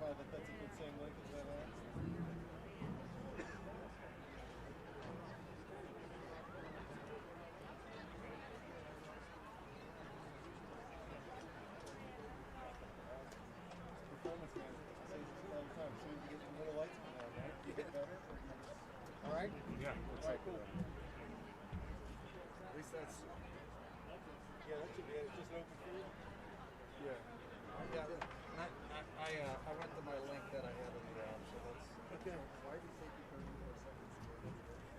That's the same length as that line. Performance man. I say this all the time. As soon as you get some little lights coming on, right? You get better. All right? Yeah. All right, cool. At least that's... Yeah, that should be it. It's just an open field? Yeah. I went to my link that I had in the app, so that's... Okay. Why did it take you 34 seconds to get into it?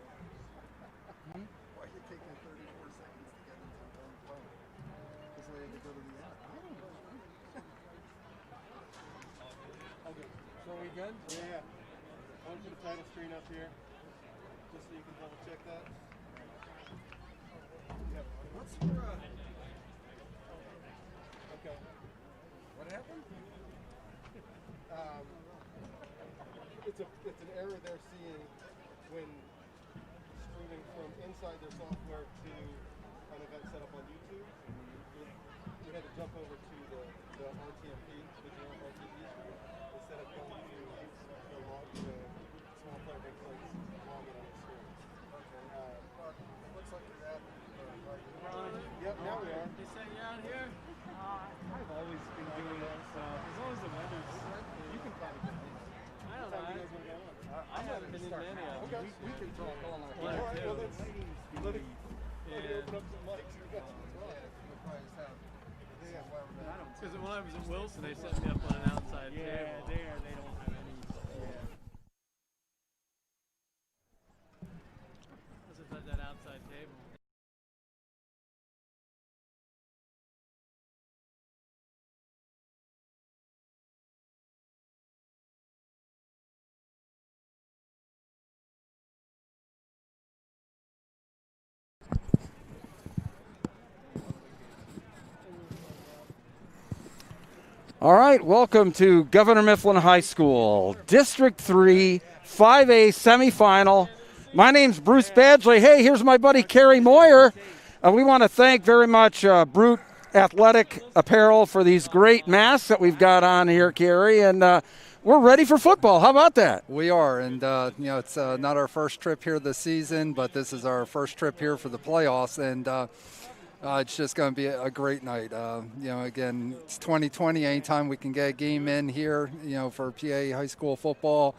Why did it take you 34 seconds to get into one phone? Because I had to go to the app. I don't know. Okay. So are we good? Yeah. I want to put a title screen up here, just so you can double check that. Yep. What's your... Okay. What happened? It's an error they're seeing when streaming from inside their software to an event set up on YouTube. We had to jump over to the RTMP, the general RTP, instead of going to the small player big plays login on the screen. Okay. It looks like you're at Yep, now we are. They sent you out here? I've always been doing it, so as long as the weather's... You can probably get these. I don't know. I haven't been in many of them. Okay. we can talk all night. One or All right, well, two. let's let it open up some mics. We'll probably just have... Because when I was at Wilson, they set me up on an outside table. Yeah, they don't have any. Yeah. This is at that outside table. All right, welcome to Governor Mifflin High School, District 3, 5A semifinal. My name's Bruce Badgley. Hey, here's my buddy Kerry Moyer. We want to thank very much Brute Athletic Apparel for these great masks that we've got on here, Kerry, and we're ready for football. How about that? We are, and it's not our first trip here this season, but this is our first trip here for the playoffs, and it's just going to be a great night. Again, it's 2020. Anytime we can get a game in here, for PA high school football,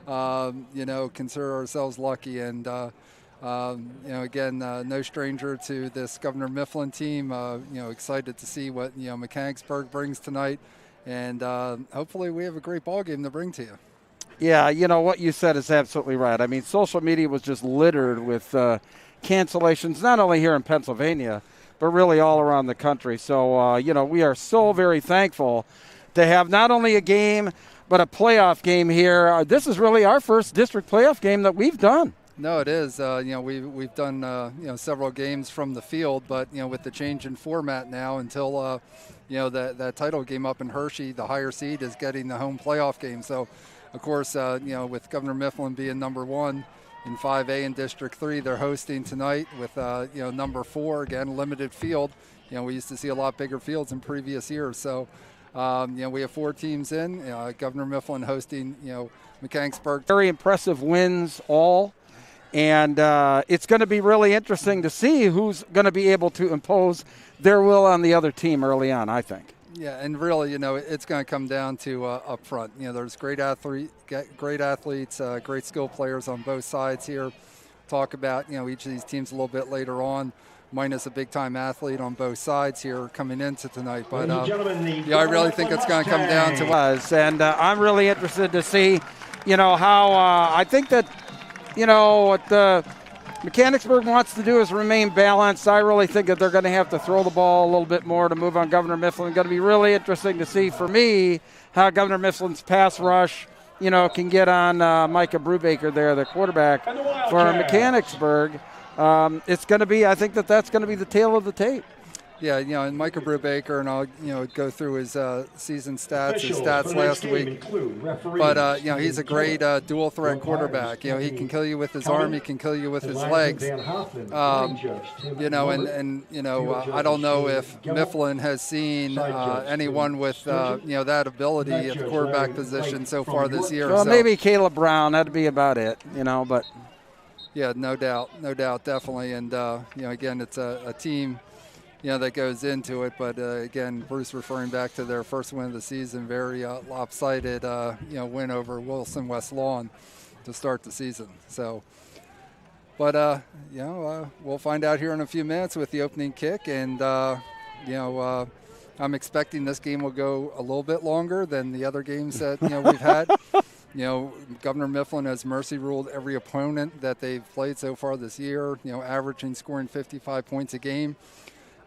consider ourselves lucky. And again, no stranger to this Governor Mifflin team. Excited to see what Mechanicsburg brings tonight, and hopefully we have a great ball game to bring to you. Yeah, what you said is absolutely right. I mean, social media was just littered with cancellations, not only here in Pennsylvania, but really all around the country. So, we are so very thankful to have not only a game, but a playoff game here. This is really our first district playoff game that we've done. No, it is. We've done several games from the field, but with the change in format now, until that title game up in Hershey, the higher seed is getting the home playoff game. So, of course, with Governor Mifflin being number one in 5A in District 3, they're hosting tonight with number 4, again, limited field. We used to see a lot bigger fields in previous years. So, we have 4 teams in. Governor Mifflin hosting, Mechanicsburg. Very impressive wins all. And it's going to be really interesting to see who's going to be able to impose their will on the other team early on, I think. Yeah, and really, it's going to come down to up front. There's great athletes, great skill players on both sides here. Talk about, each of these teams a little bit later on, minus a big-time athlete on both sides here coming into tonight. But, I really think it's going to come down to us. And I'm really interested to see, how I think that, what the Mechanicsburg wants to do is remain balanced. I really think that they're going to have to throw the ball a little bit more to move on Governor Mifflin. It's going to be really interesting to see, for me, how Governor Mifflin's pass rush, can get on Micah Brubaker there, the quarterback for Mechanicsburg. It's going to be, I think that's going to be the tail of the tape. Yeah, and Micah Brubaker, and I'll go through his season stats, his stats last week. But he's a great dual threat quarterback. He can kill you with his arm, he can kill you with his legs. I don't know if Mifflin has seen anyone with that ability at the quarterback position so far this year. Well, maybe Caleb Brown. That'd be about it. But yeah, no doubt, definitely. And again, it's a team that goes into it. But again, Bruce referring back to their first win of the season, very lopsided win over Wilson West Lawn to start the season. So, but we'll find out here in a few minutes with the opening kick, and I'm expecting this game will go a little bit longer than the other games that we've had. Governor Mifflin has mercy ruled every opponent that they've played so far this year. Averaging scoring 55 points a game.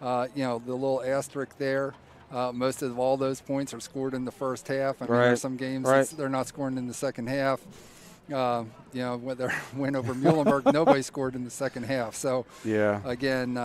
The little asterisk there, most of all those points are scored in the first half. I mean, there's some games they're not scoring in the second half. With their win over Muhlenberg, nobody scored in the second half. So, again,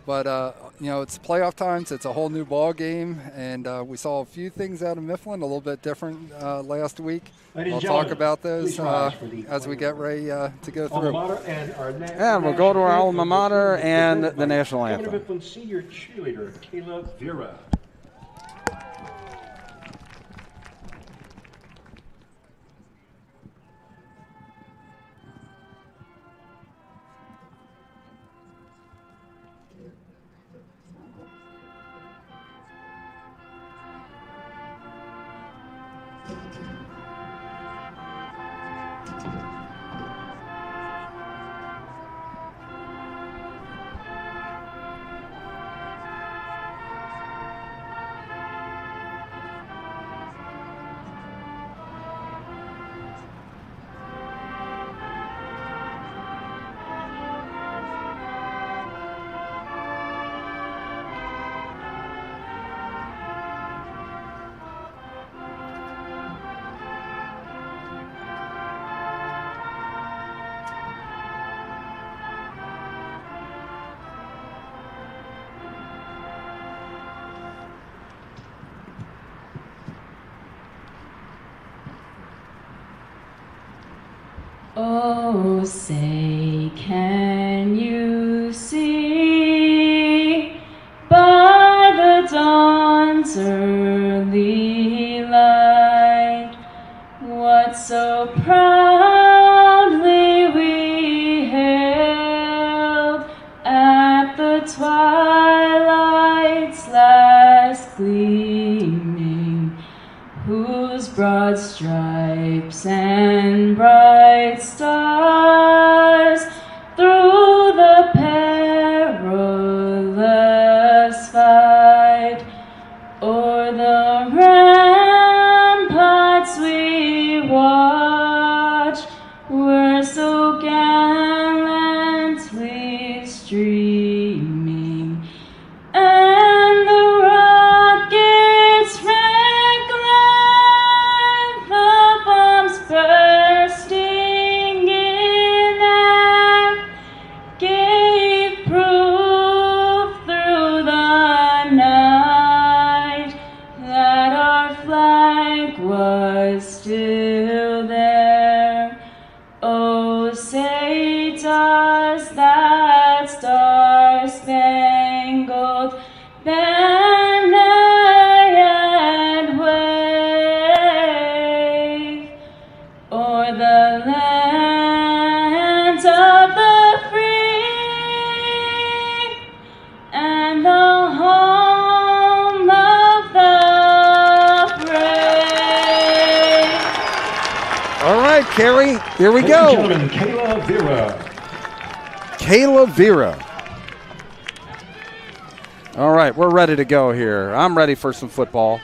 it's playoff time, so it's a whole new ball game. And we saw a few things out of Mifflin, a little bit different last week. We'll talk about those as we get ready to go through. And we'll go to our alma mater and the national anthem. Governor Mifflin senior cheerleader, Kayla Vera. Oh, say, can you see by the dawn's early light what so proudly we hailed at the twilight's last gleaming, whose broad stripes and bright stars through the perilous fight o'er the ramparts we watched were so gallantly streaming, and the rockets red glare, the bombs bursting in air, gave proof through the night that our flag was still there. Oh, say does that star-spangled banner yet wave o'er the land of the free and the home of the brave? All right, Carrie, here we Ladies and go. gentlemen, Kayla Vera. Kayla Vera. All right, we're ready to go here. I'm ready for some football.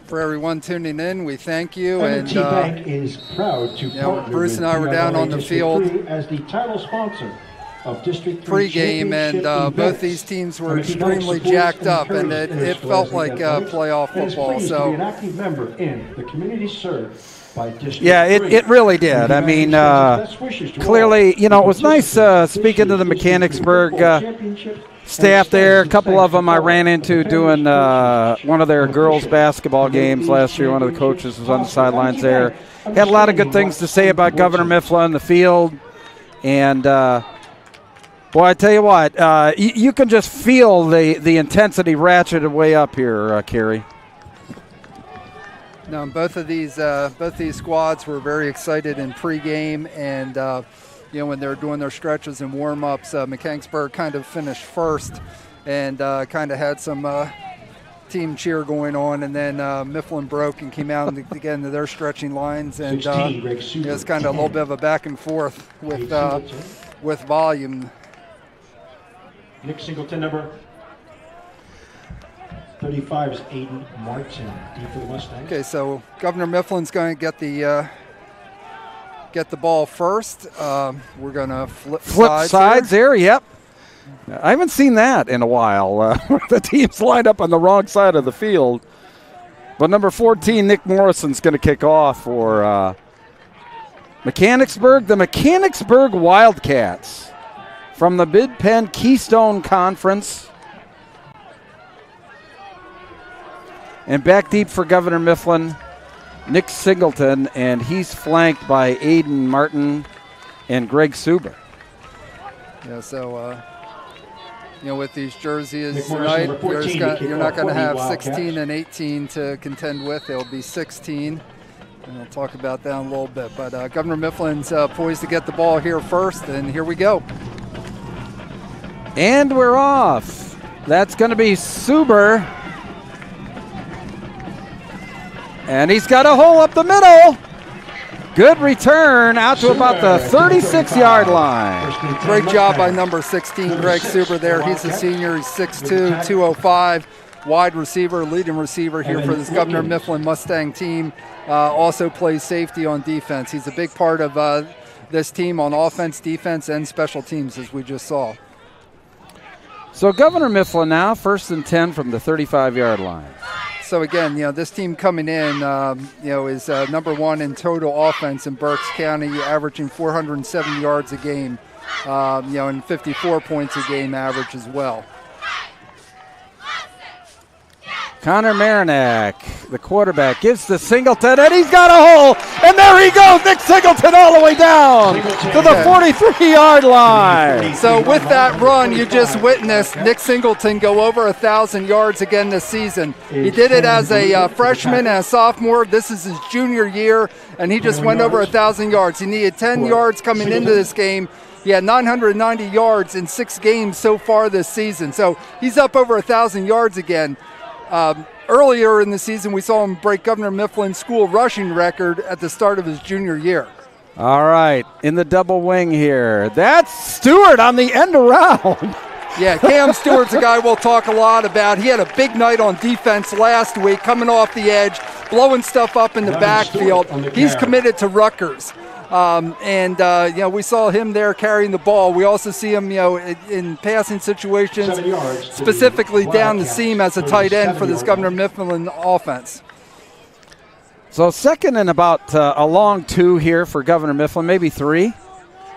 For everyone tuning in, we thank you. M&T Bank is proud to partner Bruce with and I were down on the District field 3 as the title sponsor of District 3 pre-game, and championship both events. these teams were M&T Bank extremely supports jacked up, and encouraged it in felt this like athletics, playoff and is football. pleased to be an So, active member in the community served by District Yeah, 3. it really did. I mean, Best wishes to all. clearly, it was nice Participants speaking to the this year's District Mechanicsburg Football Championships staff there. A couple of them I ran into doing one of their girls' basketball games last year. One of the coaches was on the sidelines there. Had a lot of good things to say about Governor Mifflin, the field, and boy, I tell you what, you can just feel the intensity ratcheted way up here, Kerry. No, both these squads were very excited in pregame, and when they were doing their stretches and warm-ups, Mechanicsburg kind of finished first, and kind of had some team cheer going on, and then Mifflin broke and came out and get into their stretching lines, and it's kind of a little bit of a back and forth with volume. Nick Singleton, number 35 is Aiden Martin, deep for the Mustangs. Okay, so Governor Mifflin's going to get the ball first. We're going to flip sides there. Yep. I haven't seen that in a while. The team's lined up on the wrong side of the field. But number 14, Nick Morrison's going to kick off for Mechanicsburg. The Mechanicsburg Wildcats from the Mid-Penn Keystone Conference. And back deep for Governor Mifflin, Nick Singleton, and he's flanked by Aiden Martin and Greg Suber. Yeah, so, with these jerseys tonight, you're not going to have 16 and 18 to contend with. It'll be 16, and I'll talk about that in a little bit. But Governor Mifflin's poised to get the ball here first, and here we go. And we're off. That's going to be Suber. And he's got a hole up the middle. Good return out to about the 36-yard line. Great job by number 16, Greg Suber there. He's a senior. He's 6'2", 205, wide receiver, leading receiver here for this Governor Mifflin Mustang team. Also plays safety on defense. He's a big part of this team on offense, defense, and special teams, as we just saw. So Governor Mifflin now, 1st and 10 from the 35-yard line. So again, this team coming in, is number 1 in total offense in Berks County, averaging 407 yards a game, and 54 points a game average as well. Connor Marinack, the quarterback, gives to Singleton, and he's got a hole, and there he goes, Nick Singleton all the way down to the 43-yard line. So with that run, you just witnessed Nick Singleton go over 1,000 yards again this season. He did it as a freshman and a sophomore. This is his junior year, and he just went over 1,000 yards. He needed 10 yards coming into this game. He had 990 yards in 6 games so far this season. So he's up over 1,000 yards again. Earlier in the season, we saw him break Governor Mifflin's school rushing record at the start of his junior year. All right, in the double wing here. That's Stewart on the end around. Yeah, Cam Stewart's a guy we'll talk a lot about. He had a big night on defense last week, coming off the edge, blowing stuff up in the backfield. He's committed to Rutgers. We saw him there carrying the ball. We also see him, in passing situations, specifically down the seam as a tight end for this Governor Mifflin offense. So 2nd and about a long 2 here for Governor Mifflin, maybe 3.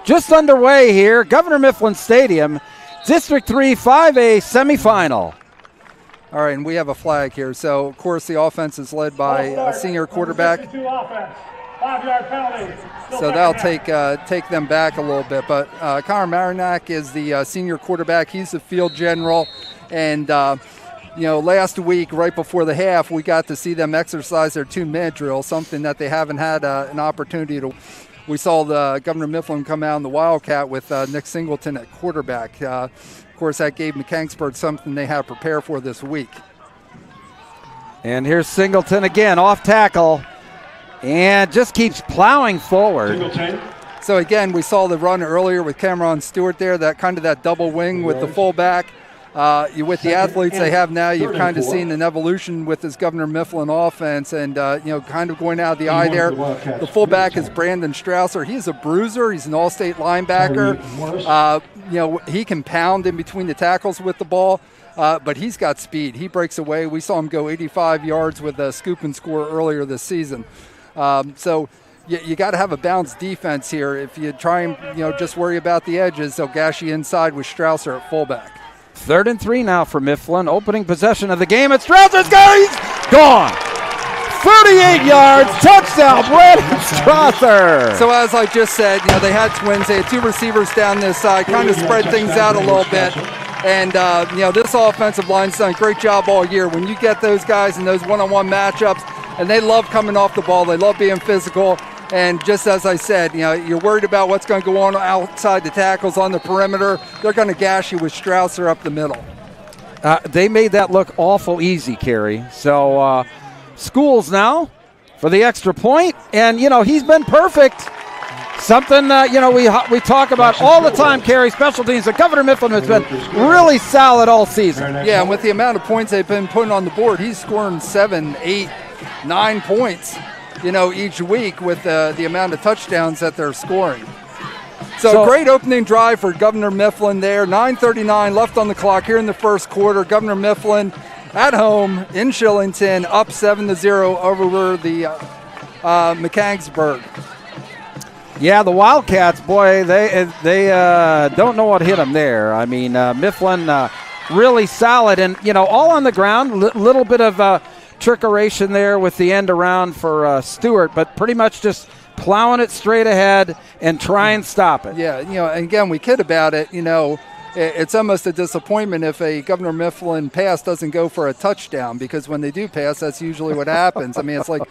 Just underway here, Governor Mifflin Stadium, District 3 5A semifinal. All right, and we have a flag here. So, of course, the offense is led by a senior quarterback. 5-yard penalty. So that'll take them back a little bit. But Connor Marinack is the senior quarterback. He's the field general. And, last week, right before the half, we got to see them exercise their 2-minute drill, something that they haven't had an opportunity to. We saw the Governor Mifflin come out in the Wildcat with Nick Singleton at quarterback. Of course, that gave Mechanicsburg something they had to prepare for this week. And here's Singleton again, off tackle. And just keeps plowing forward. So again, we saw the run earlier with Cameron Stewart there, that double wing with the fullback. With the athletes they have now, you've kind of seen an evolution with this Governor Mifflin offense, and kind of going out of the eye there. The fullback is Brandon Strausser. He's a bruiser. He's an all-state linebacker. He can pound in between the tackles with the ball. But he's got speed. He breaks away. We saw him go 85 yards with a scoop and score earlier this season. So you got to have a balanced defense here. If you try and just worry about the edges, they'll gash you inside with Strausser at fullback. 3rd and 3 now for Mifflin. Opening possession of the game. It's Strausser's gone. 38 yards, touchdown, Brandon Strausser. So as I just said, they had twins. They had 2 receivers down this side, kind of spread things out a little bit. And, this offensive line's done a great job all year. When you get those guys in those one-on-one matchups, and they love coming off the ball, they love being physical. And just as I said, you're worried about what's going to go on outside the tackles on the perimeter. They're going to gash you with Strausser up the middle. They made that look awful easy, Kerry. So Schools now for the extra point. And, he's been perfect. Something, we talk about all the time, Kerry, special teams. But Governor Mifflin has been really solid all season. Yeah, and with the amount of points they've been putting on the board, he's scoring 7, 8, 9 points. Each week with the amount of touchdowns that they're scoring. So great opening drive for Governor Mifflin there. 9:39 left on the clock here in the first quarter. Governor Mifflin at home in Shillington, up 7-0 over the Mechanicsburg. Yeah, the Wildcats, boy, they don't know what hit them there. I mean, Mifflin really solid and, all on the ground. Little bit of trickeration there with the end around for Stewart, but pretty much just plowing it straight ahead and try and stop it. Yeah, and again, we kid about it, it's almost a disappointment if a Governor Mifflin pass doesn't go for a touchdown, because when they do pass, that's usually what happens. I mean, it's like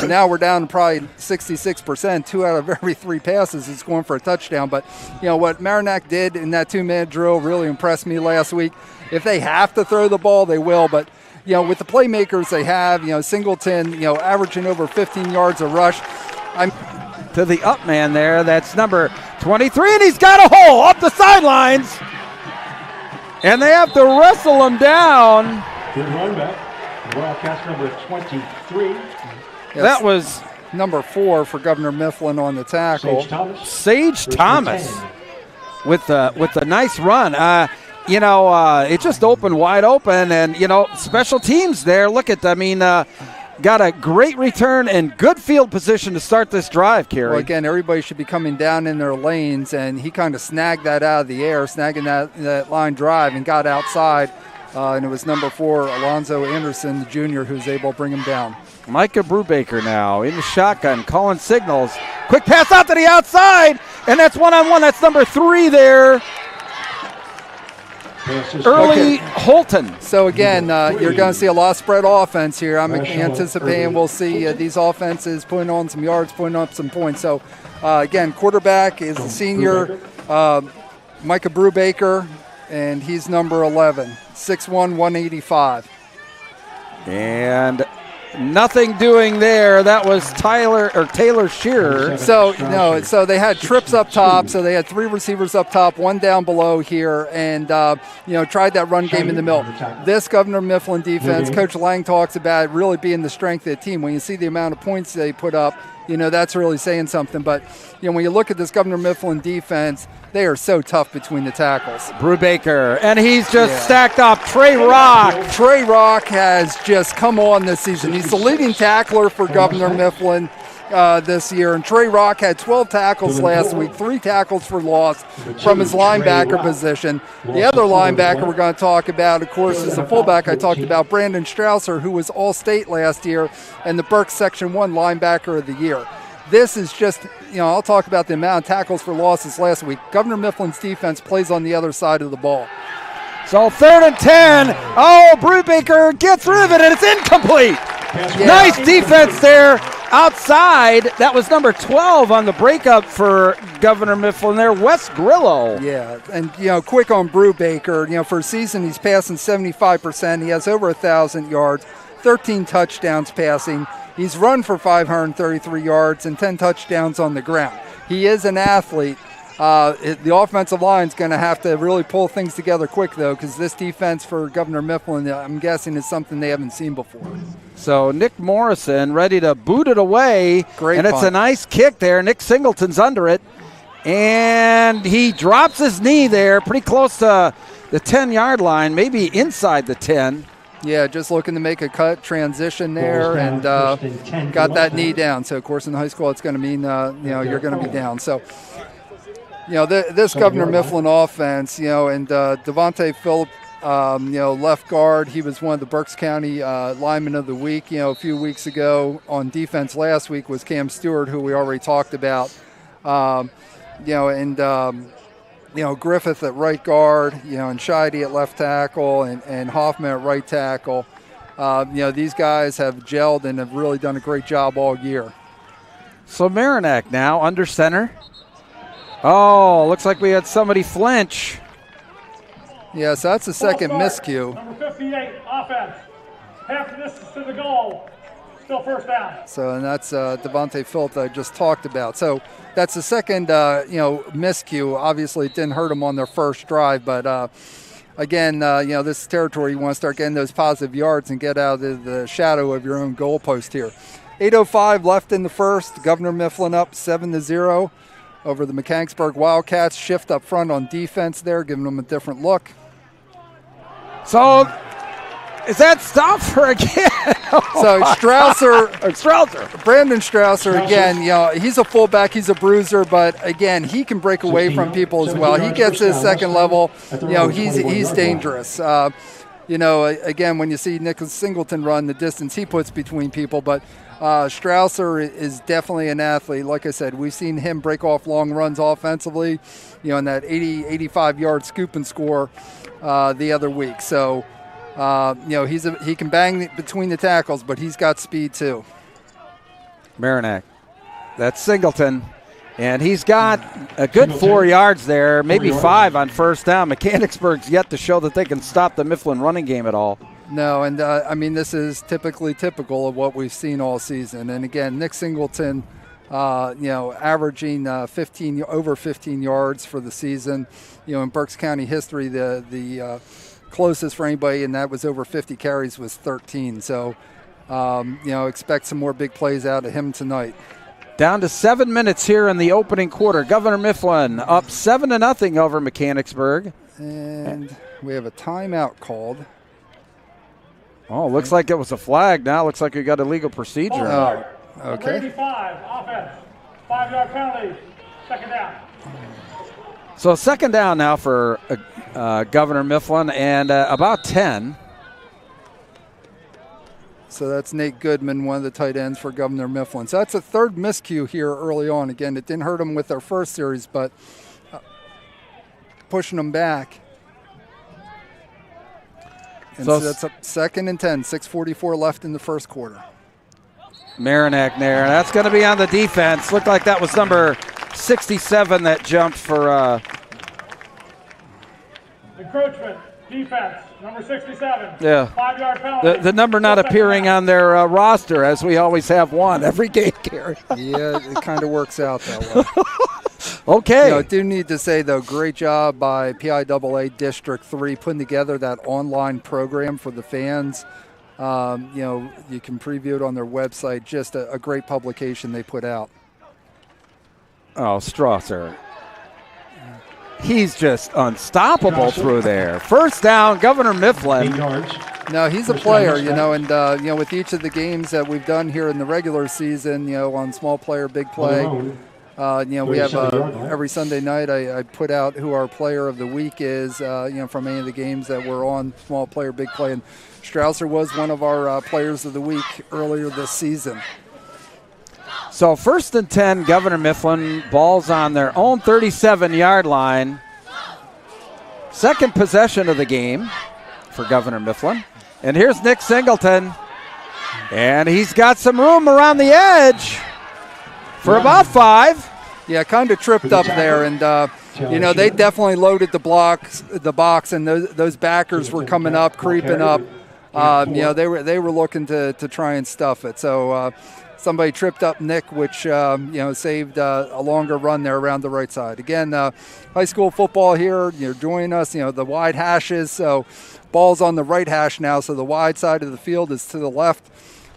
now we're down to probably 66%. 2 out of every 3 passes is going for a touchdown. But, what Merrimack did in that 2-minute drill really impressed me last week. If they have to throw the ball, they will. But, with the playmakers they have, Singleton, averaging over 15 yards a rush. To the up man there, that's number 23, and he's got a hole up the sidelines. And they have to wrestle him down. Good run back. Wildcats number 23. Yes, that was number 4 for Governor Mifflin on the tackle. Sage Thomas with a nice run. It just opened wide open, and, special teams there. Look at, got a great return and good field position to start this drive, Kerry. Well, again, everybody should be coming down in their lanes, and he kind of snagged that out of the air, snagging that line drive, and got outside. And it was number 4, Alonzo Anderson, the junior, who was able to bring him down. Micah Brubaker now in the shotgun, calling signals. Quick pass out to the outside, and that's one-on-one. That's number 3 there. Early Holton. So again, you're going to see a lot of spread offense here. I'm anticipating we'll see these offenses putting on some yards, putting up some points. So again, quarterback is the senior Micah Brubaker, and he's number 11, 6'1", 185. And nothing doing there. That was Taylor Shearer. So they had trips up top. So they had 3 receivers up top, 1 down below here, and tried that run game in the middle. This Governor Mifflin defense, Coach Lang talks about it really being the strength of the team. When you see the amount of points they put up, that's really saying something. But when you look at this Governor Mifflin defense, they are so tough between the tackles. Brubaker, and he's just stacked up. Trey Rock. Trey Rock has just come on this season. He's the leading tackler for Governor Mifflin this year. And Trey Rock had 12 tackles last week, 3 tackles for loss from his linebacker position. The other linebacker we're going to talk about, of course, is the fullback I talked about, Brandon Strausser, who was All-State last year and the Burke Section 1 linebacker of the year. This is just, I'll talk about the amount of tackles for losses last week. Governor Mifflin's defense plays on the other side of the ball. So 3rd and 10. Oh, Brubaker gets rid of it, and it's incomplete. Yeah. Nice defense there outside. That was number 12 on the breakup for Governor Mifflin there, Wes Grillo. Yeah, and, quick on Brubaker. For a season, he's passing 75%. He has over 1,000 yards, 13 touchdowns passing. He's run for 533 yards and 10 touchdowns on the ground. He is an athlete. The offensive line is going to have to really pull things together quick, though, because this defense for Governor Mifflin, I'm guessing, is something they haven't seen before. So Nick Morrison ready to boot it away. Great and punt. It's a nice kick there. Nick Singleton's under it. And he drops his knee there pretty close to the 10-yard line, maybe inside the 10. Yeah, just looking to make a cut transition there, and got that knee down. So, of course, in high school, it's going to mean you're going to be down. So, this Governor Mifflin offense, and Devontae left guard. He was one of the Berks County linemen of the week, a few weeks ago. On defense last week was Cam Stewart, who we already talked about. Griffith at right guard, and Scheide at left tackle, and Hoffman at right tackle. These guys have gelled and have really done a great job all year. So Marinac now under center. Oh, looks like we had somebody flinch. Yeah, so that's the second miscue. Number 58, offense. Half the distance to the goal. Still first down. So, and that's Devontae Phillip that I just talked about. So that's the second, miscue. Obviously, it didn't hurt them on their first drive, but again, this territory, you want to start getting those positive yards and get out of the shadow of your own goalpost here. 8:05 left in the first. Governor Mifflin up 7-0 over the Mechanicsburg Wildcats. Shift up front on defense there, giving them a different look. So, is that Stauffer again? So Strausser. Brandon Strausser again, he's a fullback, he's a bruiser, but again, he can break away from people as well. He gets to his second level, he's dangerous. Again, when you see Nicholas Singleton run the distance he puts between people, but Strausser is definitely an athlete. Like I said, we've seen him break off long runs offensively, in that 80, 85-yard scoop and score the other week. So, he can bang between the tackles, but he's got speed too. Marinac. That's Singleton. And he's got a good 4 yards there, maybe 5 on first down. Mechanicsburg's yet to show that they can stop the Mifflin running game at all. No, and this is typical of what we've seen all season. And again, Nick Singleton, averaging over 15 yards for the season. In Berks County history, the closest for anybody, and that was over 50 carries, was 13. So, expect some more big plays out of him tonight. Down to 7 minutes here in the opening quarter. Governor Mifflin up 7-0 over Mechanicsburg. And we have a timeout called. Oh, looks like it was a flag now. Looks like we got a legal procedure. Oh, okay. 85, offense. 5-yard penalty. Second down. So second down now for Governor Mifflin, and about 10. So that's Nate Goodman, one of the tight ends for Governor Mifflin. So that's a third miscue here early on. Again, it didn't hurt them with their first series, but pushing them back. And so that's a 2nd and 10, 6:44 left in the first quarter. Marinac there. That's going to be on the defense. Looked like that was number 67 that jumped for. Encroachment, defense, number 67. Yeah. 5-yard penalty. The number not appearing on their roster, as we always have one every game, Gary. Yeah, it kind of works out that way. Okay. I do need to say, though, great job by PIAA District 3 putting together that online program for the fans. You can preview it on their website. Just a great publication they put out. Oh, Strausser. He's just unstoppable through there. First down, Governor Mifflin. 8 yards. No, he's a player, and with each of the games that we've done here in the regular season, on small player, big play. We have every Sunday night I put out who our player of the week is, from any of the games that were on small player, big play. And Strausser was one of our players of the week earlier this season. So 1st and 10, Governor Mifflin, ball's on their own 37-yard line. Second possession of the game for Governor Mifflin. And here's Nick Singleton. And he's got some room around the edge for about 5. Yeah, kind of tripped up there, and they definitely loaded the box, and those backers were coming up, creeping up. They were looking to try and stuff it. So somebody tripped up Nick, which saved a longer run there around the right side. Again, high school football here. You're joining us. The wide hashes. So ball's on the right hash now. So the wide side of the field is to the left.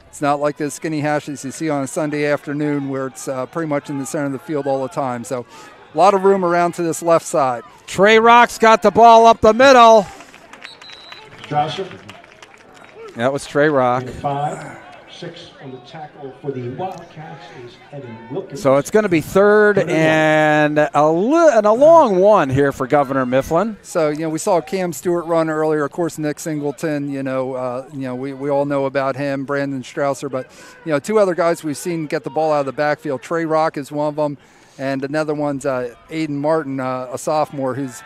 It's not like the skinny hashes you see on a Sunday afternoon where it's pretty much in the center of the field all the time. So a lot of room around to this left side. Trey Rock's got the ball up the middle. Strausser. That was Trey Rock. 5. 6 on the tackle for the Wildcats is Evan Wilkins. So it's going to be third and a long one here for Governor Mifflin. So, we saw Cam Stewart run earlier. Of course, Nick Singleton, we all know about him, Brandon Strausser. But, two other guys we've seen get the ball out of the backfield. Trey Rock is one of them, and another one's Aiden Martin, a sophomore, who's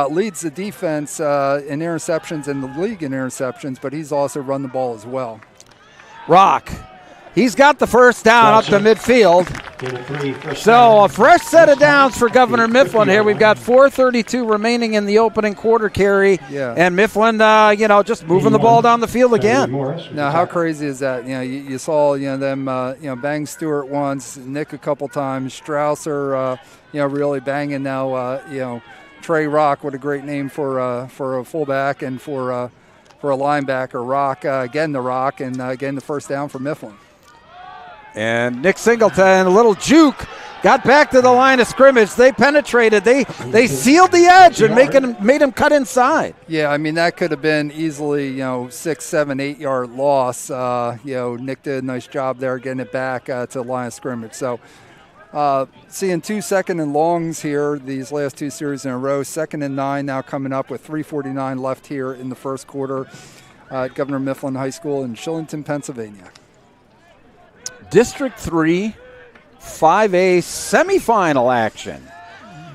leads the defense in interceptions in the league in interceptions, but he's also run the ball as well. Rock. He's got the first down up to midfield. So a fresh set of downs for Governor Mifflin here. We've got 4:32 remaining in the opening quarter carry. Yeah. And Mifflin, just moving the ball down the field again. Now, how crazy is that? You saw, them, bang Stewart once, Nick a couple times, Strausser, really banging now, Trey Rock, what a great name for a fullback and for a linebacker. Rock, again the Rock, and again the first down for Mifflin. And Nick Singleton, a little juke, got back to the line of scrimmage. They penetrated. They sealed the edge and made him cut inside. Yeah, that could have been easily 6, 7, 8 yard loss. Nick did a nice job there getting it back to the line of scrimmage. So. Seeing 2 second and longs here these last two series in a row. 2nd and 9 now coming up with 3:49 left here in the first quarter at Governor Mifflin High School in Shillington, Pennsylvania. District 3 5A semifinal action.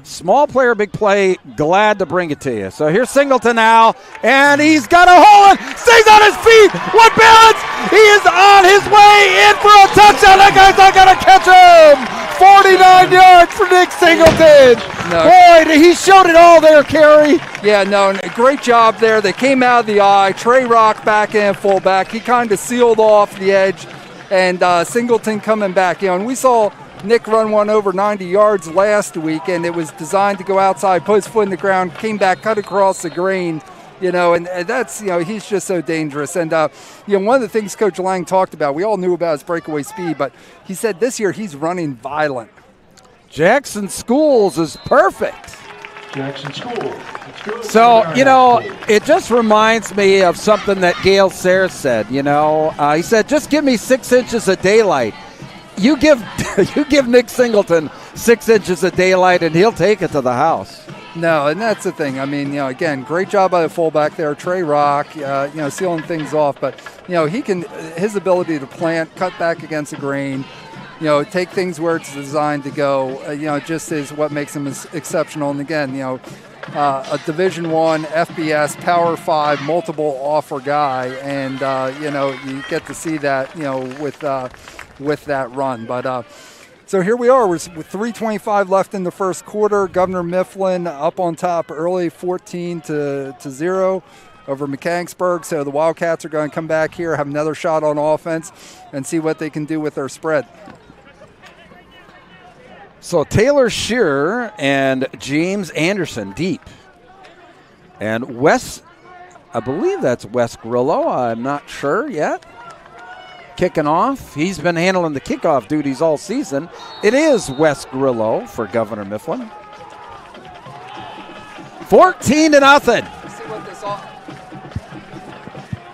Small player, big play. Glad to bring it to you. So here's Singleton now, and he's got a hole. Stays on his feet. What balance? He is on his way in for a touchdown. That guy's not going to catch him. 49 yards for Nick Singleton. No. Boy, he showed it all there, Kerry. Yeah, no, great job there. They came out of the eye. Trey Rock back in fullback. He kind of sealed off the edge, and Singleton coming back. And we saw Nick run one over 90 yards last week, and it was designed to go outside, put his foot in the ground, came back, cut across the green, and that's, he's just so dangerous. And, one of the things Coach Lang talked about, we all knew about his breakaway speed, but he said this year he's running violent. Jackson Schools is perfect. Jackson Schools. So, it just reminds me of something that Gail Sayre said, he said, just give me 6 inches of daylight. You give Nick Singleton 6 inches of daylight, and he'll take it to the house. No, and that's the thing. Again, great job by the fullback there, Trey Rock, sealing things off. But, his ability to plant, cut back against the grain, take things where it's designed to go, just is what makes him exceptional. And again, a Division I, FBS, Power 5, multiple offer guy, and, you get to see that, with that run. But so here we are with 3:25 left in the first quarter. Governor Mifflin up on top early, 14-0 over Mechanicsburg. So the Wildcats are going to come back here, have another shot on offense, and see what they can do with their spread. So Taylor Shearer and James Anderson deep. And I believe that's Wes Grillo. I'm not sure yet. Kicking off. He's been handling the kickoff duties all season. It is Wes Grillo for Governor Mifflin. 14-0.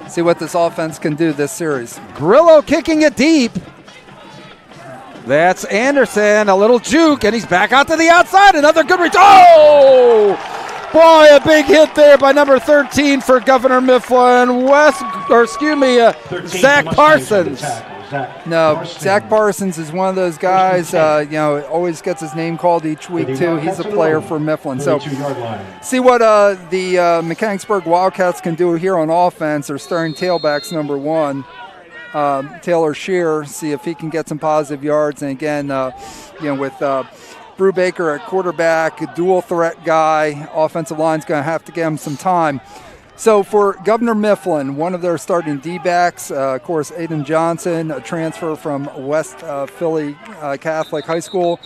See what this offense can do this series. Grillo kicking it deep. That's Anderson, a little juke, and he's back out to the outside. Another good return. Oh! Boy, a big hit there by number 13 for Governor Mifflin. Zach Parsons. Zach Parsons is one of those guys, always gets his name called each week, too. He's a player for Mifflin. So see what the Mechanicsburg Wildcats can do here on offense. Their starting tailbacks, number 1, Taylor Shearer, see if he can get some positive yards. And again, with Brew Baker at quarterback, a dual threat guy, offensive line's going to have to give him some time. So for Governor Mifflin, one of their starting D-backs, of course, Aiden Johnson, a transfer from West Philly Catholic High School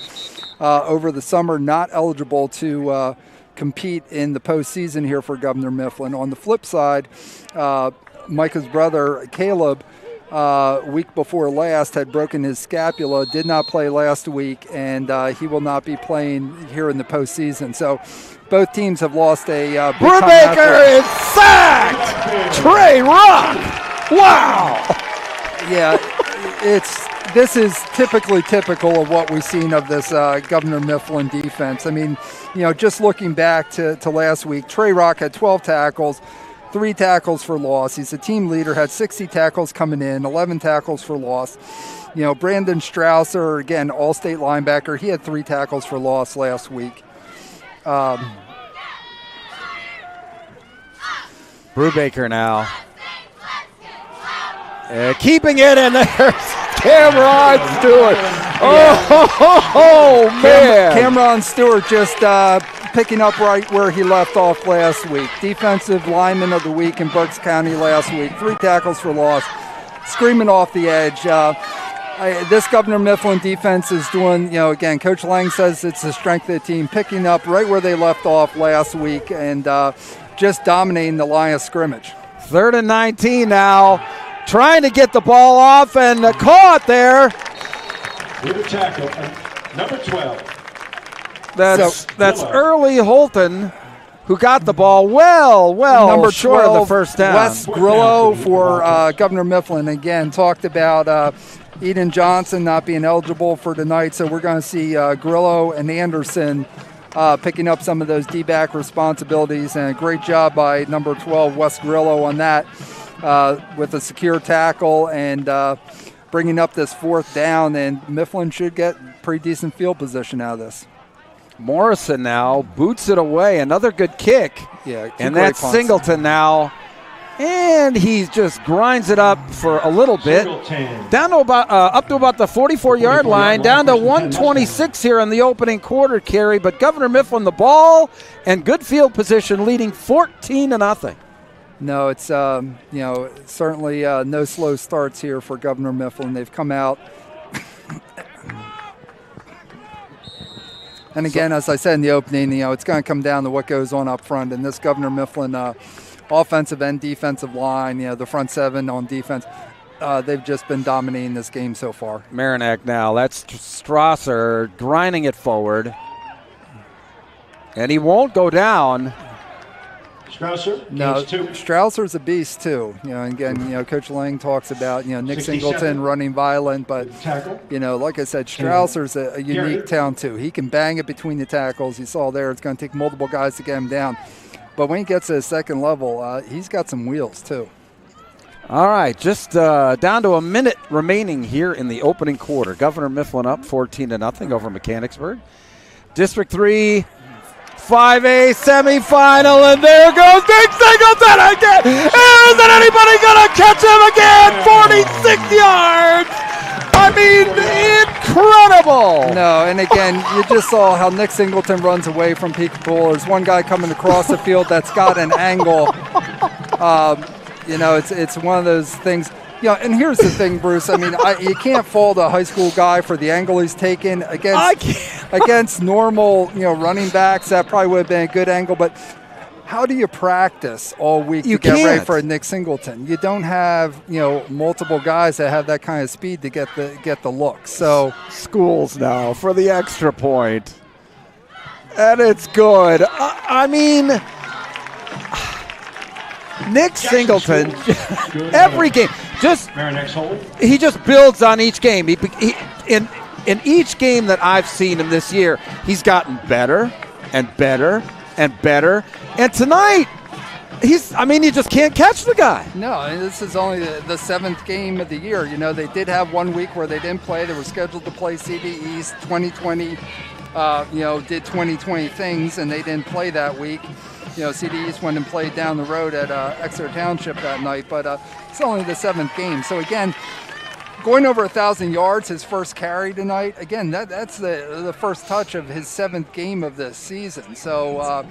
over the summer, not eligible to compete in the postseason here for Governor Mifflin. On the flip side, Micah's brother, Caleb, week before last had broken his scapula, did not play last week, and he will not be playing here in the postseason. So both teams have lost a Brubaker is sacked! Trey Rock! Wow! Yeah, this is typically typical of what we've seen of this Governor Mifflin defense. I mean, just looking back to last week, Trey Rock had 12 tackles, 3 tackles for loss. He's a team leader, had 60 tackles coming in, 11 tackles for loss. Brandon Strausser, again, all-state linebacker, he had 3 tackles for loss last week. Brubaker now. Keeping it in there. Cameron Stewart. Oh, man. Cameron Stewart just picking up right where he left off last week. Defensive lineman of the week in Berks County last week. 3 tackles for loss. Screaming off the edge. This Governor Mifflin defense is doing, again, Coach Lang says it's the strength of the team, picking up right where they left off last week and just dominating the line of scrimmage. 3rd and 19 now. Trying to get the ball off and caught there. With a tackle, number 12. That's Early Holton who got the ball well number short 12, of the first down. Wes Grillo for Governor Mifflin. Again, talked about Eden Johnson not being eligible for tonight, so we're going to see Grillo and Anderson picking up some of those D-back responsibilities, and a great job by number 12, Wes Grillo, on that with a secure tackle and bringing up this 4th down, and Mifflin should get pretty decent field position out of this. Morrison now boots it away. Another good kick. Yeah, and that's punts. Singleton now. And he just grinds it up for a little bit. Down to about up to about the 44-yard line, down to 126 here in the opening quarter, Kerry. But Governor Mifflin the ball and good field position, leading 14-0. No, it's certainly no slow starts here for Governor Mifflin. They've come out. And again, as I said in the opening, it's going to come down to what goes on up front. And this Governor Mifflin offensive and defensive line, the front 7 on defense, they've just been dominating this game so far. Marinac now, that's Strasser grinding it forward. And he won't go down. Strausser, no, Strausser's a beast too. Again, Coach Lang talks about Nick Singleton running violent, but like I said, Strausser's a unique talent too. He can bang it between the tackles. You saw there, it's going to take multiple guys to get him down. But when he gets to the second level, he's got some wheels too. All right, just down to a minute remaining here in the opening quarter. Governor Mifflin up 14-0 over Mechanicsburg. District 3. 5A semifinal, and there goes Nick Singleton again. Isn't anybody going to catch him again? 46 yards. I mean, incredible. No, and again, you just saw how Nick Singleton runs away from Peekaboo. There's one guy coming across the field that's got an angle. It's one of those things. And here's the thing, Bruce. I mean, you can't fault a high school guy for the angle he's taken against normal, running backs. That probably would have been a good angle. But how do you practice all week to get ready for a Nick Singleton? You don't have, multiple guys that have that kind of speed to get the look. So Schools now for the extra point, and it's good. I mean, Nick Singleton, every game, he just builds on each game. In each game that I've seen him this year, he's gotten better and better and better. And tonight, you just can't catch the guy. No, and this is only the 7th game of the year. They did have 1 week where they didn't play. They were scheduled to play CD East 2020. Did 2020 things, and they didn't play that week. CD East went and played down the road at Exeter Township that night, but it's only the 7th game. So again, going over 1,000 yards, his first carry tonight. Again, that's the first touch of his 7th game of the season. So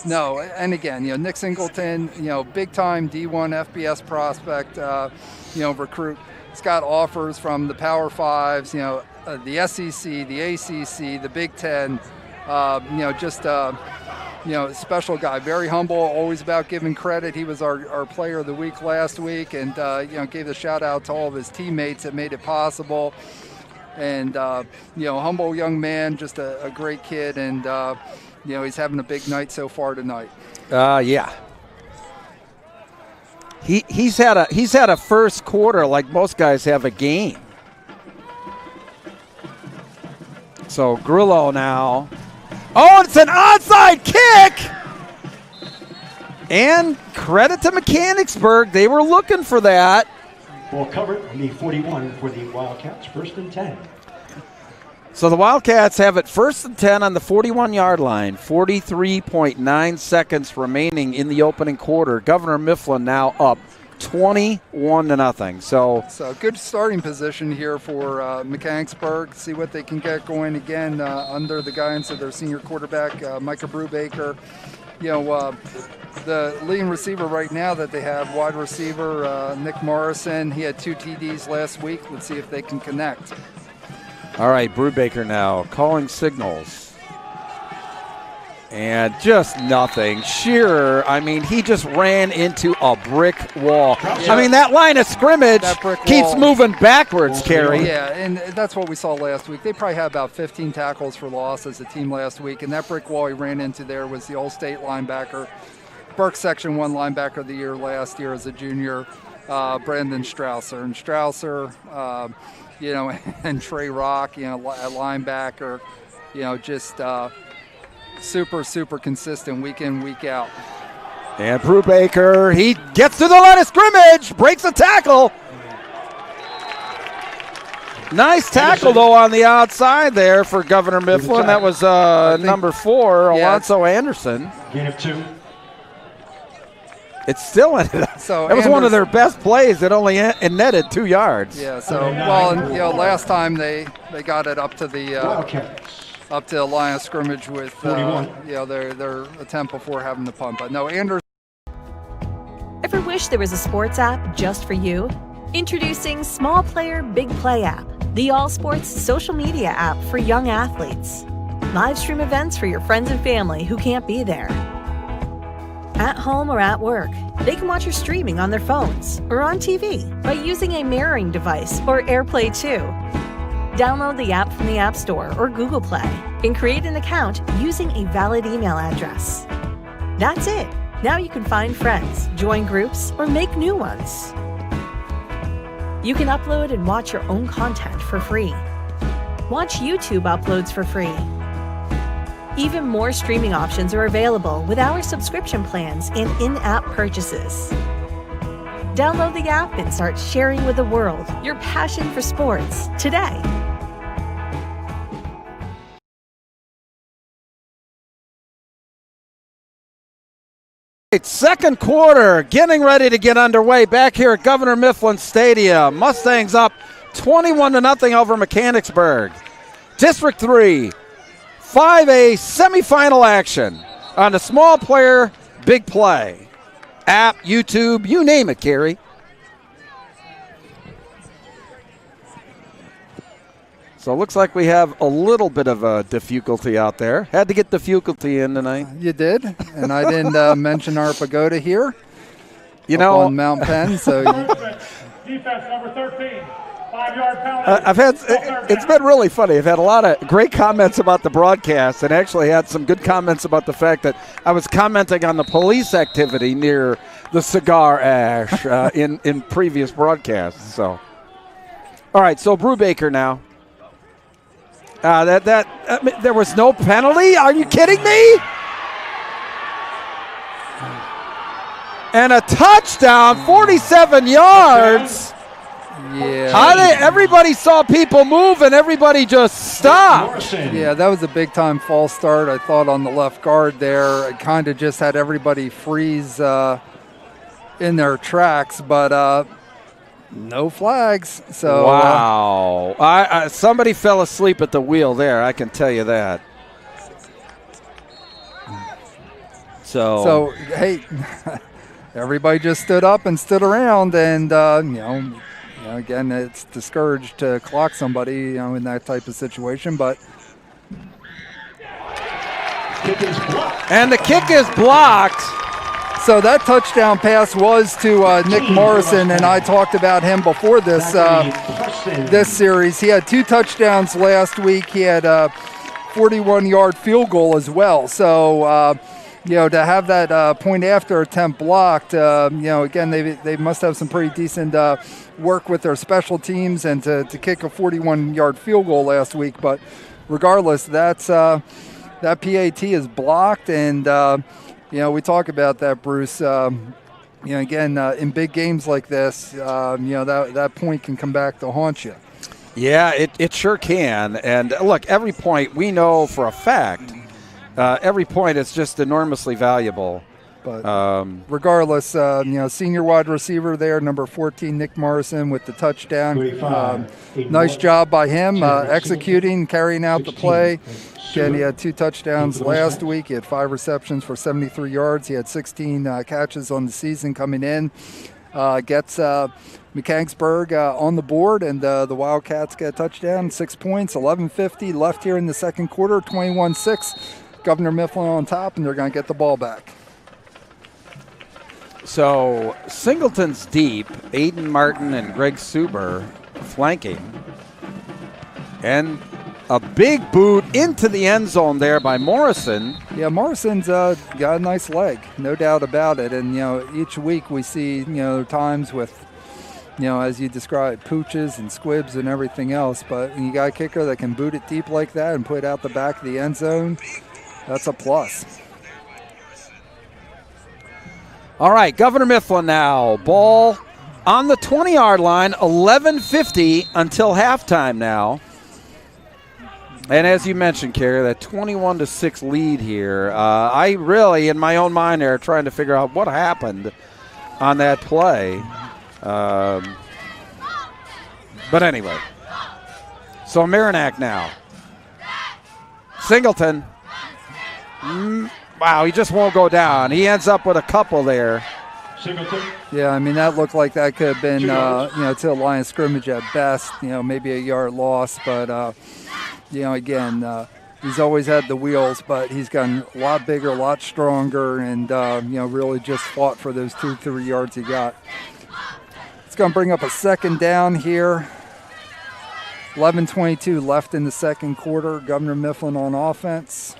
no, and again, Nick Singleton, big time D1 FBS prospect, recruit. He's got offers from the Power Fives, the SEC, the ACC, the Big Ten. Special guy, very humble, always about giving credit. He was our player of the week last week, and gave the shout out to all of his teammates that made it possible. And humble young man, just a great kid, and he's having a big night so far tonight. Yeah. He's had a first quarter like most guys have a game. So Grillo now. Oh, it's an onside kick! And credit to Mechanicsburg. They were looking for that. Ball covered on the 41 for the Wildcats, 1st and 10. So the Wildcats have it 1st and 10 on the 41-yard line. 43.9 seconds remaining in the opening quarter. Governor Mifflin now up 21-0. So good starting position here for Mechanicsburg. See what they can get going again under the guidance of their senior quarterback, Micah Brubaker. You know, the leading receiver right now that they have, wide receiver Nick Morrison. He had 2 TDs last week. Let's see if they can connect. All right, Brubaker now calling signals. And just nothing. Shearer, I mean, he just ran into a brick wall. Yeah. I mean, that line of scrimmage keeps wall. moving backwards, Kerry. Yeah, and that's what we saw last week. They probably had about 15 tackles for loss as a team last week, and that brick wall he ran into there was the All-State linebacker, Burke Section 1 linebacker of the year last year as a junior, Brandon Strausser. And Strausser, you know, and Trey Rock, you know, a linebacker, you know, just super consistent week in, week out. And Brubaker, he gets to the line of scrimmage, breaks a tackle. Nice tackle, though, on the outside there for Governor Mifflin. That was number 4, Alonzo Anderson. Gain of 2. It still ended up. So it was one of their best plays. It only netted 2 yards. Yeah. So well, and, you know, last time they got it up to the up to the line of scrimmage with you know, their attempt before having the punt. But no, Anderson. Ever wish there was a sports app just for you? Introducing Small Player Big Play app, the all sports social media app for young athletes. Live stream events for your friends and family who can't be there. At home or at work, they can watch your streaming on their phones or on TV by using a mirroring device or AirPlay 2. Download the app from the App Store or Google Play and create an account using a valid email address. That's it. Now you can find friends, join groups, or make new ones. You can upload and watch your own content for free. Watch YouTube uploads for free. Even more streaming options are available with our subscription plans and in-app purchases. Download the app and start sharing with the world your passion for sports today. Second quarter, getting ready to get underway back here at Governor Mifflin Stadium. Mustangs up 21-0 over Mechanicsburg. District 3, 5A semifinal action on the Small Player Big Play. App, YouTube, you name it, Kerry. So it looks like we have a little bit of a difficulty out there. Had to get difficulty in tonight. You did, and I didn't mention our pagoda here. You know, on Mount Penn. So defense number 13, 5-yard penalty. It's been really funny. I've had a lot of great comments about the broadcast, and actually had some good comments about the fact that I was commenting on the police activity near the cigar ash in previous broadcasts. So, all right. So Brubaker now. There was no penalty? Are you kidding me? And a touchdown, 47 yards. yeah, Everybody saw people move and everybody just stopped. yeah, that was a big time false start. I thought on the left guard there, it kind of just had everybody freeze in their tracks, but no flags. So wow, somebody fell asleep at the wheel there. I can tell you that. So hey, everybody just stood up and stood around, and you know, again, it's discouraged to clock somebody, you know, in that type of situation, but. And the kick is blocked. So that touchdown pass was to Nick Morrison, and I talked about him before this this series. He had 2 touchdowns last week. He had a 41-yard field goal as well. So to have that point after attempt blocked, again, they must have some pretty decent work with their special teams and to kick a 41-yard field goal last week. But regardless, that PAT is blocked, and we talk about that, Bruce. Again, in big games like this, that point can come back to haunt you. Yeah, it sure can. And look, every point we know for a fact. Every point is just enormously valuable. But regardless, senior wide receiver there, number 14, Nick Morrison with the touchdown. Nice job by him executing, carrying out the play. Again, he had 2 touchdowns last week. He had 5 receptions for 73 yards. He had 16 catches on the season coming in. Gets Mechanicsburg on the board, and the Wildcats get a touchdown, 6 points, 11:50 left here in the second quarter, 21-6. Governor Mifflin on top, and they're going to get the ball back. So Singleton's deep, Aiden Martin and Greg Suber flanking. And a big boot into the end zone there by Morrison. Yeah, Morrison's got a nice leg, no doubt about it. And, each week we see, times with, as you described, pooches and squibs and everything else. But when you got a kicker that can boot it deep like that and put it out the back of the end zone, that's a plus. All right, Governor Mifflin now. Ball on the 20-yard line, 11:50 until halftime now. And as you mentioned, Kerry, that 21-6 lead here. I really, in my own mind there, trying to figure out what happened on that play. But anyway. So Marinac now. Singleton. Wow, he just won't go down. He ends up with a couple there. Yeah, that looked like that could have been, to the line of scrimmage at best, maybe a yard loss. But, again, he's always had the wheels, but he's gotten a lot bigger, a lot stronger, and, really just fought for those 2-3 yards he got. It's going to bring up a second down here. 11:22 left in the second quarter. Governor Mifflin on offense.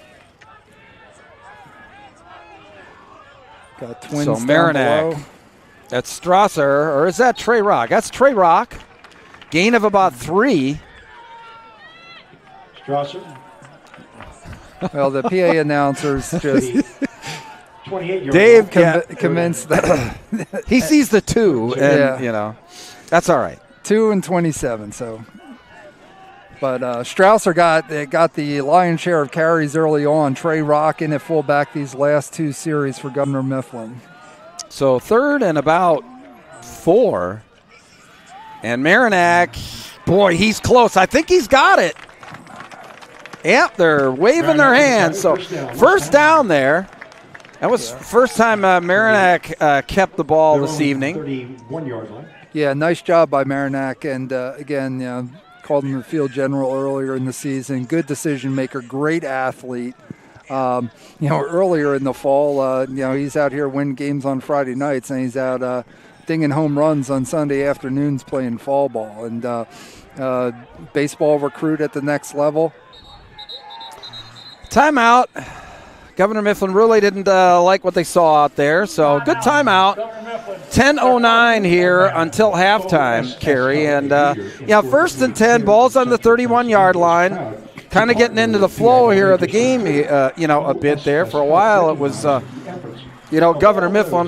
Got twins so down Marinac. below. That's Strasser, or is that Trey Rock? That's Trey Rock. Gain of about 3. Strasser. Well, the PA announcers just 28 Dave convinced that he sees the 2, and that's all right. 2 and 27. So, but Strausser got the lion's share of carries early on. Trey Rock in at fullback these last 2 series for Governor Mifflin. So 3rd and about 4, and Marinac, boy, he's close. I think he's got it. Yep, they're waving their hands. So first down there. That was first time Marinac kept the ball this evening. 31-yard line. Yeah, nice job by Marinac. And, again, called him the field general earlier in the season. Good decision maker, great athlete. Earlier in the fall, he's out here winning games on Friday nights, and he's out dinging home runs on Sunday afternoons playing fall ball. And baseball recruit at the next level. Timeout. Governor Mifflin really didn't like what they saw out there, so good timeout. 10:09 here until halftime, Kerry. And, 1st and 10, ball's on the 31-yard line. Kind of getting into the flow here of the game, a bit there. For a while it was, Governor Mifflin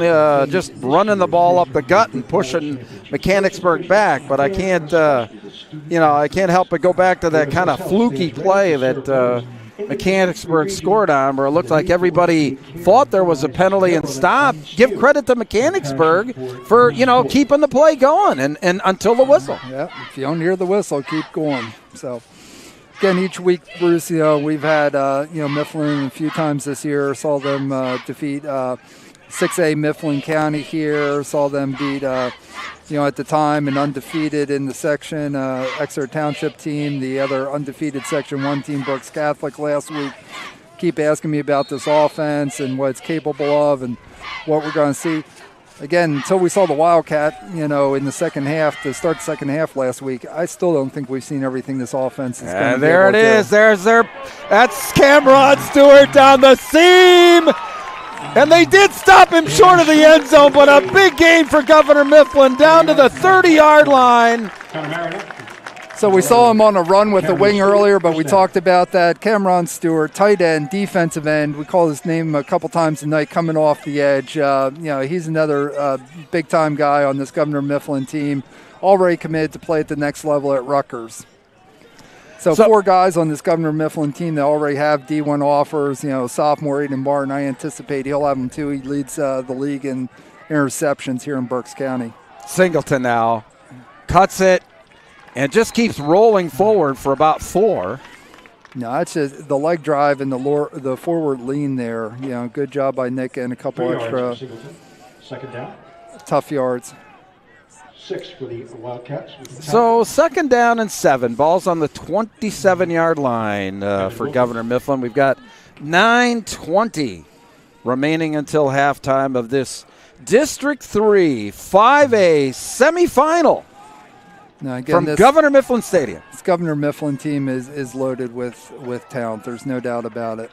just running the ball up the gut and pushing Mechanicsburg back. But I can't help but go back to that kind of fluky play that Mechanicsburg scored on, where it looked like everybody thought there was a penalty and stopped. Give credit to Mechanicsburg for, keeping the play going and until the whistle. Yeah, if you don't hear the whistle, keep going. So, again, each week, Bruce, we've had, Mifflin a few times this year. Saw them defeat 6A Mifflin County here. Saw them beat, at the time, an undefeated in the section, Exeter Township team. The other undefeated Section 1 team, Brooks Catholic, last week. Keep asking me about this offense and what it's capable of and what we're going to see. Again, until we saw the Wildcat, in the second half, to start the second half last week, I still don't think we've seen everything this offense is going to do. There it is. That's Cameron Stewart down the seam. And they did stop him short of the end zone, but a big gain for Governor Mifflin down to the 30-yard line. So we saw him on a run with the wing earlier, but we talked about that. Cameron Stewart, tight end, defensive end. We call his name a couple times tonight, coming off the edge. He's another big-time guy on this Governor Mifflin team, already committed to play at the next level at Rutgers. So 4 guys on this Governor Mifflin team that already have D1 offers. Sophomore Aiden Martin, I anticipate he'll have them too. He leads the league in interceptions here in Berks County. Singleton now cuts it and just keeps rolling forward for about 4. No, it's just the leg drive and the forward lean there. Good job by Nick and a couple extra Second down. tough yards. 6 for the Wildcats. So 2nd down and 7. Ball's on the 27-yard line for Governor Mifflin. We've got 9:20 remaining until halftime of this District 3 5A semifinal from Governor Mifflin Stadium. This Governor Mifflin team is loaded with talent. There's no doubt about it.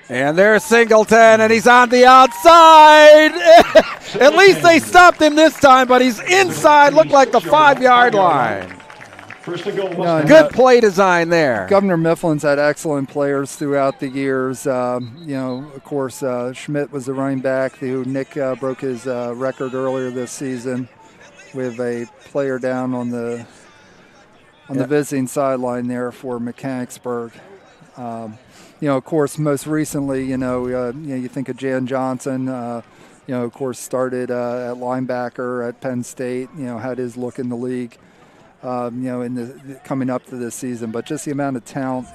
And there's Singleton, and he's on the outside. At least they stopped him this time, but he's inside, looked like the 5-yard line. First and goal. Good play design there. Governor Mifflin's had excellent players throughout the years. Of course, Schmidt was the running back. Nick broke his record earlier this season. We have a player down on the visiting sideline there for Mechanicsburg. Of course, most recently, you think of Jan Johnson. Of course, started at linebacker at Penn State. Had his look in the league. Coming up to this season, but just the amount of talent.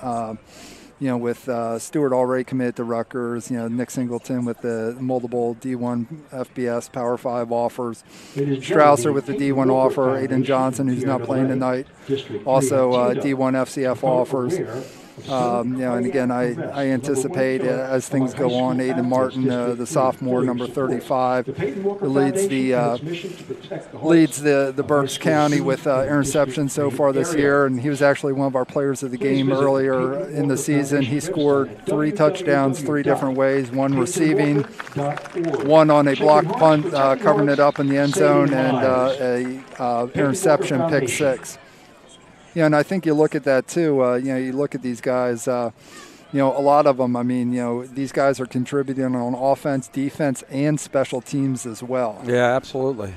With Stewart already committed to Rutgers. Nick Singleton with the multiple D1 FBS Power 5 offers. Strausser with the D1 offer. Aiden Johnson, who's not playing tonight, also D1 FCF offers. And again, I anticipate as things go on, Aiden Martin, the sophomore, number 35, who leads the Berks County with interceptions so far this year, and he was actually one of our players of the game earlier in the season. He scored 3 touchdowns 3 different ways, one receiving, one on a blocked punt, covering it up in the end zone, and a interception, pick 6. And I think you look at that too. You look at these guys. A lot of them. These guys are contributing on offense, defense, and special teams as well. Yeah, absolutely.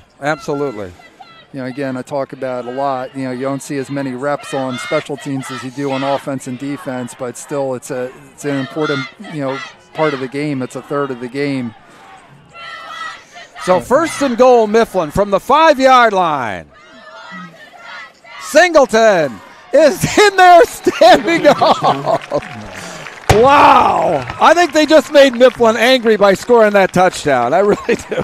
Again, I talk about it a lot. You don't see as many reps on special teams as you do on offense and defense, but still, it's an important part of the game. It's a third of the game. So 1st and goal, Mifflin from the 5-yard line. Singleton is in there standing up. Wow. I think they just made Mifflin angry by scoring that touchdown. I really do.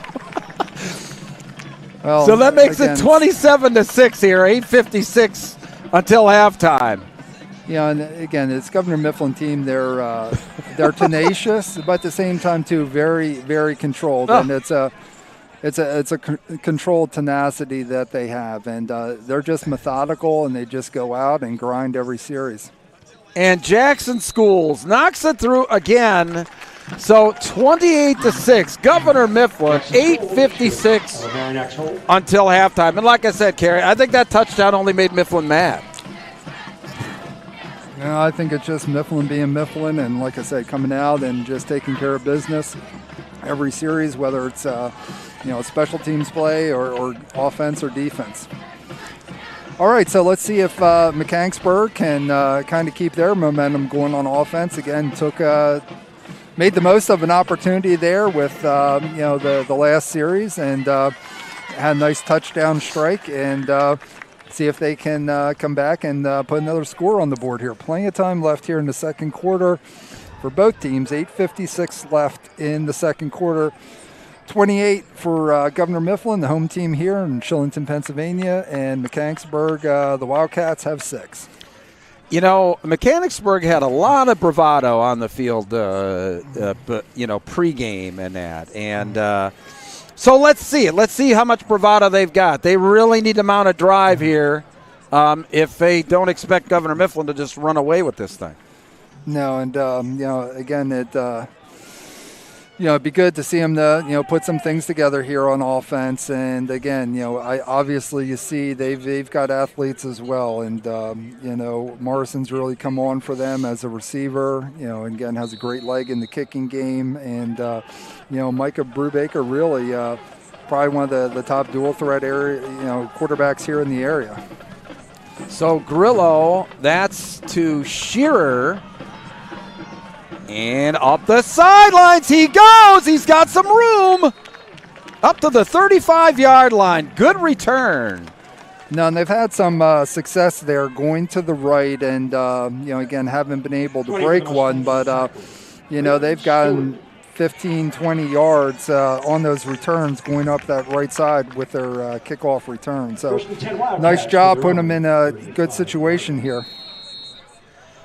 Well, so that makes it 27-6 here, 8:56 until halftime. And again, it's Governor Mifflin team. They're tenacious, but at the same time, too, very, very controlled. And it's a controlled tenacity that they have, and they're just methodical, and they just go out and grind every series. And Jackson Schools knocks it through again. So 28-6, Governor Mifflin, 8:56 until halftime. And like I said, Kerry, I think that touchdown only made Mifflin mad. I think it's just Mifflin being Mifflin, and like I said, coming out and just taking care of business every series, whether it's special teams play or offense or defense. All right, so let's see if Mechanicsburg can kind of keep their momentum going on offense. Again, made the most of an opportunity there with the last series, and had a nice touchdown strike, and see if they can come back and put another score on the board here. Plenty of time left here in the second quarter for both teams. 8:56 left in the second quarter. 28 for Governor Mifflin, the home team here in Shillington, Pennsylvania, and Mechanicsburg, the Wildcats, have 6. Mechanicsburg had a lot of bravado on the field, pregame and that. And so let's see it. Let's see how much bravado they've got. They really need to mount a drive here if they don't expect Governor Mifflin to just run away with this thing. No, and again, it'd be good to see him to put some things together here on offense. And again, obviously you see they've got athletes as well, and Morrison's really come on for them as a receiver. And again, has a great leg in the kicking game, and Micah Brubaker really probably one of the top dual threat area quarterbacks here in the area. So Grillo, that's to Shearer. And up the sidelines he goes. He's got some room. Up to the 35-yard line. Good return. No, and they've had some success there going to the right, and again, haven't been able to break one, but they've gotten 15, 20 yards on those returns going up that right side with their kickoff return. So nice job putting them in a good situation here.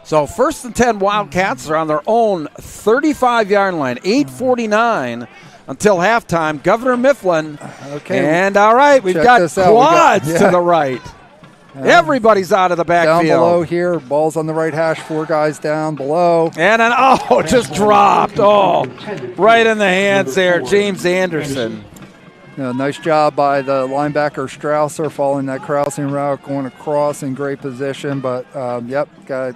So 1st and 10 Wildcats are on their own 35-yard line, 8:49 until halftime. Governor Mifflin. Okay. And all right, we've got quads to the right. Everybody's out of the backfield. Down below here, ball's on the right hash, 4 guys down below. And just dropped. Right in the hands there, James Anderson. Nice job by the linebacker Strausser, following that crossing route, going across in great position. But, got to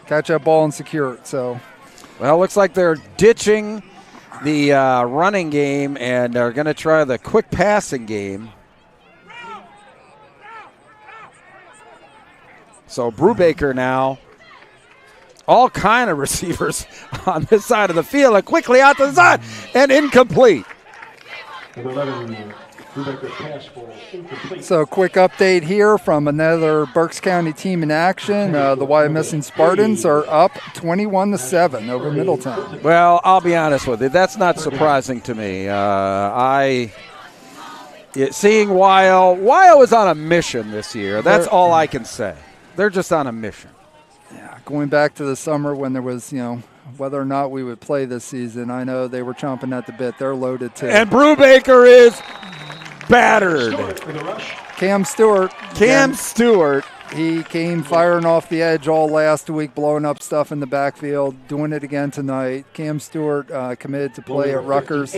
catch that ball and secure it. So, well, looks like they're ditching the running game and are going to try the quick passing game. So Brubaker now, all kind of receivers on this side of the field, and quickly out to the side and incomplete. So quick update here from another Berks County team in action. The Wyomissing Spartans are up 21-7 over Middletown. Well, I'll be honest with you. That's not surprising to me. Seeing Wyo is on a mission this year. That's all I can say. They're just on a mission. Yeah, going back to the summer when there was, whether or not we would play this season, I know they were chomping at the bit. They're loaded too. And Brubaker is battered. Cam Stewart. He came firing off the edge all last week, blowing up stuff in the backfield, doing it again tonight. Cam Stewart committed to play at Rutgers.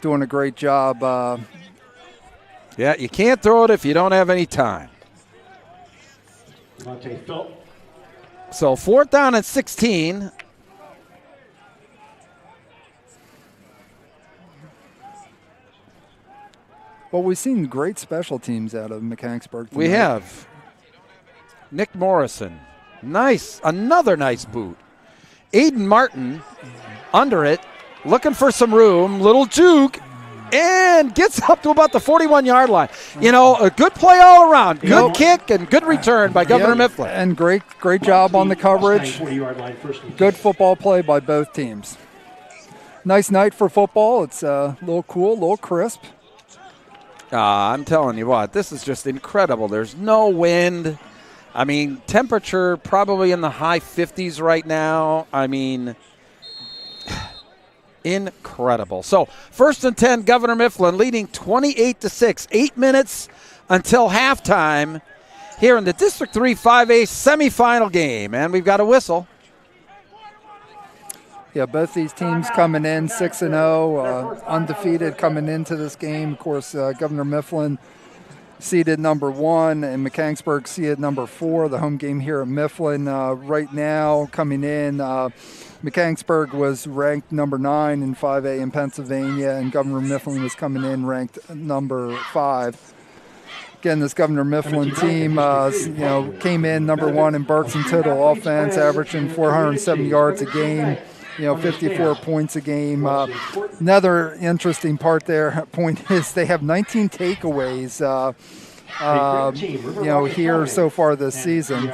Doing a great job. Yeah, you can't throw it if you don't have any time. So 4th down and 16. Well, we've seen great special teams out of Mechanicsburg tonight. We have. Nick Morrison. Nice. Another nice boot. Aiden Martin under it, looking for some room. Little juke. And gets up to about the 41-yard line. A good play all around. Good kick and good return by Governor Mifflin. And great job on the coverage. Good football play by both teams. Nice night for football. It's a little cool, a little crisp. I'm telling you what, this is just incredible. There's no wind. I mean, temperature probably in the high 50s right now. I mean, incredible. So 1st and 10, Governor Mifflin leading 28-6. 8 minutes until halftime here in the District 3 5A semifinal game. And we've got a whistle. Yeah, both these teams coming in 6-0, undefeated coming into this game. Of course, Governor Mifflin seeded number 1 and Mechanicsburg seeded number 4. The home game here at Mifflin right now coming in. Mechanicsburg was ranked number 9 in 5A in Pennsylvania, and Governor Mifflin was coming in ranked number 5. Again, this Governor Mifflin team, came in number 1 in Berks in total offense, averaging 407 yards a game. 54 points a game. Another interesting point is they have 19 takeaways, here so far this season.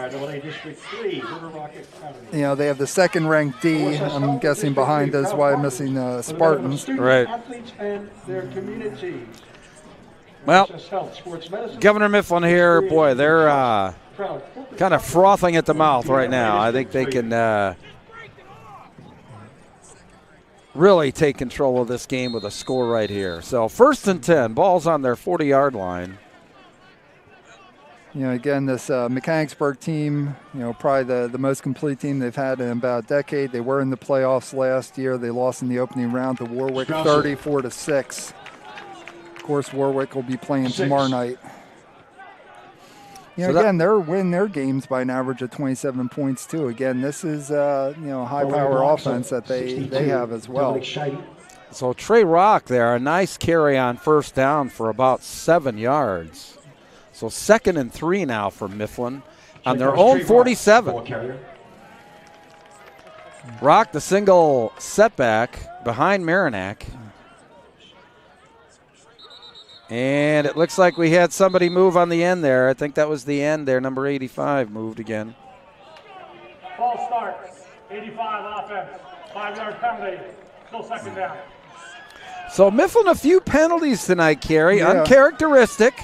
They have the second-ranked D, I'm guessing behind those Wyomissing Spartans. Right. Well, Governor Mifflin here, boy, they're kind of frothing at the mouth right now. I think they can really take control of this game with a score right here. So 1st and 10, ball's on their 40-yard line. Again, this Mechanicsburg team, probably the most complete team they've had in about a decade. They were in the playoffs last year. They lost in the opening round to Warwick 34-6. Of course, Warwick will be playing tomorrow night. Again, they're winning their games by an average of 27 points, too. Again, this is, high-power offense that they have as well. So Trey Rock there, a nice carry on first down for about 7 yards. So 2nd and 3 now for Mifflin on their own 47. Rock the single setback behind Marinac. And it looks like we had somebody move on the end there. I think that was the end there. Number 85 moved again. False start. 85 offense. 5-yard penalty. Still 2nd down. So Mifflin, a few penalties tonight, Kerry. Yeah. Uncharacteristic.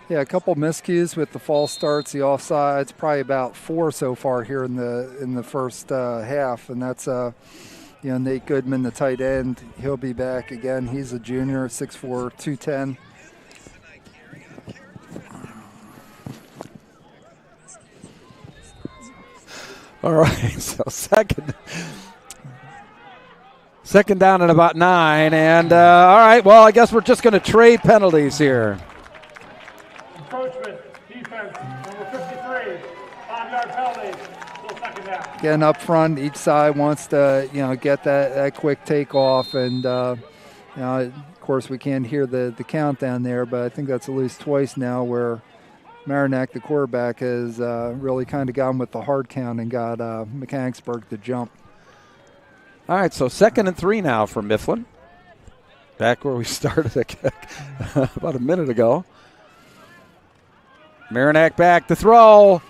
Yeah, a couple miscues with the false starts, the offsides. Probably about 4 so far here in the first half, and that's Nate Goodman, the tight end. He'll be back again. He's a junior, 6'4", 210. All right, so second down and about 9, and all right. Well, I guess we're just going to trade penalties here. Encroachment, defense, number 53, 5-yard penalty, still 2nd down. Again, up front, each side wants to, get that quick takeoff, and of course we can't hear the countdown there, but I think that's at least twice now where Marinac, the quarterback, has really kind of gone with the hard count and got Mechanicsburg to jump. All right, so 2nd and 3 now for Mifflin. Back where we started about a minute ago. Marinac back to throw.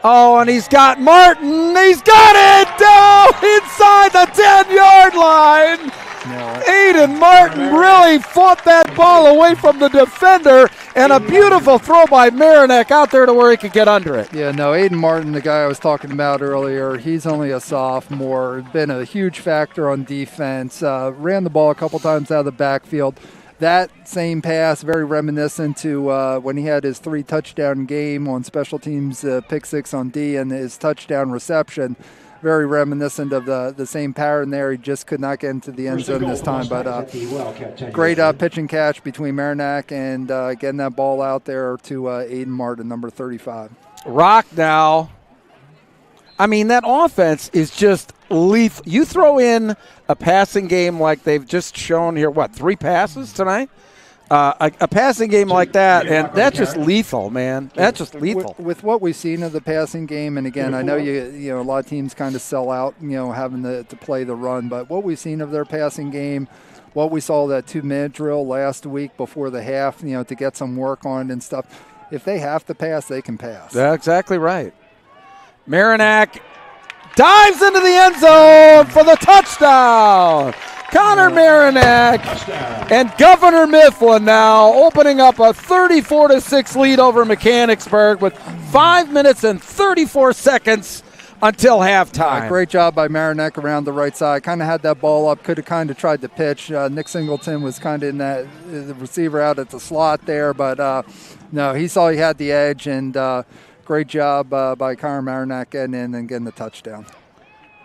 Oh, and he's got Martin. He's got it down inside the 10-yard line. No. Aiden Martin really fought that ball away from the defender, and a beautiful throw by Marinac out there to where he could get under it. Yeah, no, Aiden Martin, the guy I was talking about earlier, he's only a sophomore, been a huge factor on defense, ran the ball a couple times out of the backfield. That same pass, very reminiscent to when he had his 3 touchdown game on special teams, pick 6 on D, and his touchdown reception. Very reminiscent of the same pattern there. He just could not get into the end zone this time. But great pitch and catch between Marinac and getting that ball out there to Aiden Martin, number 35. Rock now. I mean, that offense is just lethal. You throw in a passing game like they've just shown here, 3 passes tonight? A passing game like that, and that's just lethal, man. That's just lethal. With what we've seen of the passing game, and again, I know a lot of teams kind of sell out, having to play the run, but what we've seen of their passing game, what we saw that 2-minute drill last week before the half, to get some work on it and stuff. If they have to pass, they can pass. That's exactly right. Marinac dives into the end zone for the touchdown. Connor Marinac and Governor Mifflin now opening up a 34-6 lead over Mechanicsburg with 5 minutes and 34 seconds until halftime. Great job by Marinac around the right side. Kind of had that ball up, could have kind of tried to pitch. Nick Singleton was kind of in the receiver out at the slot there, but no, he saw he had the edge, and great job by Connor Marinac getting in and getting the touchdown.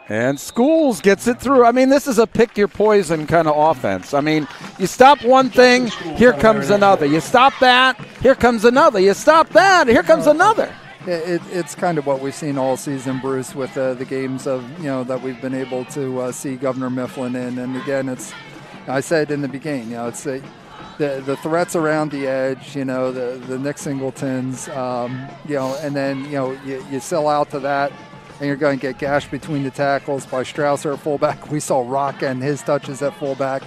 And Schools gets it through. I mean, this is a pick-your-poison kind of offense. I mean, you stop one thing, here comes another. You stop that, here comes another. You stop that, here comes another. It's kind of what we've seen all season, Bruce, with the games of that we've been able to see Governor Mifflin in. And again, I said in the beginning, it's the threats around the edge, the Nick Singletons, and then you sell out to that. And you're going to get gashed between the tackles by Strausser at fullback. We saw Rock and his touches at fullback.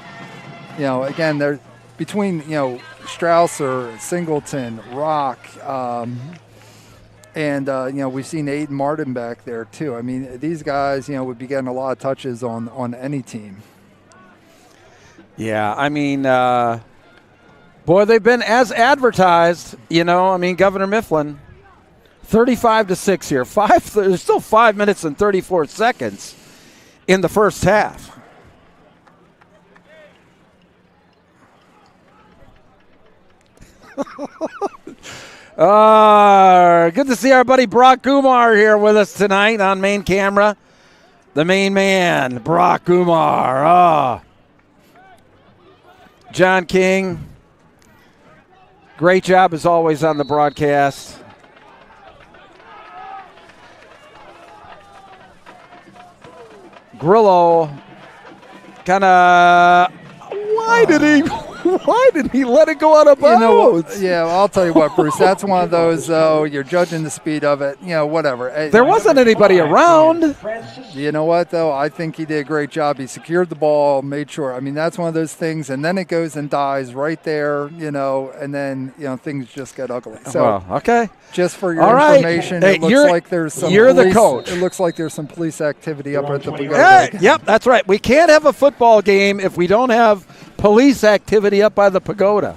Again, they're between, Strausser, Singleton, Rock, and, we've seen Aiden Martin back there too. I mean, these guys, would be getting a lot of touches on any team. Yeah, I mean, boy, they've been as advertised, Governor Mifflin. 35-6 here. There's still 5 minutes and 34 seconds in the first half. Good to see our buddy Brock Kumar here with us tonight on main camera. The main man, Brock Kumar. John King, great job as always on the broadcast. Grillo, kind of, why did he let it go out of bounds? I'll tell you what, Bruce. That's one of those, though. You're judging the speed of it. Whatever. There wasn't anybody around. You know what, though? I think he did a great job. He secured the ball, made sure. I mean, that's one of those things, and then it goes and dies right there, and then, things just get ugly. So, okay. Just for your All right. information, Hey, it looks like there's some You're police, the coach. It looks like there's some police activity up at the Hey, pagoda. yep, that's right. We can't have a football game if we don't have police activity up by the pagoda.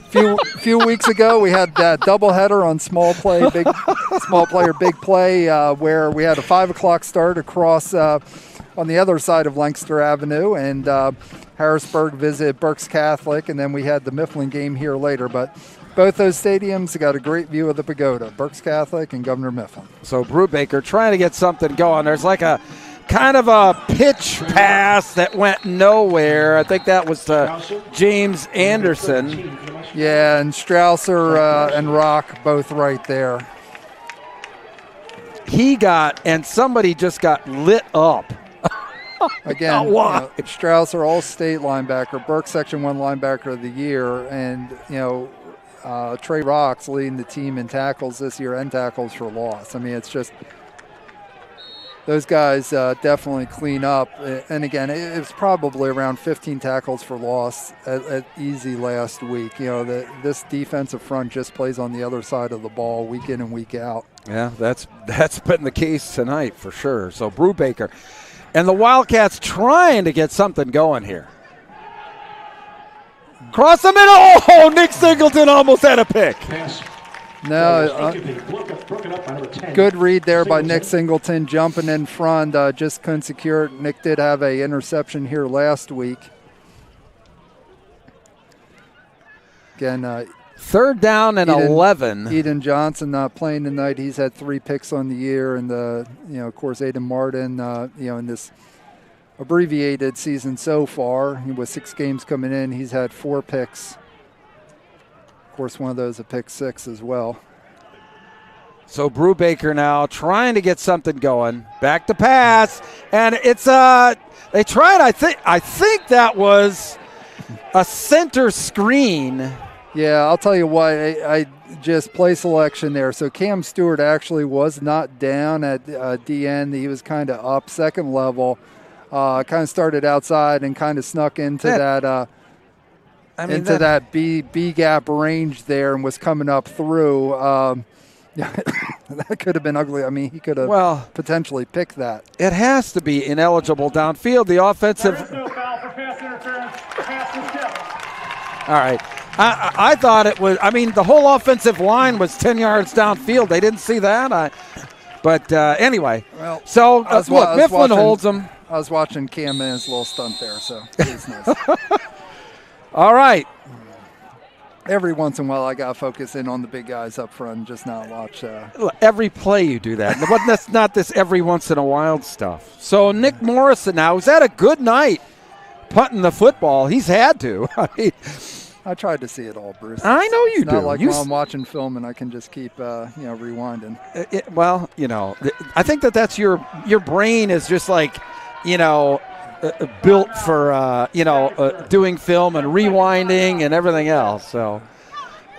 Few weeks ago, we had that doubleheader on small player, big play, where we had a 5 o'clock start across on the other side of Lancaster Avenue, and Harrisburg visited Berks Catholic, and then we had the Mifflin game here later. But both those stadiums got a great view of the pagoda, Berks Catholic and Governor Mifflin. So Brubaker trying to get something going. There's like a kind of a pitch pass that went nowhere. I think that was to James Anderson. Yeah, and Strausser and Rock both right there. And somebody just got lit up. Again, Strausser, all-state linebacker, Burke Section 1 linebacker of the year, and, Trey Rock's leading the team in tackles this year and tackles for loss. I mean, it's just those guys definitely clean up. And, again, it was probably around 15 tackles for loss at easy last week. This defensive front just plays on the other side of the ball week in and week out. Yeah, that's been the case tonight for sure. So Brubaker. And the Wildcats trying to get something going here. Cross the middle. Oh, Nick Singleton almost had a pick. No, good read there by Nick Singleton, jumping in front. Just couldn't secure it. Nick did have an interception here last week. Again, third down and 11. Eden Johnson not playing tonight. He's had 3 picks on the year, and of course, Aiden Martin, in this abbreviated season so far, with 6 games coming in, he's had 4 picks. Of course, one of those a pick 6 as well. So Brubaker now trying to get something going. Back to pass, and it's they tried. I think that was a center screen. Yeah, I'll tell you what, I just play selection there. So Cam Stewart actually was not down at DN. He was kind of up second level. Kind of started outside and kind of snuck into that B gap range there and was coming up through. That could have been ugly. I mean, he could have potentially picked that. It has to be ineligible downfield. The offensive. No foul for pass interference. Pass was kept. All right. I thought it was. I mean, the whole offensive line was 10 yards downfield. They didn't see that. But anyway. Well, so look, Mifflin holds them. I was watching Cam and his little stunt there, so it was nice. All right. Every once in a while, I got to focus in on the big guys up front and just not watch. Look, every play you do that. But that's not this every once in a while stuff. So Nick Morrison now, who's had a good night punting the football. He's had to. I tried to see it all, Bruce. I know you do. do. Not like while I'm watching film and I can just keep, rewinding. I think that's your brain is just like, built for, doing film and rewinding and everything else. So,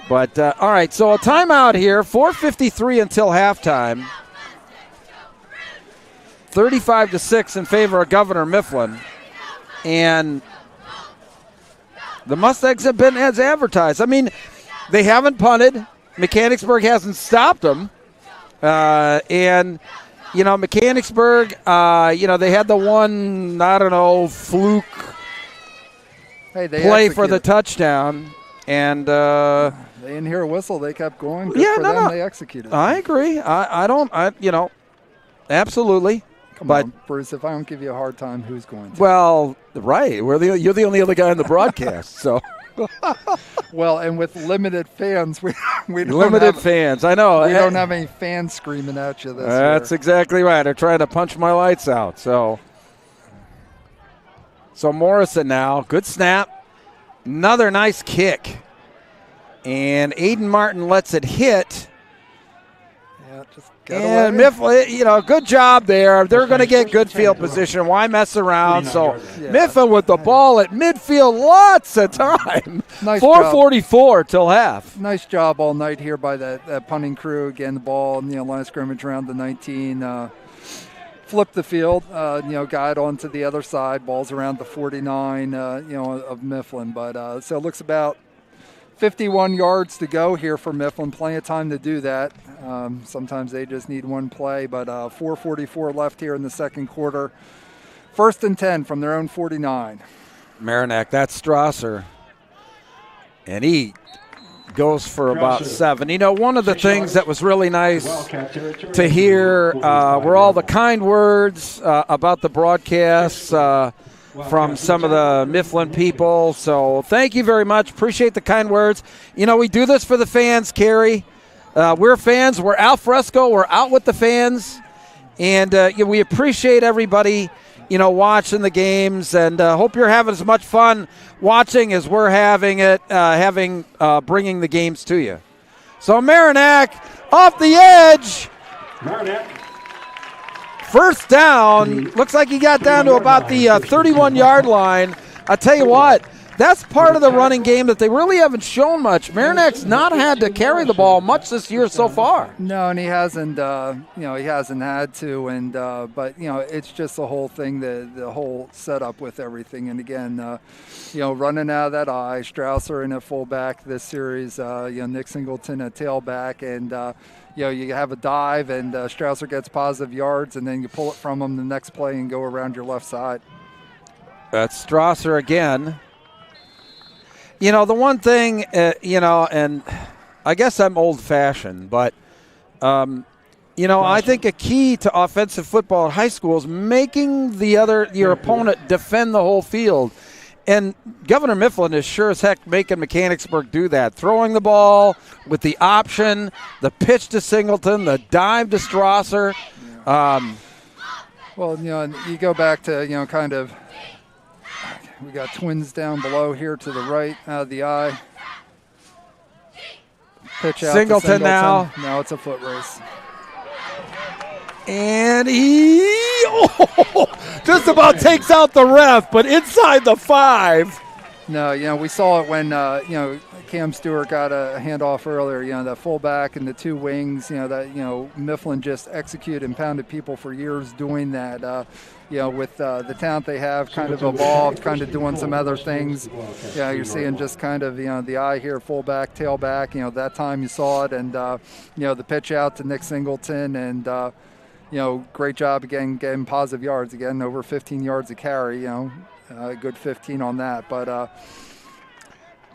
but all right. So a timeout here. 4:53 until halftime. 35-6 in favor of Governor Mifflin, and the Mustangs have been as advertised. I mean, they haven't punted. Mechanicsburg hasn't stopped them. Mechanicsburg, they had the one, fluke play for the touchdown. And they didn't hear a whistle. They kept going. Good for them. They executed. I agree. Absolutely. Come on, Bruce, if I don't give you a hard time, who's going to? Well, right. You're the only other guy on the broadcast. So, Well, and with limited fans, we don't Limited have, fans, I know. we don't have any fans screaming at you this That's year. exactly right. They're trying to punch my lights out. So Morrison now, good snap. Another nice kick. And Aiden Martin lets it hit. Yeah, just get And away. Mifflin, good job there. They're going to get good field position. Why mess around? So Mifflin with the ball at midfield lots of time. Nice 4:44 till half. Nice job all night here by that punting crew. Again, the ball, line of scrimmage around the 19. Flip the field, got onto the other side. Ball's around the 49, of Mifflin. But so it looks about 51 yards to go here for Mifflin. Plenty of time to do that. Sometimes they just need one play, but 4:44 left here in the second quarter. 1st and 10 from their own 49. Marinac, that's Strasser. And he goes for about 7. One of the things that was really nice to hear were all the kind words about the broadcasts from some of the Mifflin people. So thank you very much. Appreciate the kind words. We do this for the fans, Carrie. We're fans. We're al fresco. We're out with the fans. And we appreciate everybody, watching the games. And hope you're having as much fun watching as we're having it, bringing the games to you. So Marinac off the edge. Marinac. First down. Looks like he got down to about the 31-yard line. I tell you what, that's part of the running game that they really haven't shown much. Marinac's not had to carry the ball much this year so far. No, and he hasn't. He hasn't had to. And but it's just the whole thing, the whole setup with everything. And again, running out of that eye, Strausser in a fullback this series. Nick Singleton a tailback, and you have a dive, and Strausser gets positive yards, and then you pull it from him the next play and go around your left side. That's Strasser again. The one thing, and I guess I'm old-fashioned, but, I think a key to offensive football at high school is making your opponent defend the whole field. And Governor Mifflin is sure as heck making Mechanicsburg do that. Throwing the ball with the option, the pitch to Singleton, the dive to Strasser. Well, you go back to, kind of, we got twins down below here to the right out of the eye. Pitch out Singleton to Singleton. now. Now it's a foot race. And he just about takes out the ref, but inside the 5. No, we saw it when, Cam Stewart got a handoff earlier, the fullback and the two wings, Mifflin just executed and pounded people for years doing that. With the talent they have kind of evolved, kind of doing some other things. You're seeing just kind of, the eye here, fullback, tailback, that time you saw it. And, the pitch out to Nick Singleton and, great job again getting positive yards, again, over 15 yards a carry, a good 15 on that. But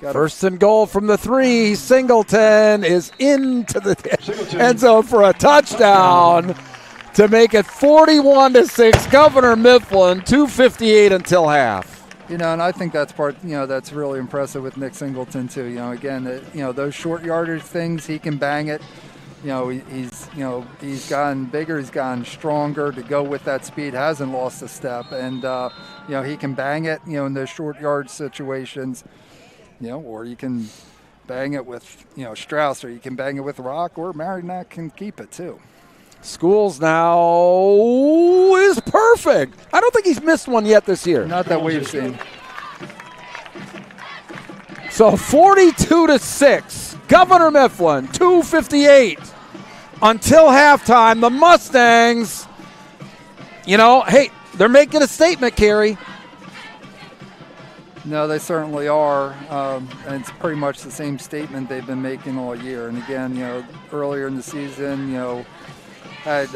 first and goal from the 3. Singleton is into the end zone for a touchdown to make it 41-6. Governor Mifflin, 2:58 until half. And I think that's part, that's really impressive with Nick Singleton too. Again, those short yardage things, he can bang it. He's gotten bigger, he's gotten stronger to go with that speed, hasn't lost a step, and he can bang it, in those short yard situations, or you can bang it with, Strauss, or you can bang it with Rock, or Marinac can keep it too. Schools now is perfect. I don't think he's missed one yet this year. Not that we've seen. So 42-6. Governor Mifflin, 2:58 until halftime. The Mustangs, hey, they're making a statement, Kerry. No, they certainly are. And it's pretty much the same statement they've been making all year. And again, earlier in the season, had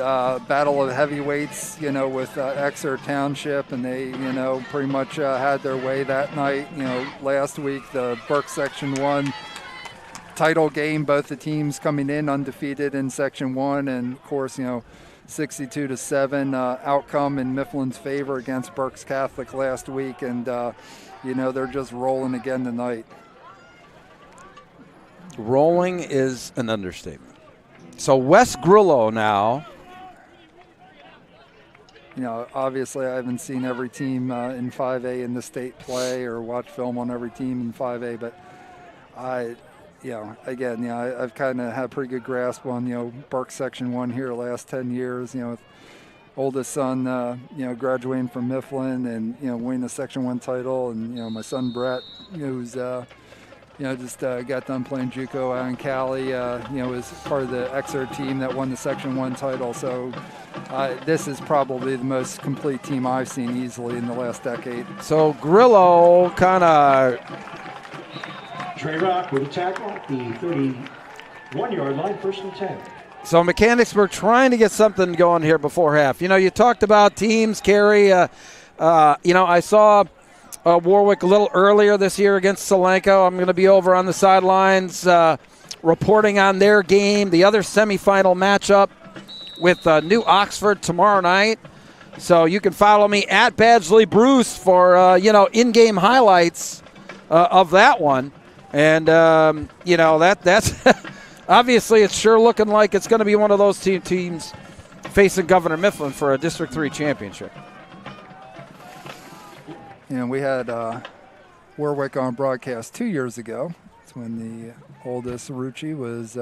battle of heavyweights, with Exeter Township, and they, pretty much had their way that night. Last week, the Burke Section 1 title game, both the teams coming in undefeated in Section 1, and of course, 62-7 outcome in Mifflin's favor against Burke's Catholic last week, and they're just rolling again tonight. Rolling is an understatement. So Wes Grillo now. You know, obviously I haven't seen every team in 5A in the state play or watched film on every team in 5A, but I've kind of had a pretty good grasp on, Burke Section 1 here the last 10 years, with oldest son, graduating from Mifflin and, winning a Section 1 title. And, my son Brett, who's, just got done playing JUCO out in Cali, was part of the Exeter team that won the Section 1 title. So this is probably the most complete team I've seen easily in the last decade. So Grillo kind of... Trey Rock with a tackle at the 31-yard line, 1st and 10. So Mechanicsburg trying to get something going here before half. You talked about teams, Kerry. I saw Warwick a little earlier this year against Solanco. I'm going to be over on the sidelines reporting on their game, the other semifinal matchup with New Oxford tomorrow night. So you can follow me at Badgley Bruce for, in-game highlights of that one. And, that's obviously it's sure looking like it's going to be one of those teams facing Governor Mifflin for a District 3 championship. We had Warwick on broadcast 2 years ago. It's when the oldest Rucci was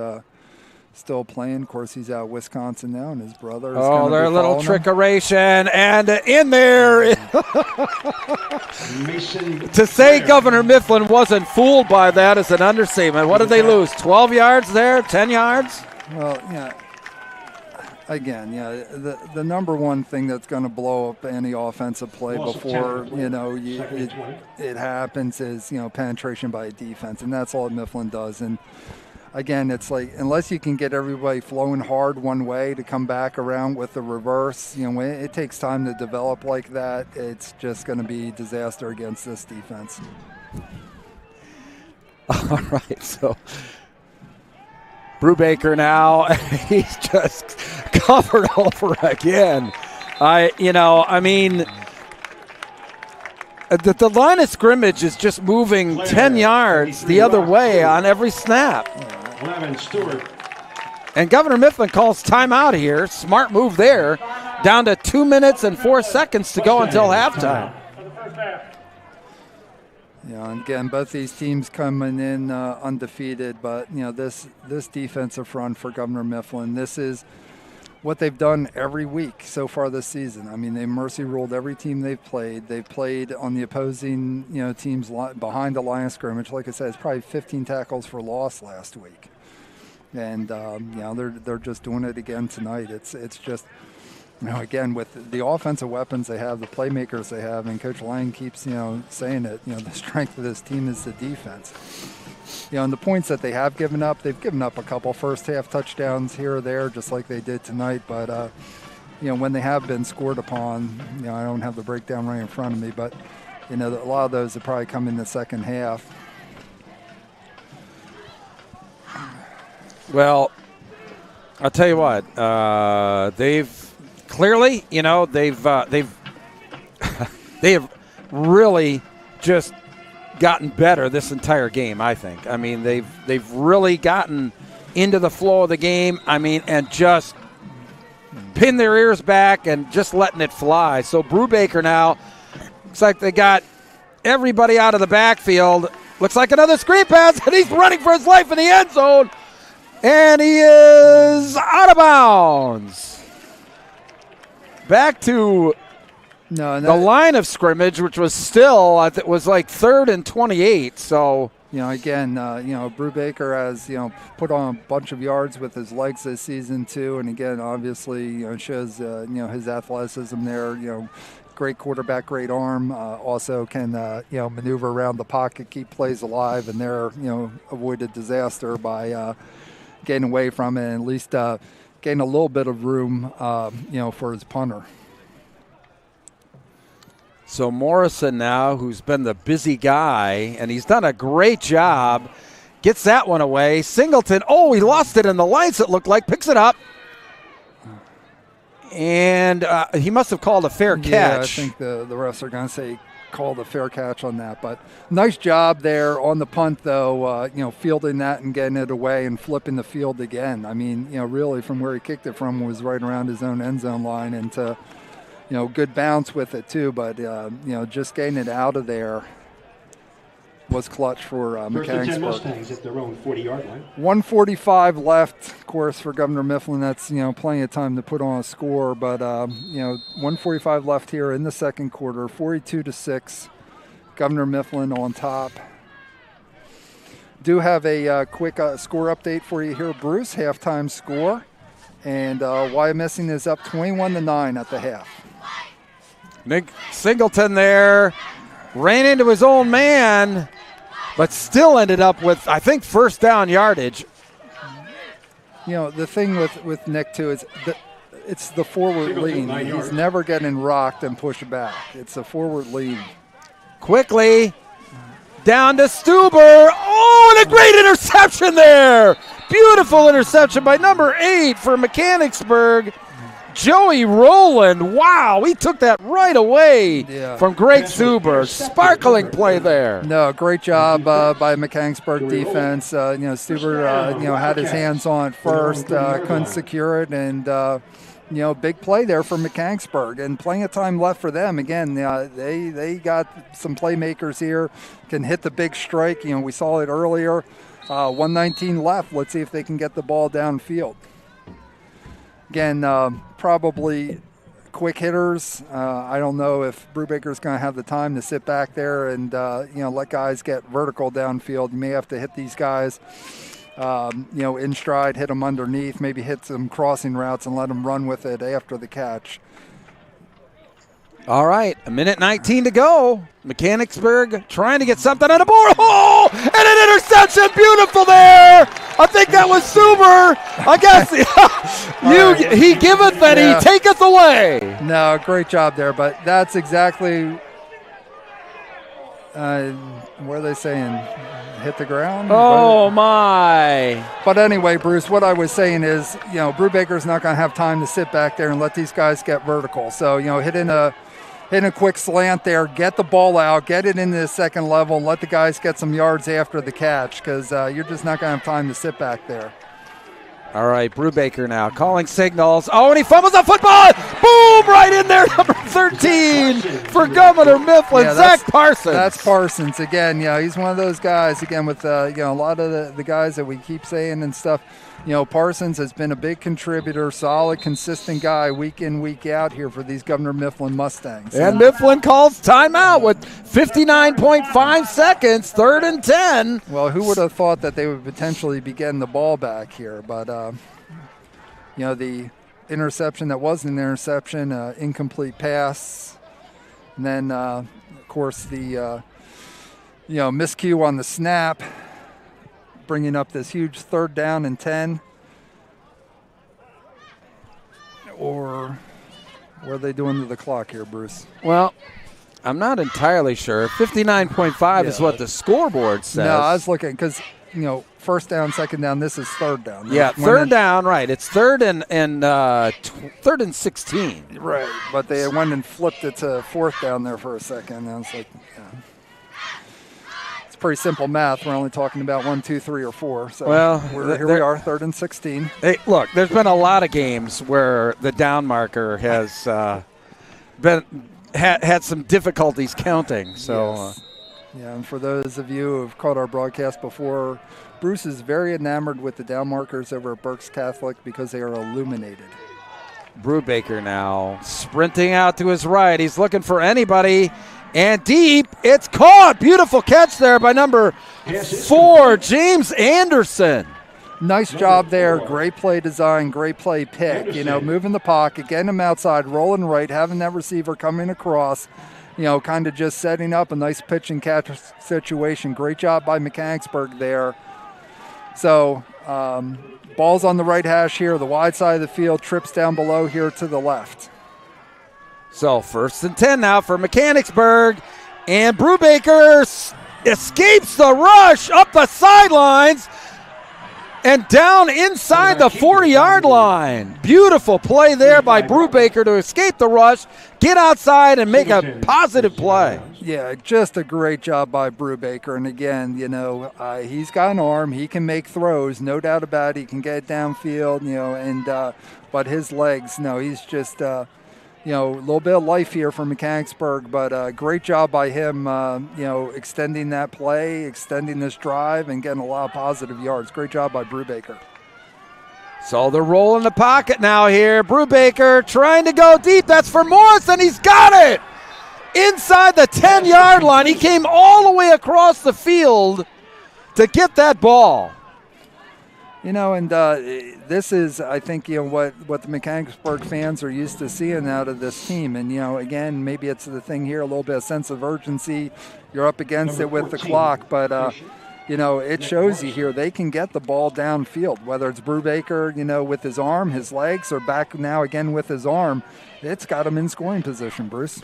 still playing. Of course, he's out of Wisconsin now, and his brother is Oh, their little trickeration. And in there, to say Governor Mifflin wasn't fooled by that is an understatement. What did they lose, 12 yards there, 10 yards? Well, again, the number one thing that's going to blow up any offensive play before, it happens is, penetration by a defense, and that's all Mifflin does. And again, it's like, unless you can get everybody flowing hard one way to come back around with the reverse, it takes time to develop like that. It's just going to be disaster against this defense. All right, so Brubaker now, he's just covered over again. The line of scrimmage is just moving 10 yards the other way on every snap. And Governor Mifflin calls timeout here. Smart move there. Down to 2 minutes and 4 seconds to go until halftime. And again, both these teams coming in undefeated, but this defensive front for Governor Mifflin, this is what they've done every week so far this season. I mean, they mercy ruled every team they've played. They've played on the opposing teams behind the line of scrimmage. Like I said, it's probably 15 tackles for loss last week, and they're just doing it again tonight. It's just. Again, with the offensive weapons they have, the playmakers they have, and Coach Lang keeps, saying it, the strength of this team is the defense. And the points that they have given up, they've given up a couple first half touchdowns here or there, just like they did tonight. But, when they have been scored upon, I don't have the breakdown right in front of me, but, a lot of those have probably come in the second half. Well, I'll tell you what, they've clearly, they have really just gotten better this entire game, I think. I mean, they've really gotten into the flow of the game, and just pinned their ears back and just letting it fly. So Brubaker now, looks like they got everybody out of the backfield. Looks like another screen pass, and he's running for his life in the end zone. And he is out of bounds. Back to the line of scrimmage, which was still, I think, was like 3rd and 28. So, again, Brubaker has, put on a bunch of yards with his legs this season too. And again, obviously, shows, his athleticism there, great quarterback, great arm, also can, maneuver around the pocket, keep plays alive, and there, avoided disaster by getting away from it and at least getting a little bit of room, for his punter. So Morrison now, who's been the busy guy, and he's done a great job, gets that one away. Singleton, he lost it in the lights, it looked like, picks it up. And he must have called a fair catch. Yeah, I think the refs are going to say called a fair catch on that. But nice job there on the punt, though, fielding that and getting it away and flipping the field again. I mean, really from where he kicked it from was right around his own end zone line, and to, good bounce with it too. But, just getting it out of there was clutch for Mechanicsburg. 10 Mustangs at their own 40-yard line. 1:45 left, of course, for Governor Mifflin. That's, plenty of time to put on a score. But, 1:45 left here in the second quarter, 42-6. Governor Mifflin on top. Do have a quick score update for you here, Bruce. Halftime score. And Wyomissing is up 21-9 at the half. Nick Singleton there ran into his own man, but still ended up with, I think, first down yardage. The thing with Nick, too, is it's the forward lean. He's never getting rocked and pushed back. It's a forward lean. Quickly down to Stuber. Oh, and a great interception there. Beautiful interception by number 8 for Mechanicsburg. Joey Rowland, wow, he took that right away from Greg Stuber. Sparkling play there. No, great job by Mechanicsburg defense. Stuber, had his hands on it first, couldn't secure it, and big play there for Mechanicsburg, and plenty of time left for them. Again, they got some playmakers here, can hit the big strike. We saw it earlier. 1:19 left. Let's see if they can get the ball downfield. Again, probably quick hitters. I don't know if Brubaker's going to have the time to sit back there and, let guys get vertical downfield. You may have to hit these guys, in stride, hit them underneath, maybe hit some crossing routes and let them run with it after the catch. All right, 1:19 to go. Mechanicsburg trying to get something on the board. Oh, and an interception. Beautiful there. I think that was Stuber. I guess he giveth and he taketh away. No, great job there, but that's exactly what are they saying? Hit the ground? Oh, my. But anyway, Bruce, what I was saying is, Brubaker's not going to have time to sit back there and let these guys get vertical. So, hitting a quick slant there, get the ball out, get it into the second level, and let the guys get some yards after the catch, because you're just not going to have time to sit back there. All right, Brubaker now calling signals. Oh, and he fumbles the football. Boom, right in there, number 13 for Governor Mifflin, Zach Parsons. That's Parsons. Again, he's one of those guys, again, with, a lot of the guys that we keep saying and stuff. Parsons has been a big contributor, solid, consistent guy week in, week out here for these Governor Mifflin Mustangs. And Mifflin calls timeout with 59.5 seconds, 3rd and 10. Well, who would have thought that they would potentially be getting the ball back here? But, the interception that wasn't an interception, incomplete pass. And then, of course, the, miscue on the snap, bringing up this huge 3rd down and 10. Or what are they doing to the clock here, Bruce? Well, I'm not entirely sure. 59.5 is what the scoreboard says. No, I was looking because, first down, second down, this is 3rd down. Yeah, 3rd down, right. It's 3rd and 3rd and 16. Right, but they went and flipped it to 4th down there for a second. And I was like, pretty simple math. We're only talking about 1, 2, 3, or 4. So here we are, 3rd and 16. Hey, look, there's been a lot of games where the down marker has had some difficulties counting. So, yes. And for those of you who have caught our broadcast before, Bruce is very enamored with the down markers over at Berks Catholic because they are illuminated. Brubaker now sprinting out to his right. He's looking for anybody. And deep, it's caught. Beautiful catch there by number 4, James Anderson. Nice job there. Great play design, great play pick. Moving the pocket, getting him outside, rolling right, having that receiver coming across, kind of just setting up a nice pitch and catch situation. Great job by Mechanicsburg there. So, ball's on the right hash here, the wide side of the field, trips down below here to the left. So 1st and 10 now for Mechanicsburg, and Brubaker escapes the rush up the sidelines, and down inside the 40-yard line. Beautiful play there by Brubaker to escape the rush, get outside, and make a positive play. Yeah, just a great job by Brubaker. And again, he's got an arm. He can make throws, no doubt about it. He can get downfield, but his legs, he's just, a little bit of life here for Mechanicsburg. But great job by him, extending that play, extending this drive, and getting a lot of positive yards. Great job by Brubaker. So they're rolling the pocket now here. Brubaker trying to go deep. That's for Morris, and he's got it. Inside the 10-yard line. He came all the way across the field to get that ball. This is, I think, what the Mechanicsburg fans are used to seeing out of this team. And, again, maybe it's the thing here, a little bit of sense of urgency. You're up against it with the clock. But, it shows you here they can get the ball downfield, whether it's Brubaker, with his arm, his legs, or back now again with his arm. It's got him in scoring position, Bruce.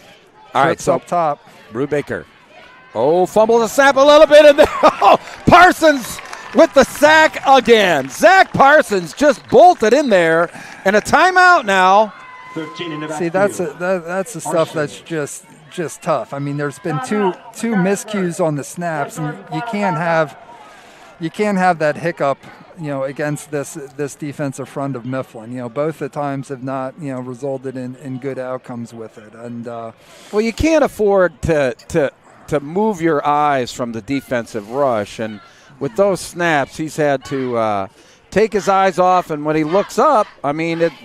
All right, so up top. Brubaker. Fumble the snap a little bit, and then Parsons with the sack again. Zach Parsons just bolted in there, and a timeout now. 13 in the See, that's the stuff that's just tough. I mean, there's been two miscues on the snaps, and you can't have that hiccup, against this defensive front of Mifflin. Both the times have not, resulted in good outcomes with it. And well, you can't afford to move your eyes from the defensive rush, and with those snaps, he's had to take his eyes off, and when he looks up,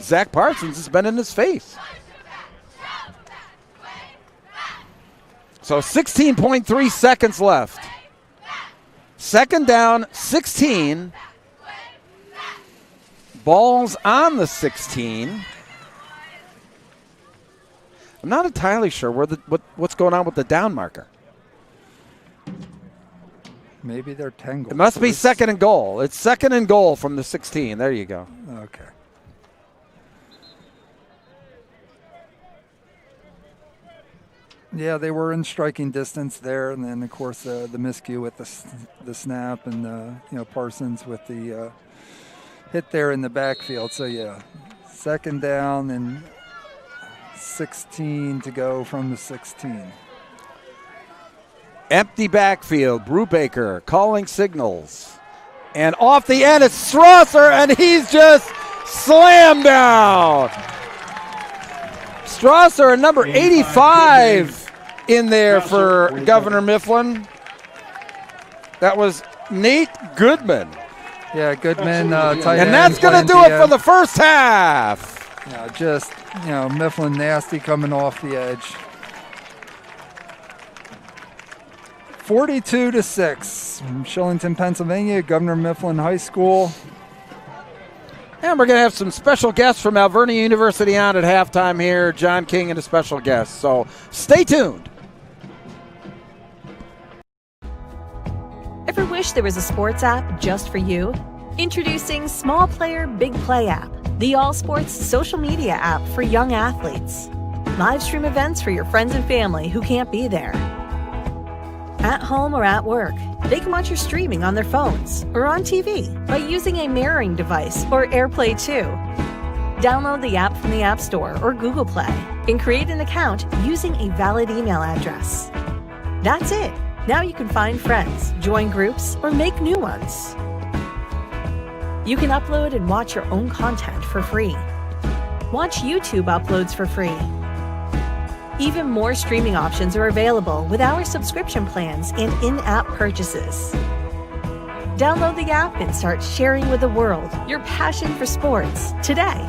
Zach Parsons has been in his face. So 16.3 seconds left. Second down, 16. Ball's on the 16. I'm not entirely sure what's going on with the down marker. Maybe they're tangled. It must be second and goal. It's second and goal from the 16. There you go. Okay. Yeah, they were in striking distance there, and then of course the miscue with the snap, and Parsons with the hit there in the backfield. So yeah, second down and 16 to go from the 16. Empty backfield. Brubaker calling signals, and off the end it's Strasser, and he's just slammed down. Strasser, number 85 in there for Governor Mifflin. That was Nate Goodman. Yeah, Goodman, tight end. And that's going to do it for the first half. Yeah, just, Mifflin nasty coming off the edge. 42-6 from Shillington, Pennsylvania, Governor Mifflin High School. And we're going to have some special guests from Alvernia University on at halftime here. John King and a special guest. So stay tuned. Ever wish there was a sports app just for you? Introducing Small Player Big Play app, the all-sports social media app for young athletes. Live stream events for your friends and family who can't be there. At home or at work, they can watch your streaming on their phones or on TV by using a mirroring device or AirPlay 2. Download the app from the App Store or Google Play and create an account using a valid email address. That's it. Now you can find friends, join groups, or make new ones. You can upload and watch your own content for free. Watch YouTube uploads for free. Even more streaming options are available with our subscription plans and in-app purchases. Download the app and start sharing with the world your passion for sports today.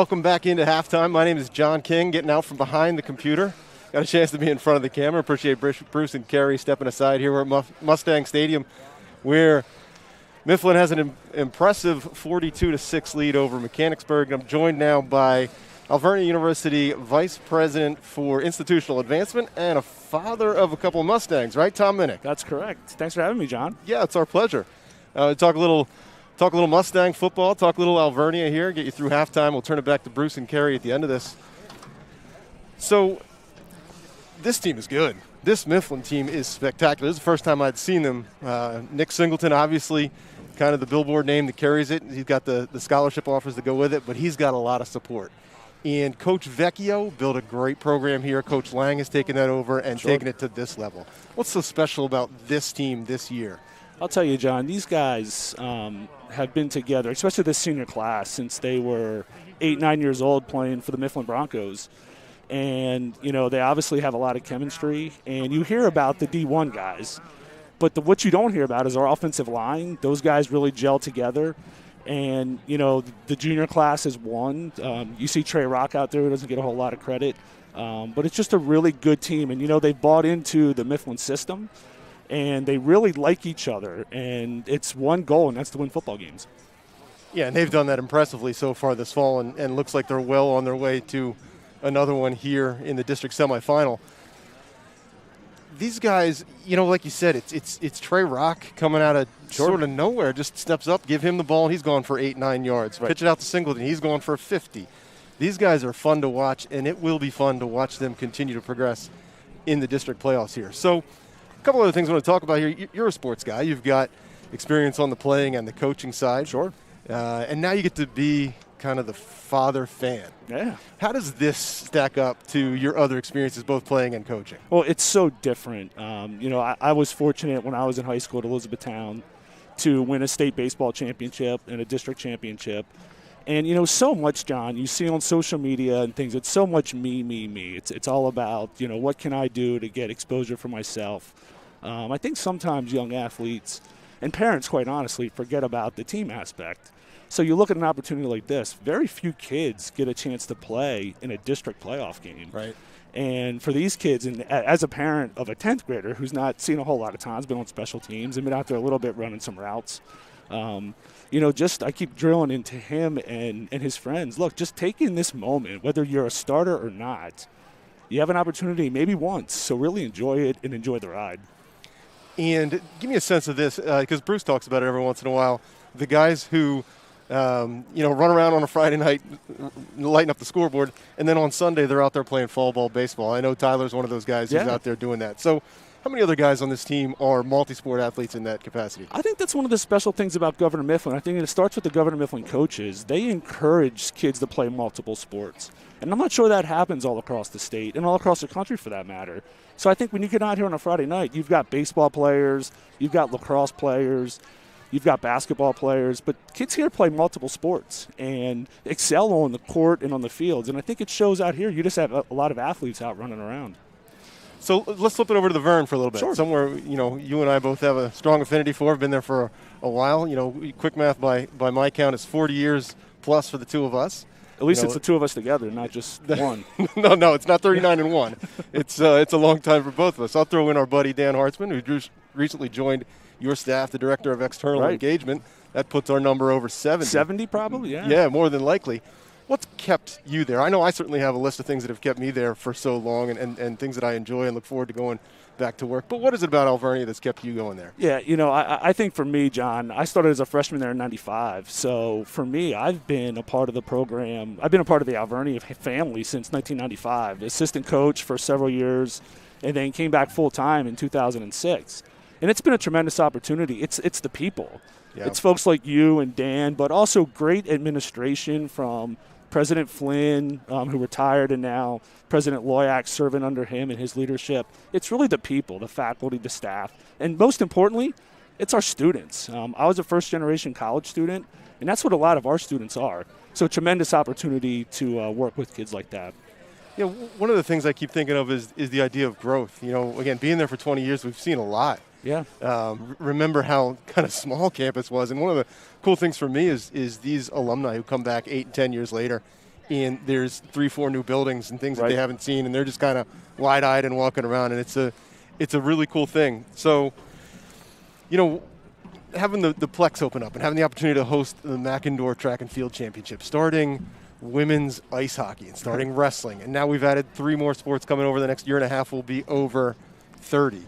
welcome back into halftime. My name is John King, getting out from behind the computer. Got a chance to be in front of the camera. Appreciate Bruce and Kerry stepping aside here. We're at Mustang Stadium, where Mifflin has an impressive 42-6 lead over Mechanicsburg. I'm joined now by Alvernia University Vice President for Institutional Advancement and a father of a couple of Mustangs, right, Tom Minnick? That's correct. Thanks for having me, John. Yeah, it's our pleasure. Talk a little Mustang football, talk a little Alvernia here, get you through halftime. We'll turn it back to Bruce and Kerry at the end of this. So this team is good. This Mifflin team is spectacular. This is the first time I'd seen them. Nick Singleton, obviously, kind of the billboard name that carries it. He's got the scholarship offers that go with it, but he's got a lot of support. And Coach Vecchio built a great program here. Coach Lang has taken that over and taken it to this level. What's so special about this team this year? I'll tell you, John, these guys have been together, especially this senior class, since they were 8, 9 years old playing for the Mifflin Broncos. And, you know, they obviously have a lot of chemistry. And you hear about the D1 guys, but what you don't hear about is our offensive line. Those guys really gel together. And, you know, the junior class is one. You see Trey Rock out there who doesn't get a whole lot of credit. But it's just a really good team. And, you know, they've bought into the Mifflin system, and they really like each other. And it's one goal, and that's to win football games. Yeah, and they've done that impressively so far this fall, and looks like they're well on their way to another one here in the district semifinal. These guys, you know, like you said, it's Trey Rock coming out of sort of nowhere, just steps up, give him the ball, and he's gone for 8, 9 yards. Right. Pitch it out to Singleton, he's going for 50. These guys are fun to watch, and it will be fun to watch them continue to progress in the district playoffs here. So a couple other things I want to talk about here. You're a sports guy. You've got experience on the playing and the coaching side. Sure. And now you get to be kind of the father fan. Yeah. How does this stack up to your other experiences, both playing and coaching? Well, it's so different. You know, I was fortunate when I was in high school at Elizabethtown to win a state baseball championship and a district championship. And, you know, so much, John, you see on social media and things, it's so much me. It's all about, you know, what can I do to get exposure for myself? I think sometimes young athletes and parents, quite honestly, forget about the team aspect. So you look at an opportunity like this, very few kids get a chance to play in a district playoff game. Right. And for these kids, and as a parent of a 10th grader who's not seen a whole lot of times, been on special teams and been out there a little bit running some routes, you know, just I keep drilling into him and his friends. Look, just take in this moment, whether you're a starter or not, you have an opportunity maybe once, so really enjoy it and enjoy the ride. And give me a sense of this, because Bruce talks about it every once in a while, the guys who you know, run around on a Friday night, lighting up the scoreboard, and then on Sunday they're out there playing fall ball baseball. I know Tyler's one of those guys who's out there doing that. So how many other guys on this team are multi-sport athletes in that capacity? I think that's one of the special things about Governor Mifflin. I think it starts with the Governor Mifflin coaches. They encourage kids to play multiple sports. And I'm not sure that happens all across the state and all across the country for that matter. So I think when you get out here on a Friday night, you've got baseball players, you've got lacrosse players, you've got basketball players, but kids here play multiple sports and excel on the court and on the fields. And I think it shows out here. You just have a lot of athletes out running around. So let's flip it over to the Vern for a little bit. Sure. Somewhere, you know, you and I both have a strong affinity for. I've been there for a while. You know, quick math by my count is 40 years plus for the two of us. At least it's the two of us together, not just one. No, it's not 39 and 1. It's a long time for both of us. I'll throw in our buddy Dan Hartzman, who recently joined your staff, the Director of External Engagement. That puts our number over 70. 70 probably, yeah. Yeah, more than likely. What's kept you there? I know I certainly have a list of things that have kept me there for so long and things that I enjoy and look forward to going back to work. But what is it about Alvernia that's kept you going there? Yeah, you know, I think for me, John, I started as a freshman there in 95. So for me, I've been a part of the program. I've been a part of the Alvernia family since 1995. Assistant coach for several years and then came back full-time in 2006. And it's been a tremendous opportunity. It's the people. Yeah. It's folks like you and Dan, but also great administration from President Flynn, who retired, and now President Loyak serving under him and his leadership. It's really the people, the faculty, the staff. And most importantly, it's our students. I was a first-generation college student, and that's what a lot of our students are. So tremendous opportunity to work with kids like that. Yeah, one of the things I keep thinking of is the idea of growth. You know, again, being there for 20 years, we've seen a lot. Yeah. Remember how kind of small campus was. And one of the cool things for me is these alumni who come back 8 and 10 years later and there's 3-4 new buildings and things that they haven't seen, and they're just kind of wide-eyed and walking around, and it's a really cool thing. So, you know, having the Plex open up and having the opportunity to host the Mac Indoor Track and Field Championship, starting women's ice hockey and starting wrestling, and now we've added 3 more sports coming over the next year and a half. Will be over 30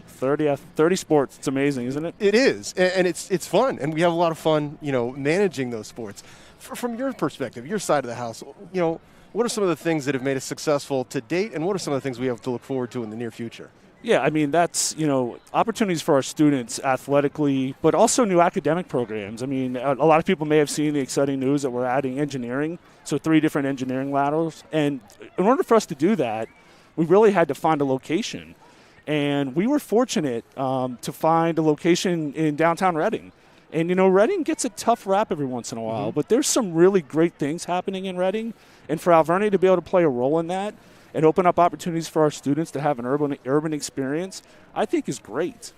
sports. It's amazing, isn't it? It is, and it's fun, and we have a lot of fun, you know, managing those sports. From your perspective, your side of the house, you know, what are some of the things that have made us successful to date, and what are some of the things we have to look forward to in the near future? Yeah, I mean, that's, you know, opportunities for our students athletically, but also new academic programs. I mean, a lot of people may have seen the exciting news that we're adding engineering, so 3 different engineering laterals. And in order for us to do that, we really had to find a location. And we were fortunate to find a location in downtown Reading. And, you know, Reading gets a tough rap every once in a while, but there's some really great things happening in Reading. And for Alvernia to be able to play a role in that and open up opportunities for our students to have an urban experience, I think is great.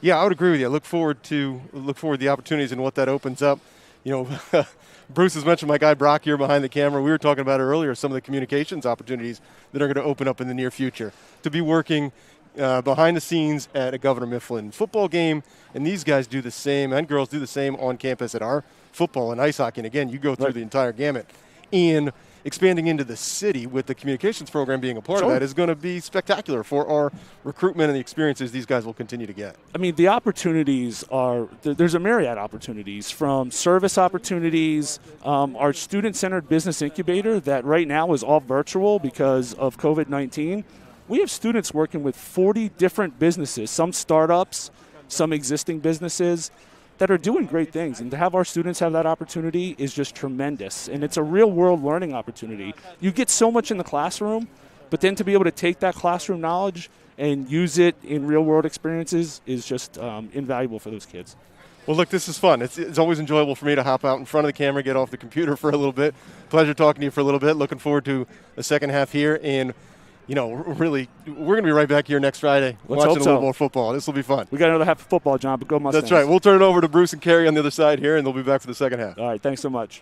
Yeah, I would agree with you. I look forward to the opportunities and what that opens up. You know, Bruce has mentioned my guy Brock here behind the camera. We were talking about it earlier, some of the communications opportunities that are going to open up in the near future. To be working behind the scenes at a Governor Mifflin football game, and these guys do the same, and girls do the same on campus at our football and ice hockey. And again, you go through the entire gamut. And expanding into the city with the communications program being a part of that is going to be spectacular for our recruitment and the experiences these guys will continue to get. I mean, the opportunities are, there's a myriad opportunities, from service opportunities, our student-centered business incubator that right now is all virtual because of COVID-19. We have students working with 40 different businesses, some startups, some existing businesses that are doing great things. And to have our students have that opportunity is just tremendous. And it's a real-world learning opportunity. You get so much in the classroom, but then to be able to take that classroom knowledge and use it in real-world experiences is just invaluable for those kids. Well, look, this is fun. It's always enjoyable for me to hop out in front of the camera, get off the computer for a little bit. Pleasure talking to you for a little bit. Looking forward to the second half here. And you know, really, we're going to be right back here next Friday watching a little more football. This will be fun. We got another half of football, John, but go Mustangs. That's right. We'll turn it over to Bruce and Carrie on the other side here, and they'll be back for the second half. All right. Thanks so much.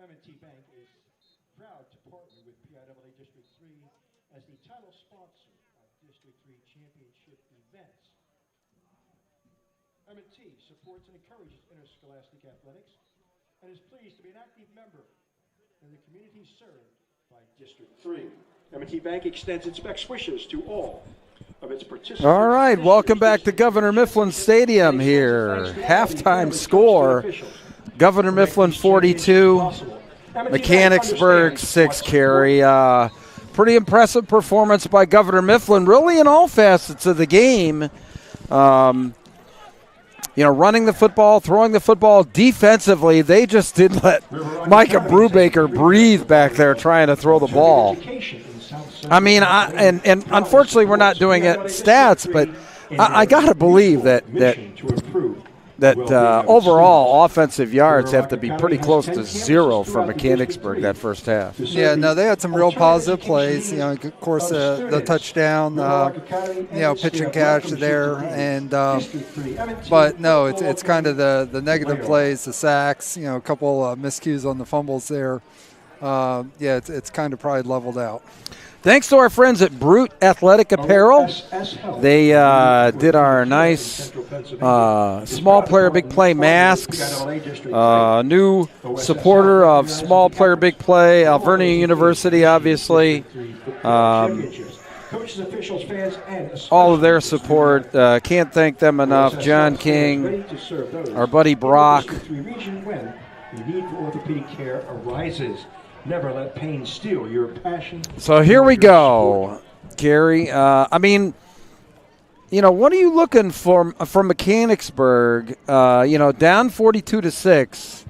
M&T Bank is proud to partner with PIAA District 3 as the title sponsor of District 3 championship events. M&T supports and encourages interscholastic athletics and is pleased to be an active member in the community served by District 3. M&T Bank extends its best wishes to all of its participants. All right, welcome back to Governor Mifflin Stadium here. Halftime score, Governor Mifflin 42, Mechanicsburg 6, Carey. Pretty impressive performance by Governor Mifflin, really in all facets of the game. Running the football, throwing the football. Defensively, they just didn't let Micah Brubaker breathe back there trying to throw the ball. I mean, and unfortunately we're not doing it stats, but I got to believe that overall offensive yards have to be pretty close to 0 for Mechanicsburg that first half. Yeah, no, they had some real positive plays. Of course, the touchdown, pitch and catch there, and but no, it's kind of the negative plays, the sacks, a couple miscues on the fumbles there. It's kind of probably leveled out. Thanks to our friends at Brute Athletic Apparel. They did our nice small player, big play masks. New supporter of small player, big play, Alvernia University, obviously. All of their support. Can't thank them enough. John King, our buddy Brock. The need for orthopedic care arises. Never let pain steal your passion. So here we go, Gary. What are you looking for from Mechanicsburg? Down 42-6.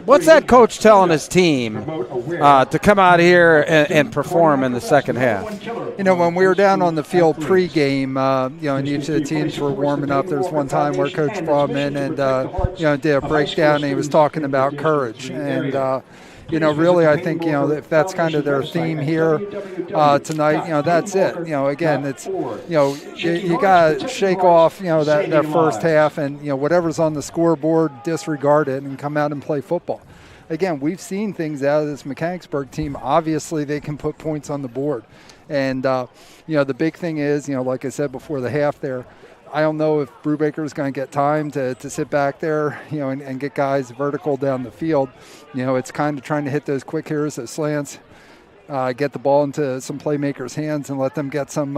What's that coach telling his team to come out here and perform in the second half? When we were down on the field pregame, and each of the teams were warming up, there was one time where Coach brought him in and, did a breakdown, and he was talking about courage. And, really, I think, if that's kind of their theme here tonight, that's it. Again, it's, you got to shake off, that first half and, whatever's on the scoreboard, disregard it and come out and play football. Again, we've seen things out of this Mechanicsburg team. Obviously, they can put points on the board. And, the big thing is, like I said before the half there, I don't know if Brubaker is going to get time to sit back there, and get guys vertical down the field. It's kind of trying to hit those quick hitters, those slants, get the ball into some playmakers' hands and let them get some,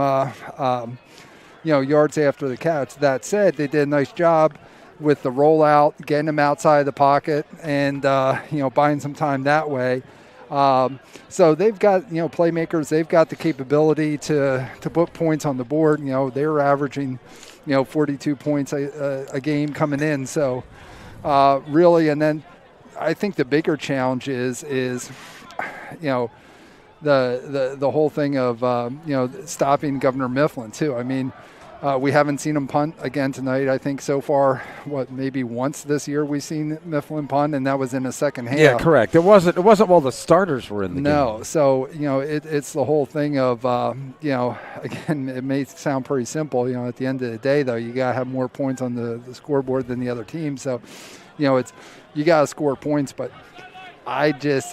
yards after the catch. That said, they did a nice job with the rollout, getting them outside the pocket and, buying some time that way. So they've got, playmakers. They've got the capability to put points on the board. They were averaging, 42 points a game coming in. So really, and then I think the bigger challenge is the whole thing of, stopping Governor Mifflin too. I mean, we haven't seen him punt again tonight. I think so far, maybe once this year we've seen Mifflin punt, and that was in the second half. Yeah, correct. It wasn't while the starters were in the game. No, so it's the whole thing of again, it may sound pretty simple. At the end of the day, though, you gotta have more points on the scoreboard than the other team. So, it's you gotta score points, but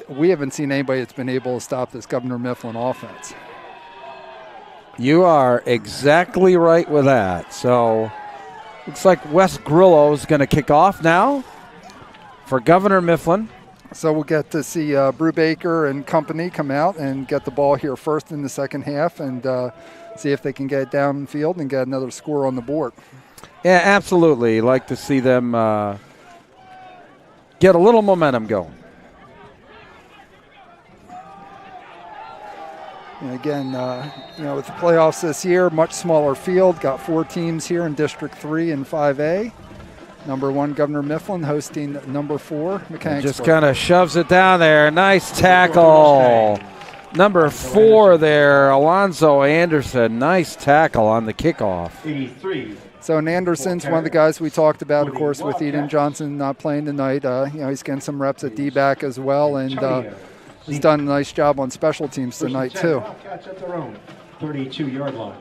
we haven't seen anybody that's been able to stop this Governor Mifflin offense. You are exactly right with that. So looks like Wes Grillo is going to kick off now for Governor Mifflin. So we'll get to see Brubaker and company come out and get the ball here first in the second half and see if they can get it downfield and get another score on the board. Yeah, absolutely. Like to see them get a little momentum going. And again, with the playoffs this year, much smaller field. Got 4 teams here in District 3 and 5A. Number 1, Governor Mifflin, hosting number 4, Mechanicsburg. Just kind of shoves it down there. Nice tackle. Number 4 there, Alonzo Anderson. Nice tackle on the kickoff. 83. So Anderson's one of the guys we talked about, of course, with Eden Johnson not playing tonight. He's getting some reps at D-back as well, and he's done a nice job on special teams tonight, too. Catch at their own 32-yard line.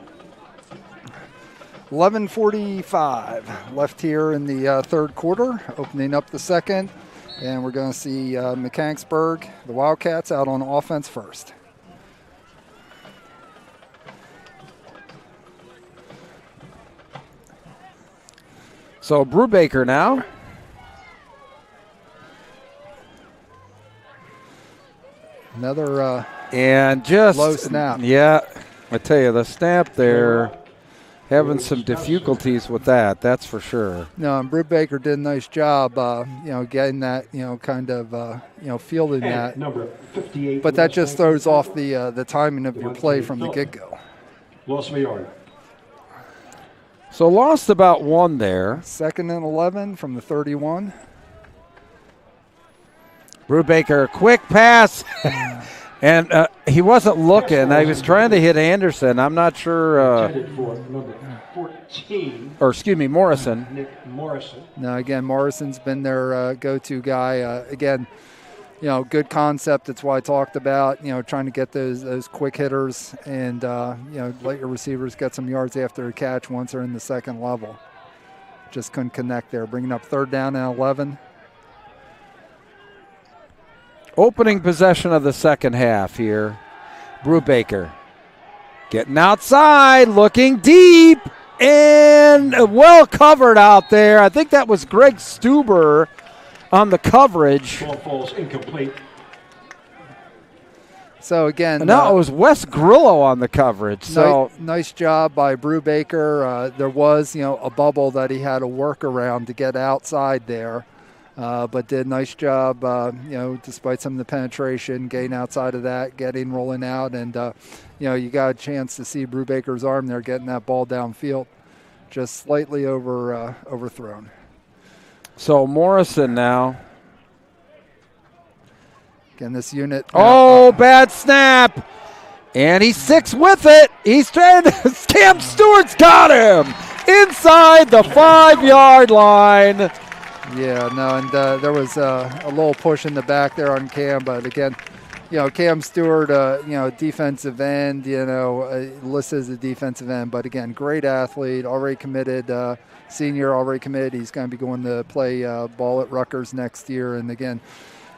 11:45 left here in the third quarter, opening up the second, and we're going to see Mechanicsburg, the Wildcats, out on offense first. So Brubaker now. Another and just low snap. Yeah, I tell you, the snap there, having some difficulties with that, that's for sure. No, and Brubaker did a nice job, getting that, kind of, fielding that. Number 58. But that just throws off the timing of your play from the get-go. Loss of a yard. So lost about 1 there. 2nd and 11 from the 31. Brubaker, quick pass. And he wasn't looking. I was trying to hit Anderson. I'm not sure. Intended for number 14. Or excuse me, Morrison. Nick Morrison. Now, again, Morrison's been their go-to guy. Again, good concept. That's why I talked about, trying to get those quick hitters and, let your receivers get some yards after a catch once they're in the second level. Just couldn't connect there. Bringing up 3rd down and 11. Opening possession of the second half here. Brubaker getting outside, looking deep, and well covered out there. I think that was Greg Stuber on the coverage. Ball falls incomplete. So again, no, it was Wes Grillo on the coverage. So nice job by Brubaker. There was, a bubble that he had to work around to get outside there. But did a nice job, despite some of the penetration, getting outside of that, rolling out. And, you got a chance to see Brubaker's arm there getting that ball downfield, just slightly overthrown. So Morrison now. Again, this unit. Oh, bad snap. And he's 6 with it. He's trying to. Cam Stewart's got him inside the 5-yard line. Yeah, no, and there was a little push in the back there on Cam, but again, Cam Stewart, defensive end, listed as a defensive end, but again, great athlete, already committed, senior already committed. He's going to be going to play ball at Rutgers next year, and again,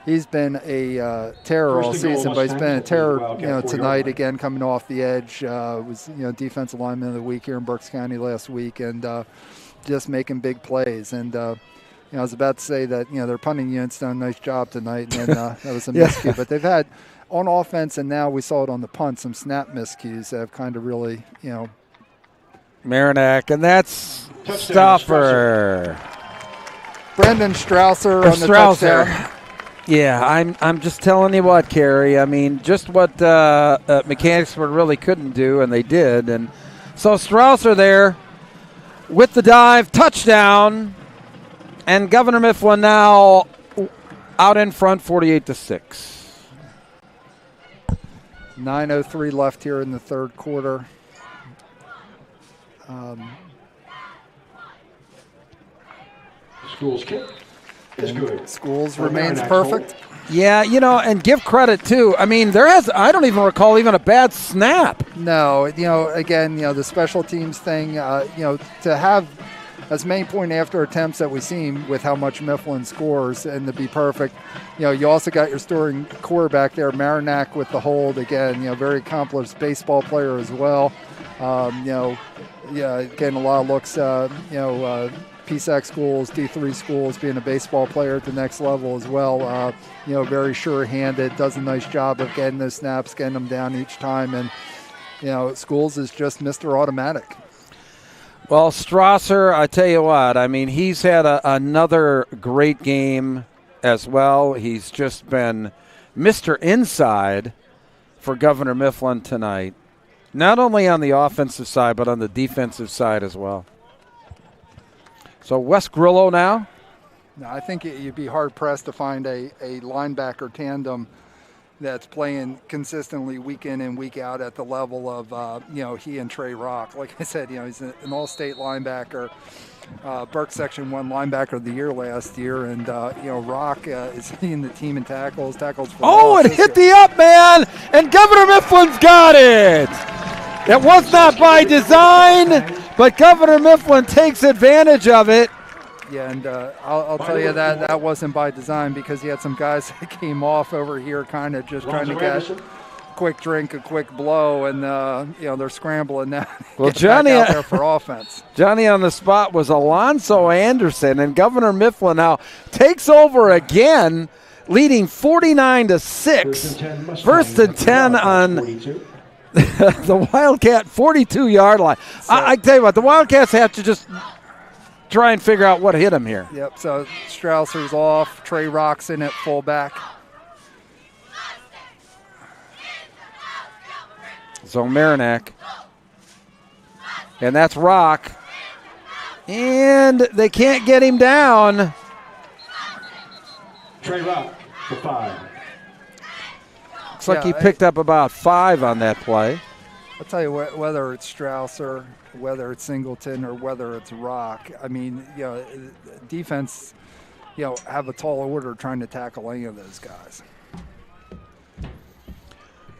he's been a terror all season, but he's been a terror, tonight again, coming off the edge. Was defensive lineman of the week here in Berks County last week, and just making big plays, and. I was about to say that, their punting unit's done a nice job tonight, and that was a miscue. But they've had, on offense, and now we saw it on the punt, some snap miscues that have kind of really, Marinac, and that's Stoffer. Brendan Strausser on the touchdown. Yeah, I'm just telling you what, Kerry. I mean, just what Mechanicsburg really couldn't do, and they did. And so Strausser there with the dive, touchdown. And Governor Mifflin now out in front, 48-6. 9:03 left here in the third quarter. Schools kick is good. Schools remains perfect. Yeah, and give credit too. I mean, I don't even recall even a bad snap. No, again, the special teams thing, to have as many point-after attempts that we've seen with how much Mifflin scores and to be perfect. You also got your starting quarterback there, Marinac with the hold. Again, very accomplished baseball player as well. Getting a lot of looks, PSAC schools, D3 schools, being a baseball player at the next level as well. Very sure-handed, does a nice job of getting those snaps, getting them down each time. And, Schools is just Mr. Automatic. Well, Strausser, I tell you what, I mean, he's had another great game as well. He's just been Mr. Inside for Governor Mifflin tonight, not only on the offensive side, but on the defensive side as well. So Wes Grillo now. No, I think you'd be hard-pressed to find a linebacker tandem that's playing consistently week in and week out at the level of, he and Trey Rock. Like I said, he's an all-state linebacker, Burke Section 1 linebacker of the year last year. And, Rock is leading the team in tackles for it hit the up, man, and Governor Mifflin's got it. It was not by design, but Governor Mifflin takes advantage of it. Yeah, and I'll tell you that wasn't by design, because he had some guys that came off over here kind of just trying to get a quick drink, a quick blow, and they're scrambling now. Well, Johnny out there for offense. Johnny on the spot was Alonzo Anderson, and Governor Mifflin now takes over again, leading 49-6. First and 10 on the Wildcat 42-yard line. So, I tell you what, the Wildcats have to just try and figure out what hit him here. Yep, so Strausser's off, Trey Roxon at fullback. So Marinac. And that's Rock. And they can't get him down. Trey Rock for 5. Looks like he picked up about 5 on that play. I'll tell you what, whether it's Strausser, whether it's Singleton, or whether it's Rock, I mean, defense, have a tall order trying to tackle any of those guys.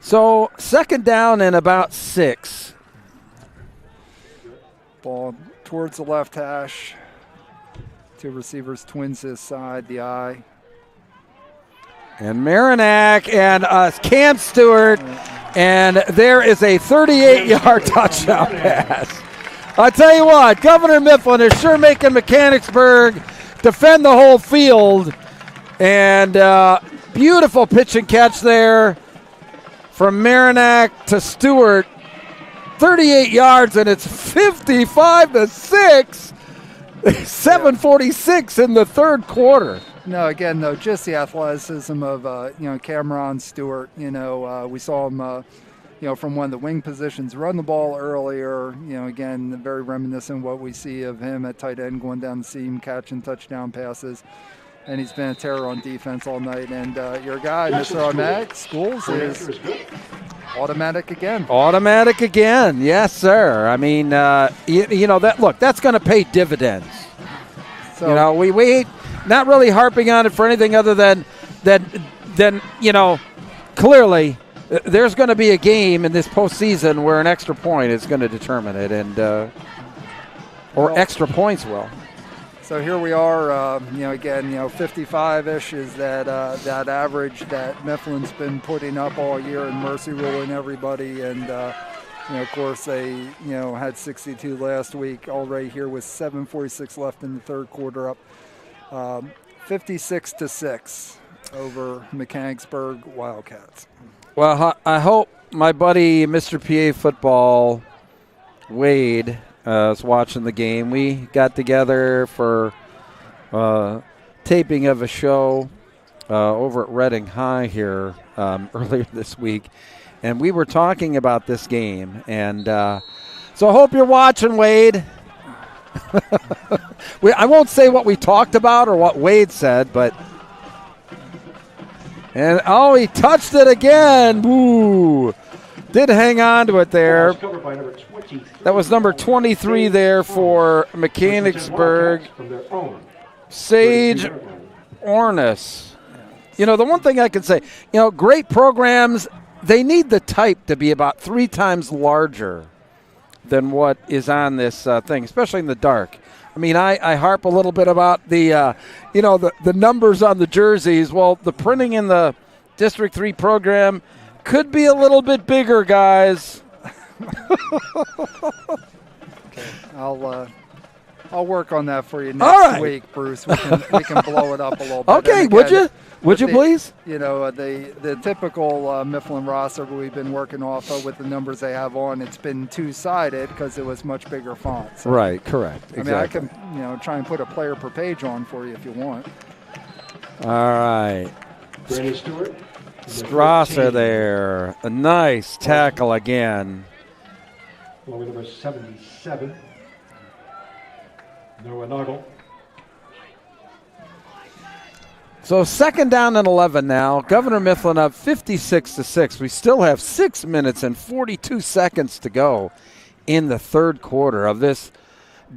So second down and about 6. Ball towards the left hash. 2 receivers, twins this side, the eye. And Marinac and Cam Stewart, and there is a 38-yard touchdown pass. I tell you what, Governor Mifflin is sure making Mechanicsburg defend the whole field. And beautiful pitch and catch there from Marinac to Stewart. 38 yards, and it's 55-6. 7:46 in the third quarter. No, again, though, just the athleticism of, Cameron Stewart. We saw him, from one of the wing positions run the ball earlier. Again, very reminiscent of what we see of him at tight end, going down the seam, catching touchdown passes. And he's been a terror on defense all night. And your guy, Mr. Ahmed, Schools, is automatic again. Automatic again, yes, sir. I mean, that's going to pay dividends. So, we not really harping on it for anything other than clearly there's going to be a game in this postseason where an extra point is going to determine it, and extra points will. So here we are, again, 55-ish is that average that Mifflin's been putting up all year, and mercy ruling everybody. And, of course, they, had 62 last week already here with 7:46 left in the third quarter, up 56-6 over Mechanicsburg Wildcats. Well, I hope my buddy Mr. PA Football, Wade, is watching the game. We got together for taping of a show over at Reading High here earlier this week, and we were talking about this game. And so I hope you're watching, Wade. I won't say what we talked about or what Wade said, but he touched it again. Woo! Did hang on to it there. That was number 23 there for Mechanicsburg. Sage Ornis. The one thing I can say, great programs, they need the type to be about 3 times larger than what is on this thing, especially in the dark. I mean, I harp a little bit about the numbers on the jerseys. Well, the printing in the District 3 program could be a little bit bigger, guys. Okay, I'll work on that for you next week, Bruce. We can blow it up a little bit. Okay, again, would you please? The typical Mifflin roster we've been working off of with the numbers they have on, it's been 2-sided because it was much bigger font. So, right, correct. Exactly. I mean, I can try and put a player per page on for you if you want. All right. Brandon Stewart. Strasser there. A nice tackle again. Well, with number 77. Noah Noggle. So second down and 11 now. Governor Mifflin up 56-6. We still have 6 minutes and 42 seconds to go in the third quarter of this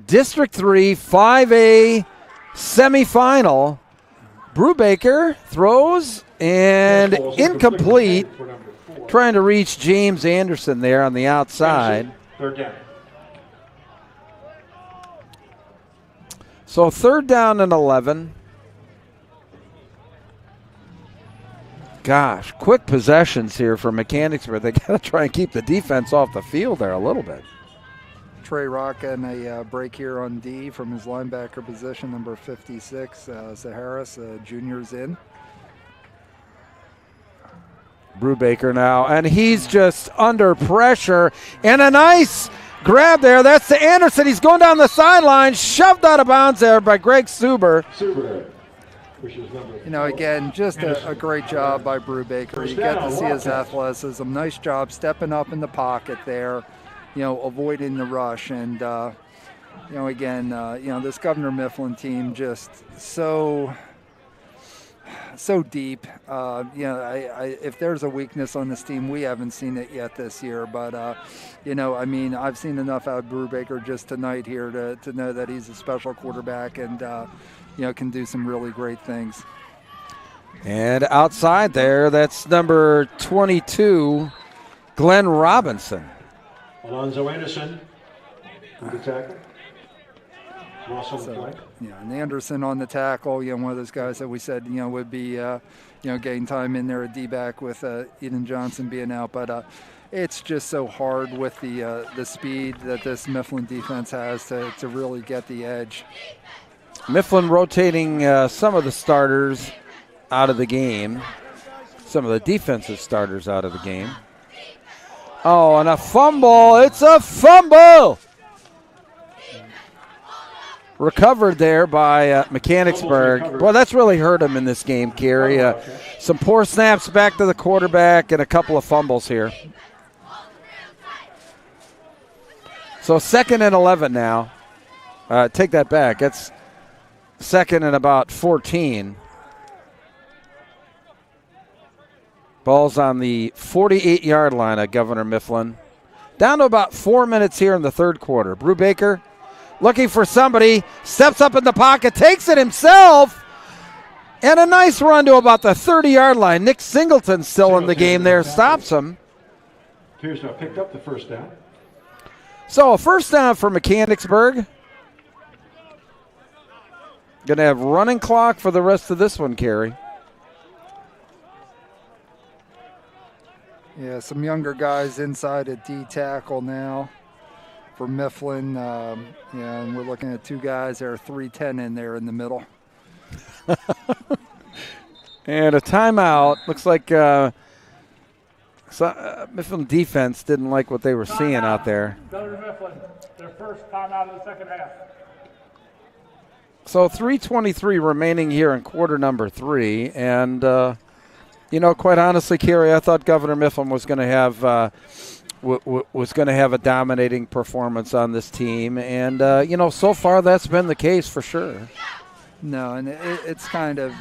District 3 5A semifinal. Brubaker throws and incomplete. Trying to reach James Anderson there on the outside. Third down. So 3rd down and 11. Gosh, quick possessions here for Mechanicsburg. They got to try and keep the defense off the field there a little bit. Trey Rock and a break here on D from his linebacker position, number 56. Harris, junior's in. Brubaker now, and he's just under pressure. And a nice grab there. That's to Anderson. He's going down the sideline, shoved out of bounds there by Greg Suber. You know, again, just a great job by Brubaker. You get to see his athleticism. Nice job stepping up in the pocket there, you know, avoiding the rush. And, you know, again, you know, this Governor Mifflin team just so deep. You know, if there's a weakness on this team, we haven't seen it yet this year. But, you know, I mean, I've seen enough out of Brubaker just tonight here to know that he's a special quarterback and, you know, can do some really great things. And outside there, that's number 22, Glenn Robinson. Alonzo Anderson, the tackle. Loss on the play. Yeah, and Anderson on the tackle, you know, one of those guys that we said, you know, would be, you know, getting time in there at D-back with Eden Johnson being out. But it's just so hard with the speed that this Mifflin defense has to really get the edge. Mifflin rotating some of the starters out of the game, some of the defensive starters out of the game. Oh, and a fumble. It's a fumble. Recovered there by Mechanicsburg. Well, that's really hurt him in this game, Kerry. Some poor snaps back to the quarterback and a couple of fumbles here. So 2nd and 11 now. Take that back. That's 2nd and about 14. Ball's on the 48-yard line at Governor Mifflin. Down to about 4 minutes here in the 3rd quarter. Brubaker looking for somebody, steps up in the pocket, takes it himself, and a nice run to about the 30-yard line. Nick Singleton still in the game there, stops him. Appears to have picked up the 1st down. So a 1st down for Mechanicsburg. Going to have running clock for the rest of this one, Kerry. Yeah, some younger guys inside at D tackle now for Mifflin. Yeah, and we're looking at 2 guys that are 3'10" in there in the middle. And a timeout. Looks like Mifflin defense didn't like what they were seeing out there. Governor Mifflin, their first timeout of the 2nd half. So 3:23 remaining here in quarter number 3, and you know, quite honestly, Kerry, I thought Governor Mifflin was going to have a dominating performance on this team, and you know, so far that's been the case for sure. No, and it's kind of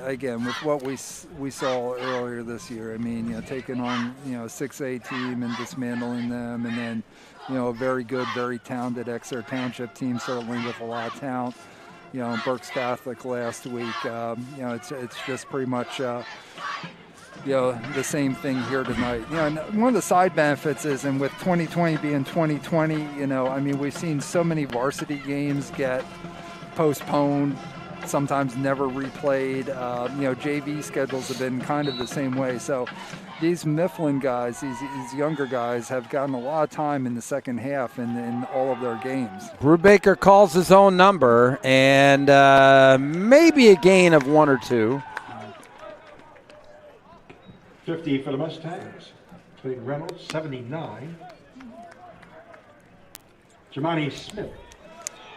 again with what we saw earlier this year. I mean, you know, taking on a 6A team and dismantling them, and then a very good, very talented Exeter Township team, certainly with a lot of talent. Berks Catholic last week. It's just pretty much the same thing here tonight. And one of the side benefits is, and with 2020 being 2020, I mean, we've seen so many varsity games get postponed, sometimes never replayed. JV schedules have been kind of the same way. So these Mifflin guys, these younger guys, have gotten a lot of time in the second half in all of their games. Brubaker calls his own number, and maybe a gain of 1 or 2. 50 for the Mustangs. Clayton Reynolds, 79. Jamani Smith.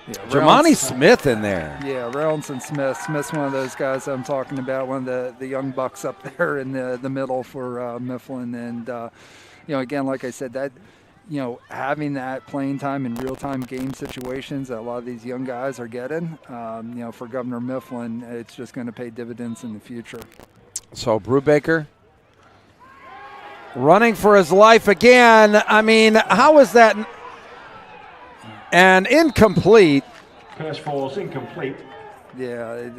Yeah, Jamani Smith in there. Yeah, Reynolds and Smith. Smith's one of those guys I'm talking about, one of the young bucks up there in the middle for Mifflin. And, again, like I said, that, having that playing time in real-time game situations that a lot of these young guys are getting, for Governor Mifflin, it's just going to pay dividends in the future. So Brubaker running for his life again. I mean, how is that? And incomplete. Pass falls incomplete. Yeah.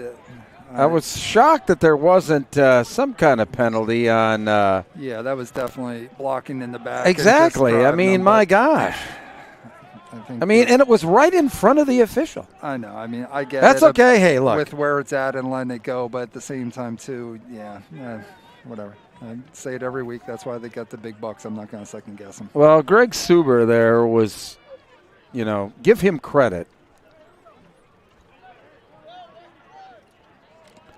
I was shocked that there wasn't some kind of penalty on. Yeah, that was definitely blocking in the back. Exactly. I mean, my gosh. think. I mean, and it was right in front of the official. I know. I mean, I get That's it. okay. Hey, look. With where it's at and letting it go, but at the same time, too, whatever. I say it every week. That's why they got the big bucks. I'm not going to second guess them. Well, Greg Suber there was, give him credit.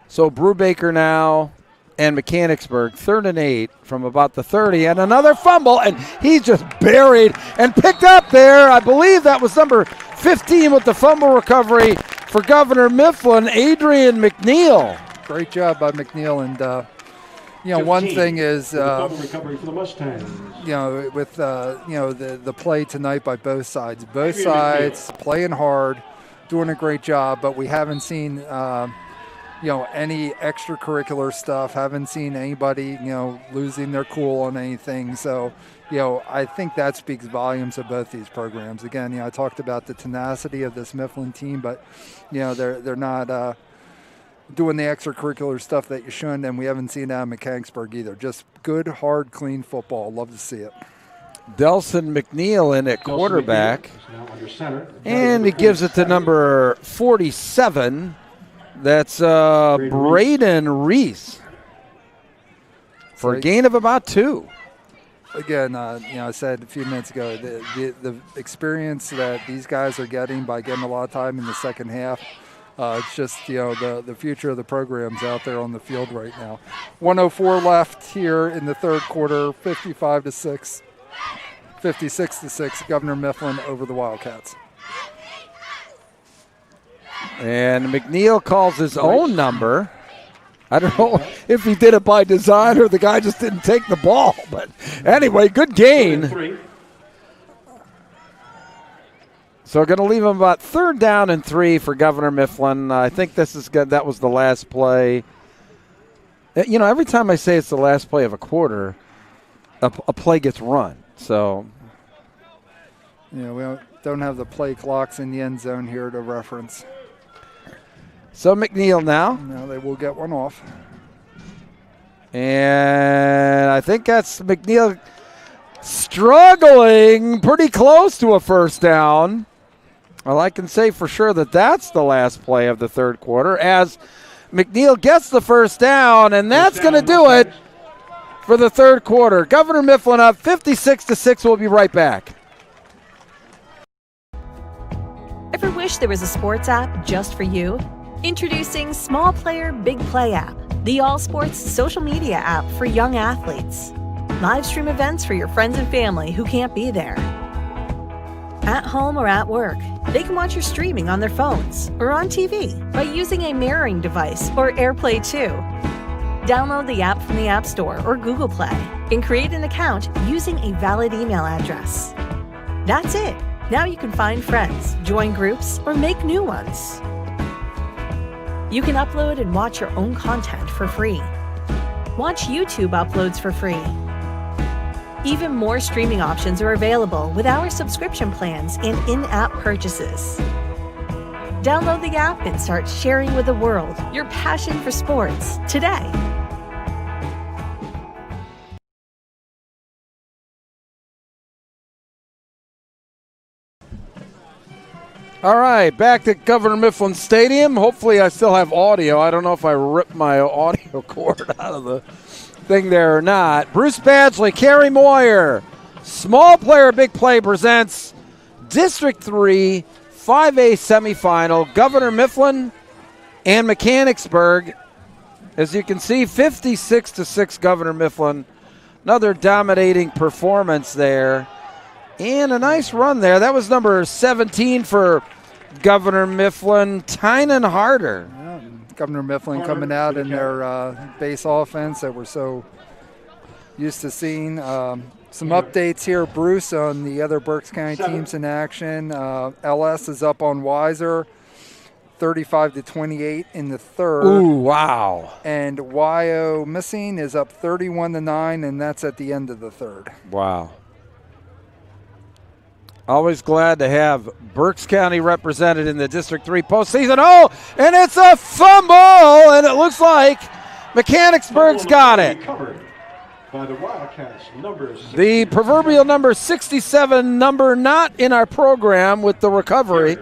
So Brubaker now and Mechanicsburg, 3rd and 8 from about the 30, and another fumble, and he's just buried and picked up there. I believe that was number 15 with the fumble recovery for Governor Mifflin, Adrian McNeil. Great job by McNeil, and one thing is, recovery for the Mustangs. with the play tonight by both sides playing hard, doing a great job, but we haven't seen any extracurricular stuff. Haven't seen anybody losing their cool on anything. So I think that speaks volumes of both these programs. Again, I talked about the tenacity of this Mifflin team, but they're not doing the extracurricular stuff that you shouldn't, and we haven't seen that in Mechanicsburg either. Just good, hard, clean football. Love to see it. Delson McNeil in at quarterback, and he gives it to number 47. That's Braden Reese for a gain of about 2. Again, I said a few minutes ago, the experience that these guys are getting by getting a lot of time in the second half, it's just, the future of the program's out there on the field right now. 1:04 left here in the third quarter, 56-6, Governor Mifflin over the Wildcats. And McNeil calls his own number. I don't know if he did it by design or the guy just didn't take the ball. But anyway, good gain. So going to leave him about 3rd down and 3 for Governor Mifflin. I think this is good. That was the last play. Every time I say it's the last play of a quarter, a play gets run. So, we don't have the play clocks in the end zone here to reference. So McNeil now. Now they will get one off. And I think that's McNeil struggling pretty close to a first down. Well, I can say for sure that that's the last play of the third quarter as McNeil gets the first down, and that's going to do it for the third quarter. Governor Mifflin up 56-6. We'll be right back. Ever wish there was a sports app just for you? Introducing Small Player Big Play app, the all-sports social media app for young athletes. Live stream events for your friends and family who can't be there. At home or at work, they can watch your streaming on their phones or on TV by using a mirroring device or AirPlay 2. Download the app from the App Store or Google Play and create an account using a valid email address. That's it. Now you can find friends, join groups, or make new ones. You can upload and watch your own content for free. Watch YouTube uploads for free. Even more streaming options are available with our subscription plans and in-app purchases. Download the app and start sharing with the world your passion for sports today. All right, back at Governor Mifflin Stadium. Hopefully I still have audio. I don't know if I ripped my audio cord out of the thing there or not. Bruce Badgley, Kerry Moyer, Small Player Big Play presents District 3 5A semifinal. Governor Mifflin and Mechanicsburg. As you can see, 56-6 Governor Mifflin. Another dominating performance there. And a nice run there. That was number 17 for Governor Mifflin, Tynan Harder. Yeah, Governor Mifflin coming out in their base offense that we're so used to seeing. Some updates here, Bruce, on the other Berks County teams in action. LS is up on Weiser, 35-28 in the third. Ooh, wow. And YO Missing is up 31-9, and that's at the end of the third. Wow. Always glad to have Berks County represented in the District 3 postseason. Oh, and it's a fumble, and it looks like Mechanicsburg's got it. by the Wildcats, number 60. The proverbial number 67, number not in our program with the recovery.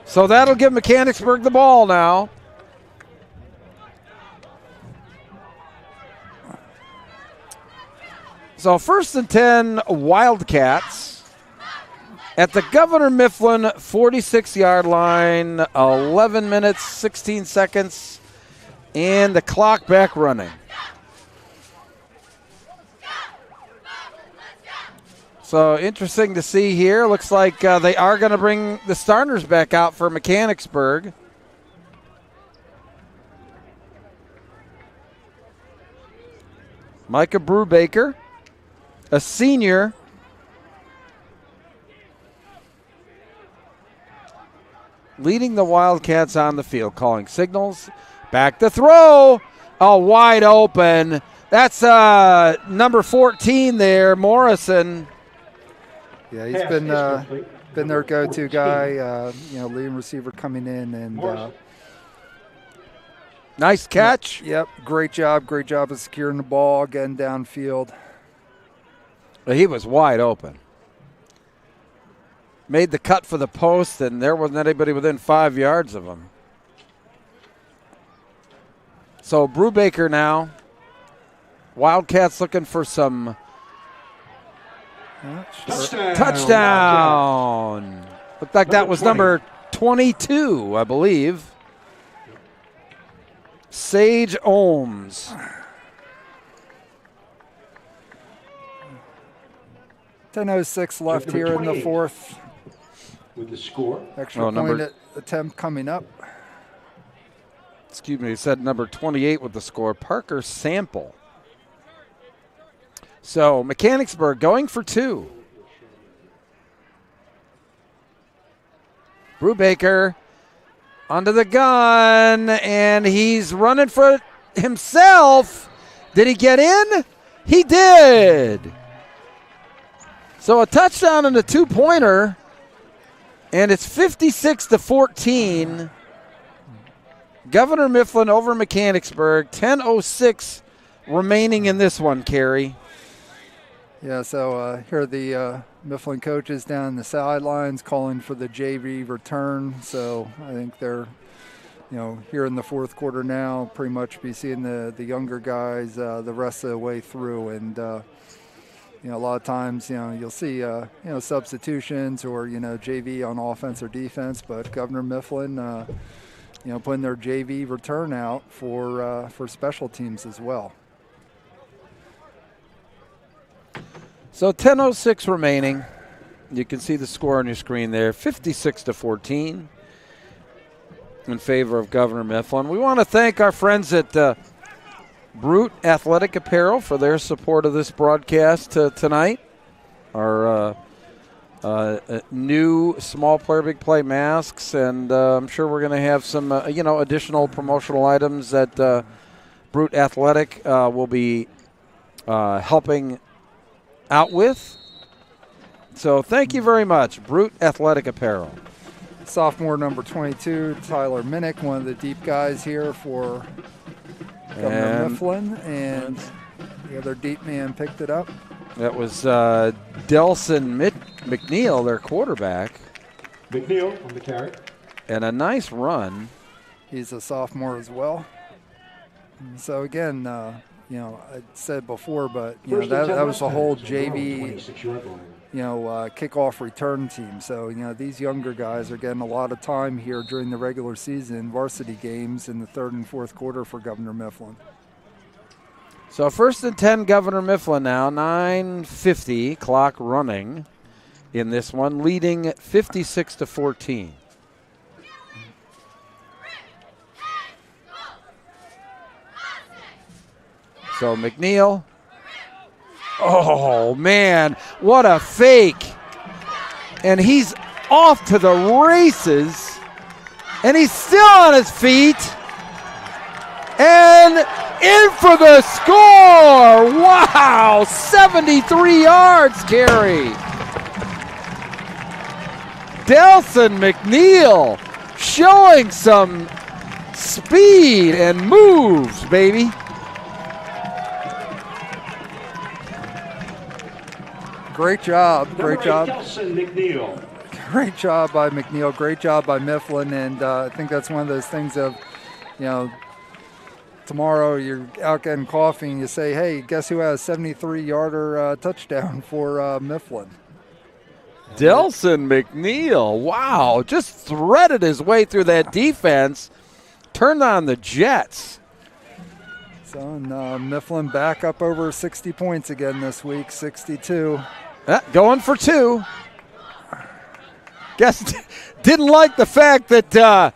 So that'll give Mechanicsburg the ball now. So 1st and 10, Wildcats at the Governor Mifflin 46-yard line, 11 minutes, 16 seconds, and the clock back running. So interesting to see here. Looks like they are going to bring the starters back out for Mechanicsburg. Micah Brubaker, a senior. Leading the Wildcats on the field, calling signals. Back to throw. Oh, wide open. That's number 14 there, Morrison. Yeah, he's been their go-to guy. Leading receiver coming in, and nice catch. Yep, great job of securing the ball, getting downfield. He was wide open. Made the cut for the post, and there wasn't anybody within 5 yards of him. So Brubaker now. Wildcats looking for some touchdown. Looked like that was number 22, I believe. Sage Ohms. 10:06 left here in the fourth. With the score. Extra point attempt coming up. Excuse me, he said number 28 with the score. Parker Sample. So Mechanicsburg going for 2. Brubaker onto the gun, and he's running for himself. Did he get in? He did. So a touchdown and a 2-pointer, and it's 56-14. Governor Mifflin over Mechanicsburg. 10:06 remaining in this one, Kerry. Yeah, so here are the Mifflin coaches down the sidelines calling for the JV return. So I think they're, here in the fourth quarter now, pretty much be seeing the younger guys the rest of the way through. And, a lot of times, you'll see, substitutions or, JV on offense or defense. But Governor Mifflin, putting their JV return out for special teams as well. So 10:06 remaining. You can see the score on your screen there, 56-14 in favor of Governor Mifflin. We want to thank our friends at Brute Athletic Apparel for their support of this broadcast tonight. Our new small player, big play masks, and I'm sure we're going to have some, additional promotional items that Brute Athletic will be helping out with. So thank you very much, Brute Athletic Apparel. Sophomore number 22, Tyler Minnick, one of the deep guys here for Governor Mifflin, and the other deep man picked it up. That was Delson McNeil, their quarterback. McNeil on the carry. And a nice run. He's a sophomore as well. So again, I said before, but that was the whole JV, kickoff return team. So these younger guys are getting a lot of time here during the regular season varsity games in the third and fourth quarter for Governor Mifflin. So 1st and 10, Governor Mifflin now, 9:50 clock running in this one, leading 56-14. So McNeil. Oh, man, what a fake. And he's off to the races. And he's still on his feet. And in for the score. Wow, 73 yards, Gary. Delson McNeil showing some speed and moves, baby. Great job. Great job. Kelson McNeil. Great job by McNeil. Great job by Mifflin. And I think that's one of those things of, tomorrow you're out getting coffee and you say, hey, guess who has a 73-yarder touchdown for Mifflin? Delson McNeil, wow, just threaded his way through that defense, turned on the Jets. So Mifflin back up over 60 points again this week, 62. Going for 2. Guess didn't like the fact that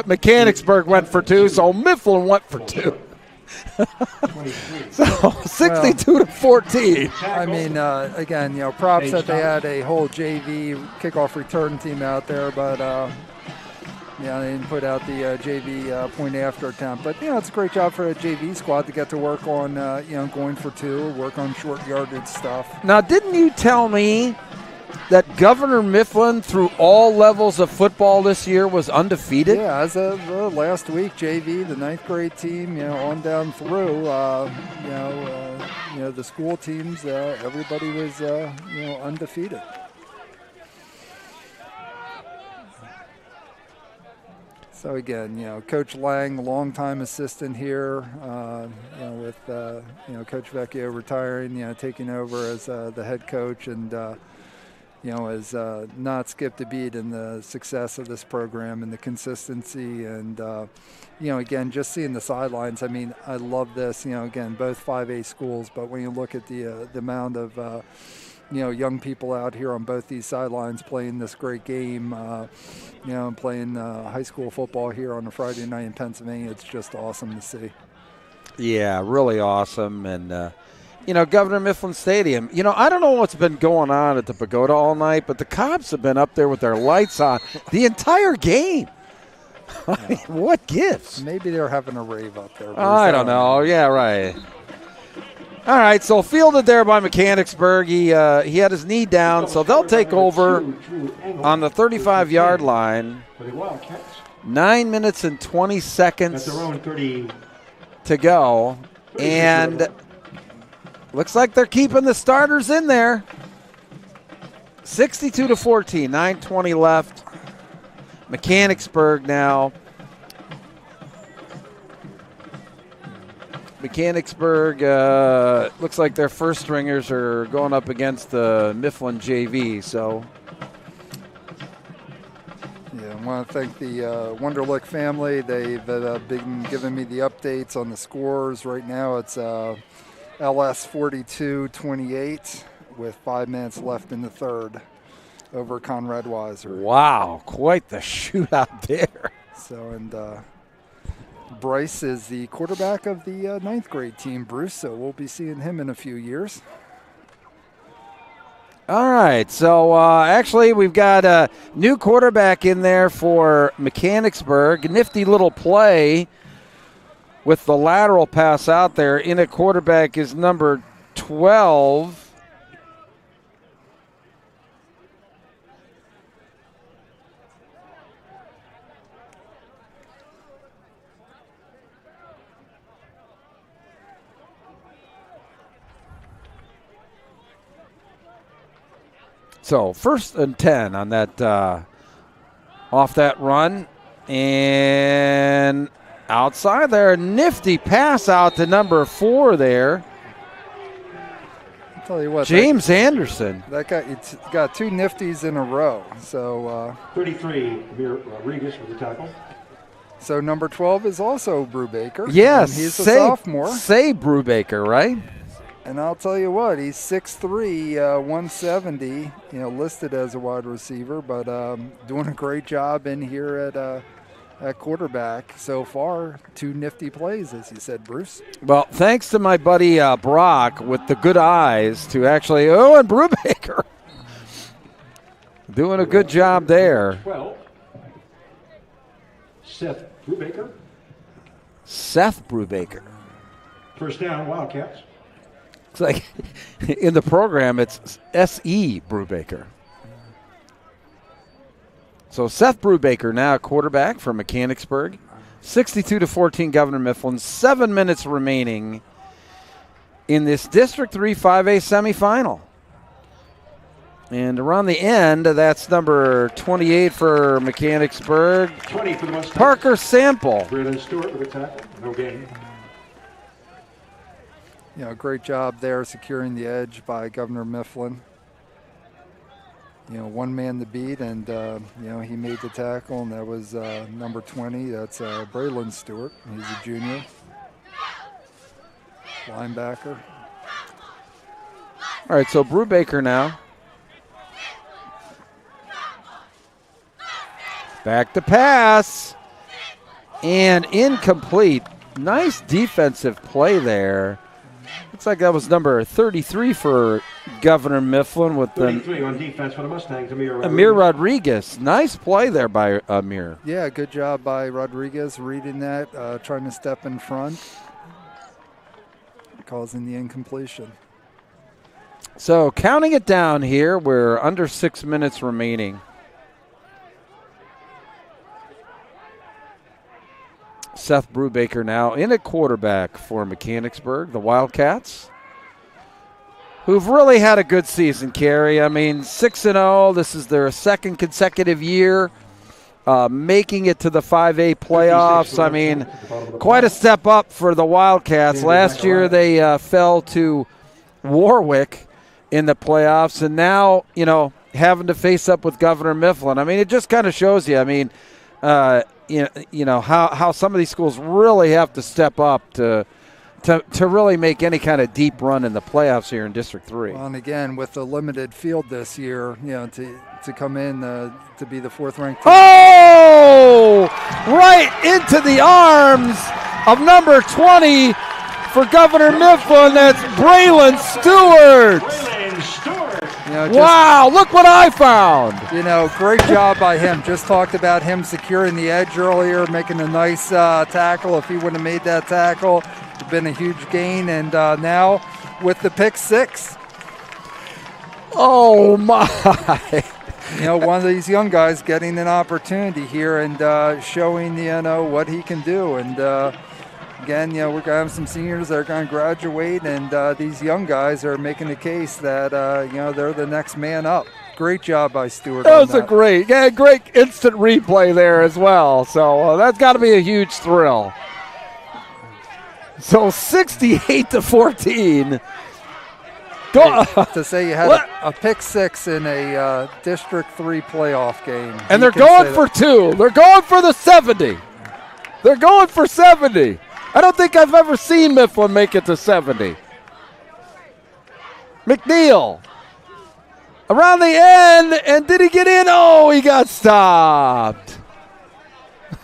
Mechanicsburg went for 2, so Mifflin went for 2. So 62-14. I mean, again, props that they had a whole JV kickoff return team out there, but they didn't put out the JV point after attempt. But it's a great job for the JV squad to get to work on, going for 2, work on short yardage stuff. Now, didn't you tell me that Governor Mifflin, through all levels of football this year, was undefeated? Yeah, as of last week, JV, the 9th grade team, on down through, the school teams, everybody was, undefeated. So again, Coach Lang, longtime assistant here, with Coach Vecchio retiring, taking over as the head coach, and has not skipped a beat in the success of this program and the consistency. And, again, just seeing the sidelines, I mean, I love this, again, both 5A schools, but when you look at the amount of, young people out here on both these sidelines playing this great game, and playing high school football here on a Friday night in Pennsylvania, it's just awesome to see. Yeah, really awesome. And, Governor Mifflin Stadium, I don't know what's been going on at the Pagoda all night, but the cops have been up there with their lights on the entire game. I mean, what gives? Maybe they're having a rave up there. I don't know. Yeah, right. All right, so fielded there by Mechanicsburg. He had his knee down, so they'll take over on the 35-yard line. 9 minutes and 20 seconds to go. And looks like they're keeping the starters in there. 62-14, 9:20 left. Mechanicsburg now. Mechanicsburg, looks like their first stringers are going up against the Mifflin JV, so. Yeah, I want to thank the Wunderlich family. They've been giving me the updates on the scores. Right now it's LS 42-28 with 5 minutes left in the third over Conrad Weiser. Wow, quite the shootout there. So, and Bryce is the quarterback of the 9th grade team, Bruce, so we'll be seeing him in a few years. All right, so actually we've got a new quarterback in there for Mechanicsburg. Nifty little play with the lateral pass out there. In a quarterback is number 12. So 1st and 10 on that off that run, and outside there, nifty pass out to number 4 there. I'll tell you what, James Anderson. That guy, it's got 2 nifties in a row. So 33, Rodriguez with the tackle. So number 12 is also Brubaker. Yes, he's a sophomore. Say Brubaker, right? And I'll tell you what, he's 6'3", 170, listed as a wide receiver, but doing a great job in here at quarterback so far. 2 nifty plays, as you said, Bruce. Well, thanks to my buddy Brock with the good eyes to actually, and Brubaker doing a good job there. 12, Seth Brubaker. Seth Brubaker. First down, Wildcats. It's like in the program, it's S.E. Brubaker. So Seth Brubaker now quarterback for Mechanicsburg. 62-14 Governor Mifflin. 7 minutes remaining in this District 3 5A semifinal. And around the end, that's number 28 for Mechanicsburg, 20 for the Mustangs. Parker Sample. Braylon Stewart with a tackle. No gain. You know, great job there securing the edge by Governor Mifflin. You know, one man to beat, and, you know, he made the tackle, and that was number 20. That's Braylon Stewart. He's a junior. Linebacker. All right, so Brubaker now. Back to pass. And incomplete. Nice defensive play there. Looks like that was number 33 for Governor Mifflin with 33 on defense for the Mustangs, Amir Rodriguez. Nice play there by Amir. Yeah, good job by Rodriguez reading that, trying to step in front, causing the incompletion. So counting it down here, we're under 6 minutes remaining. Seth Brubaker now in at quarterback for Mechanicsburg, the Wildcats, who've really had a good season, Kerry. I mean, 6-0. This is their second consecutive year making it to the 5A playoffs. I mean, quite a step up for the Wildcats. Last year they fell to Warwick in the playoffs, and now, you know, having to face up with Governor Mifflin. I mean, it just kind of shows you. I mean, you know how some of these schools really have to step up to really make any kind of deep run in the playoffs here in District 3. Well, and again, with the limited field this year, you know, to come in to be the fourth-ranked team. Oh! Right into the arms of number 20 for Governor Mifflin. That's Braylon Stewart. You know, wow, look what I found. You know, great job by him. Just talked about him securing the edge earlier, making a nice tackle. If he wouldn't have made that tackle, it would have been a huge gain. And now with the pick six. Oh, my. You know, one of these young guys getting an opportunity here and showing, you know, what he can do. And, again, you know, we're going to have some seniors that are going to graduate, and these young guys are making the case that, you know, they're the next man up. Great job by Stewart. That was a great instant replay there as well. So that's got to be a huge thrill. So 68-14. To say you had a pick six in a District 3 playoff game. And they're going for two. They're going for the 70. They're going for 70. I don't think I've ever seen Mifflin make it to 70. McNeil around the end, and did he get in? Oh, he got stopped.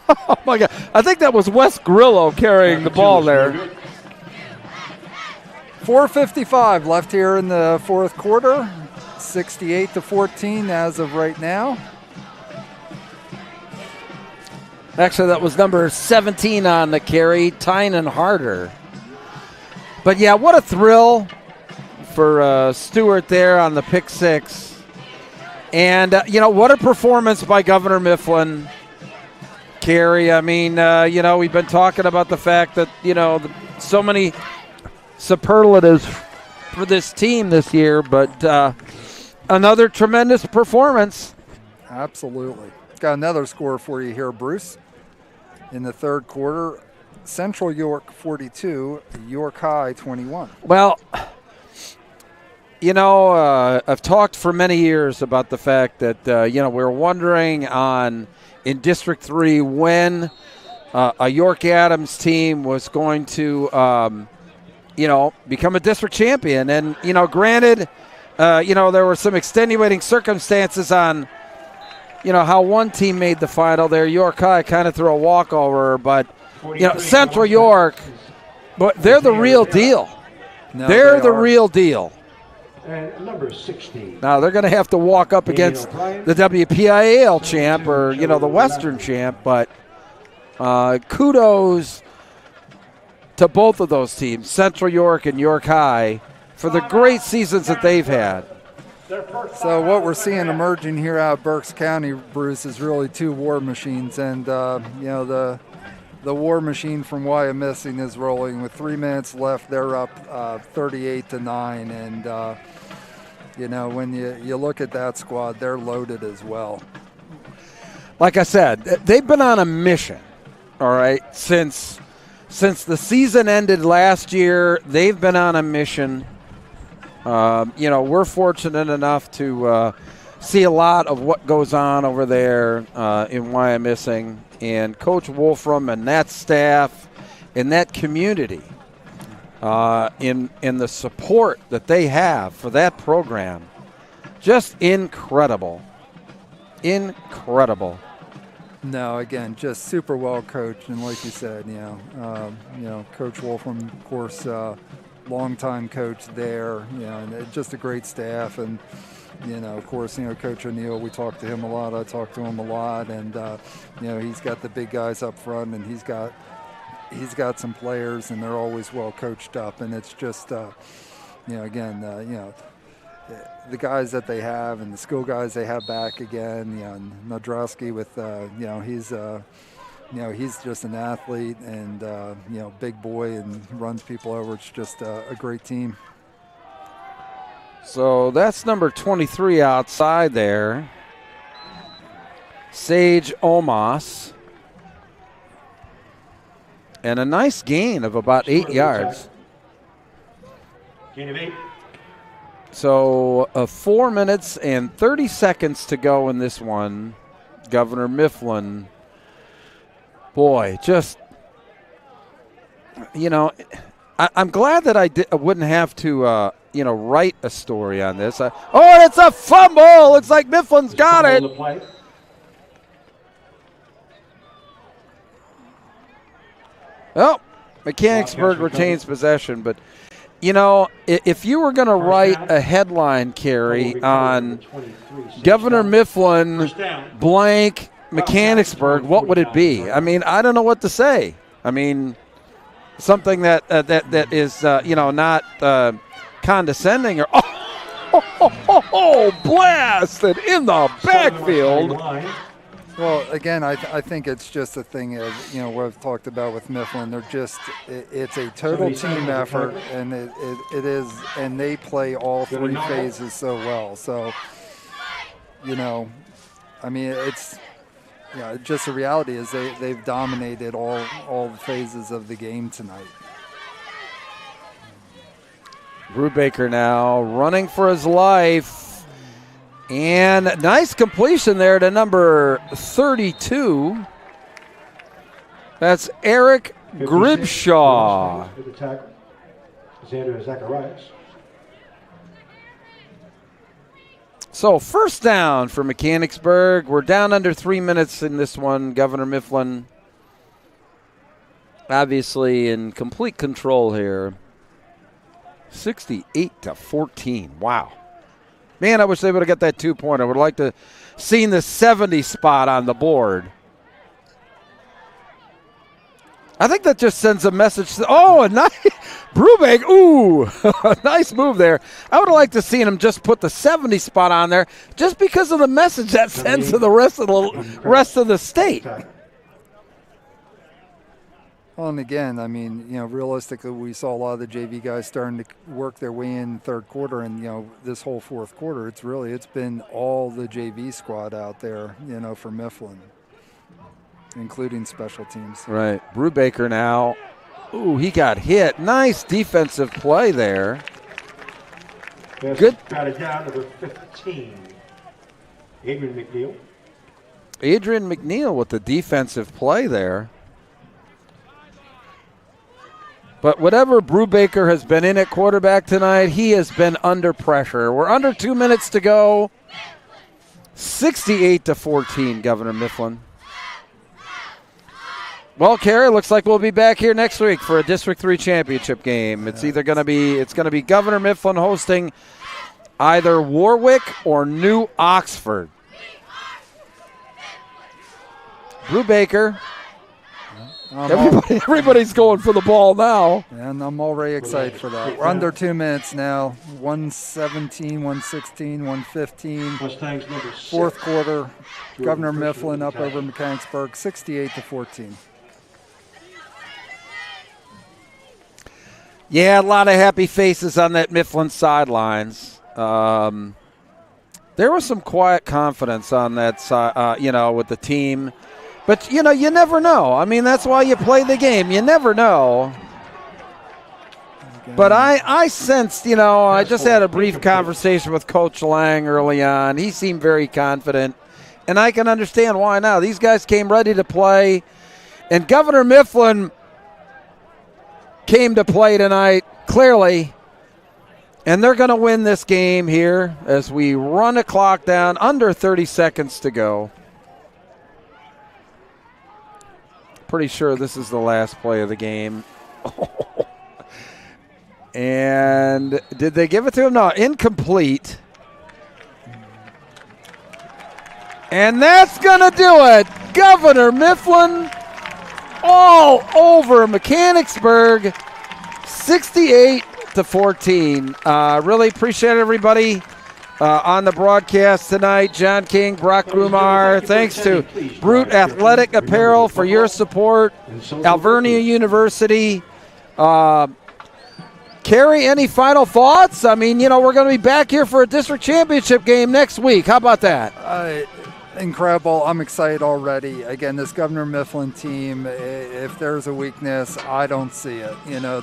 Oh, my God. I think that was Wes Grillo carrying the ball there. 4:55 left here in the fourth quarter. 68-14 as of right now. Actually, that was number 17 on the carry, Tynan Harder. But, yeah, what a thrill for Stewart there on the pick six. And, you know, what a performance by Governor Mifflin, Kerry. I mean, you know, we've been talking about the fact that, you know, so many superlatives for this team this year, but another tremendous performance. Absolutely. Got another score for you here, Bruce. In the third quarter, Central York 42, York High 21. Well, you know, I've talked for many years about the fact that, you know, we're wondering in District 3 when a York Adams team was going to, you know, become a district champion. And, you know, granted, you know, there were some extenuating circumstances on, you know, how one team made the final there. York High kind of threw a walkover, but, you know, Central York, but they're the real deal. No, they're the real deal. And number 16. Now they're going to have to walk up against the WPIAL champ or, you know, the Western champ, but kudos to both of those teams, Central York and York High, for the great seasons that they've had. So what we're seeing emerging here out of Berks County, Bruce, is really two war machines, and you know, the the war machine from Wyomissing is rolling. With 3 minutes left, they're up 38-9, and you know, when you look at that squad, they're loaded as well. Like I said, they've been on a mission, all right, since the season ended last year. They've been on a mission. You know, we're fortunate enough to see a lot of what goes on over there in Wyomissing, and Coach Wolfram and that staff and that community in the support that they have for that program, just incredible. No, again, just super well coached, and like you said, you know, Coach Wolfram, of course, longtime coach there, you know, and just a great staff, and you know, of course, you know, Coach O'Neill, we talk to him a lot. I talk to him a lot, and you know, he's got the big guys up front, and he's got some players, and they're always well coached up, and it's just, you know, again, you know, the guys that they have and the skill guys they have back again. You know, Nadrowski with, you know, he's just an athlete and you know, big boy and runs people over. It's just a great team. So that's number 23 outside there, Sage Omos. And a nice gain of about 8 yards. Gain of 8. So 4 minutes and 30 seconds to go in this one. Governor Mifflin, boy, just, you know, I'm glad that I wouldn't have to, you know, write a story on this. Oh, it's a fumble. It's like Mifflin's got it. Oh, Mechanicsburg retains possession, but, you know, if you were going to write a headline, Carey, on Governor Mifflin blank Mechanicsburg, what would it be? I mean, I don't know what to say. I mean, something that is, you know, not condescending or, blasted in the backfield. Well, again, I think it's just a thing of, you know, what I've talked about with Mifflin. They're just, it's a total team effort, and it is, and they play all three phases so well. So, you know, I mean, it's, yeah, just the reality is they've dominated all the phases of the game tonight. Brubaker now running for his life. And nice completion there to number 32. That's Eric Gribshaw. So first down for Mechanicsburg. We're down under 3 minutes in this one. Governor Mifflin obviously in complete control here. 68-14. Wow. Man, I wish they would have got that 2-pointer. I would like to seen the 70 spot on the board. I think that just sends a message to, a nice Brubaker. Ooh, a nice move there. I would have liked to seen him just put the 70 spot on there just because of the message that sends to the rest of the state. Well, and again, I mean, you know, realistically, we saw a lot of the JV guys starting to work their way in the third quarter, and, you know, this whole fourth quarter, it's been all the JV squad out there, you know, for Mifflin, including special teams. Right. Brubaker now. Ooh, he got hit. Nice defensive play there. Good. Got it down to 15. Adrian McNeil with the defensive play there. But whatever Brubaker has been in at quarterback tonight, he has been under pressure. We're under 2 minutes to go. 68-14, Governor Mifflin. Well, Carey, looks like we'll be back here next week for a District 3 championship game. It's either going to be Governor Mifflin hosting either Warwick or New Oxford. Brubaker. Everybody's going for the ball now. And I'm already excited for that. We're under 2 minutes now. 117, 116, 115. Fourth quarter. Governor Mifflin up over Mechanicsburg, 68-14. Yeah, a lot of happy faces on that Mifflin sidelines. There was some quiet confidence on that side, with the team. But, you never know. I mean, that's why you play the game. You never know. But I sensed, I just had a brief conversation with Coach Lang early on. He seemed very confident. And I can understand why now. These guys came ready to play. And Governor Mifflin came to play tonight, clearly. And they're going to win this game here as we run the clock down, under 30 seconds to go. Pretty sure this is the last play of the game. And did they give it to him? No, incomplete. And that's going to do it. Governor Mifflin all over Mechanicsburg, 68-14. Really appreciate everybody on the broadcast tonight. John King, Brock Grumar. Thanks to Brute Athletic Apparel for your support. Alvernia University. Carrie, any final thoughts? I mean, we're going to be back here for a district championship game next week. How about that? Incredible. I'm excited already. Again, this Governor Mifflin team, if there's a weakness, I don't see it.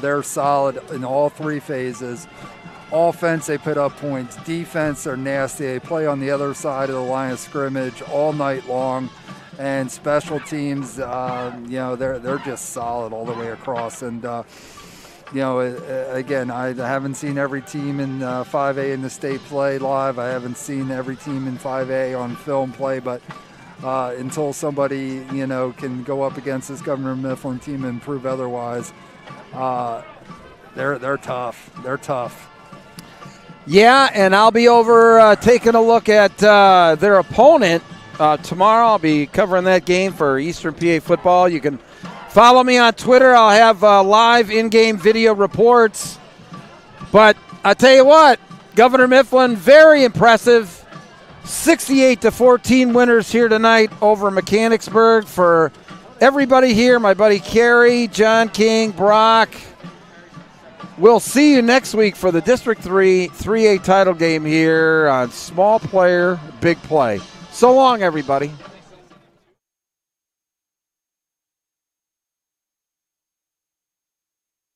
They're solid in all three phases. Offense, they put up points. Defense, they're nasty. They play on the other side of the line of scrimmage all night long. And special teams, they're just solid all the way across. And, again, I haven't seen every team in 5A in the state play live. I haven't seen every team in 5A on film play. But until somebody, can go up against this Governor Mifflin team and prove otherwise, they're tough. They're tough. Yeah, and I'll be over taking a look at their opponent tomorrow. I'll be covering that game for Eastern PA football. You can follow me on Twitter. I'll have live in-game video reports. But I tell you what, Governor Mifflin, very impressive. 68-14 winners here tonight over Mechanicsburg. For everybody here, my buddy Carey, John King, Brock, we'll see you next week for the District 3 3A title game here on Small Player, Big Play. So long, everybody.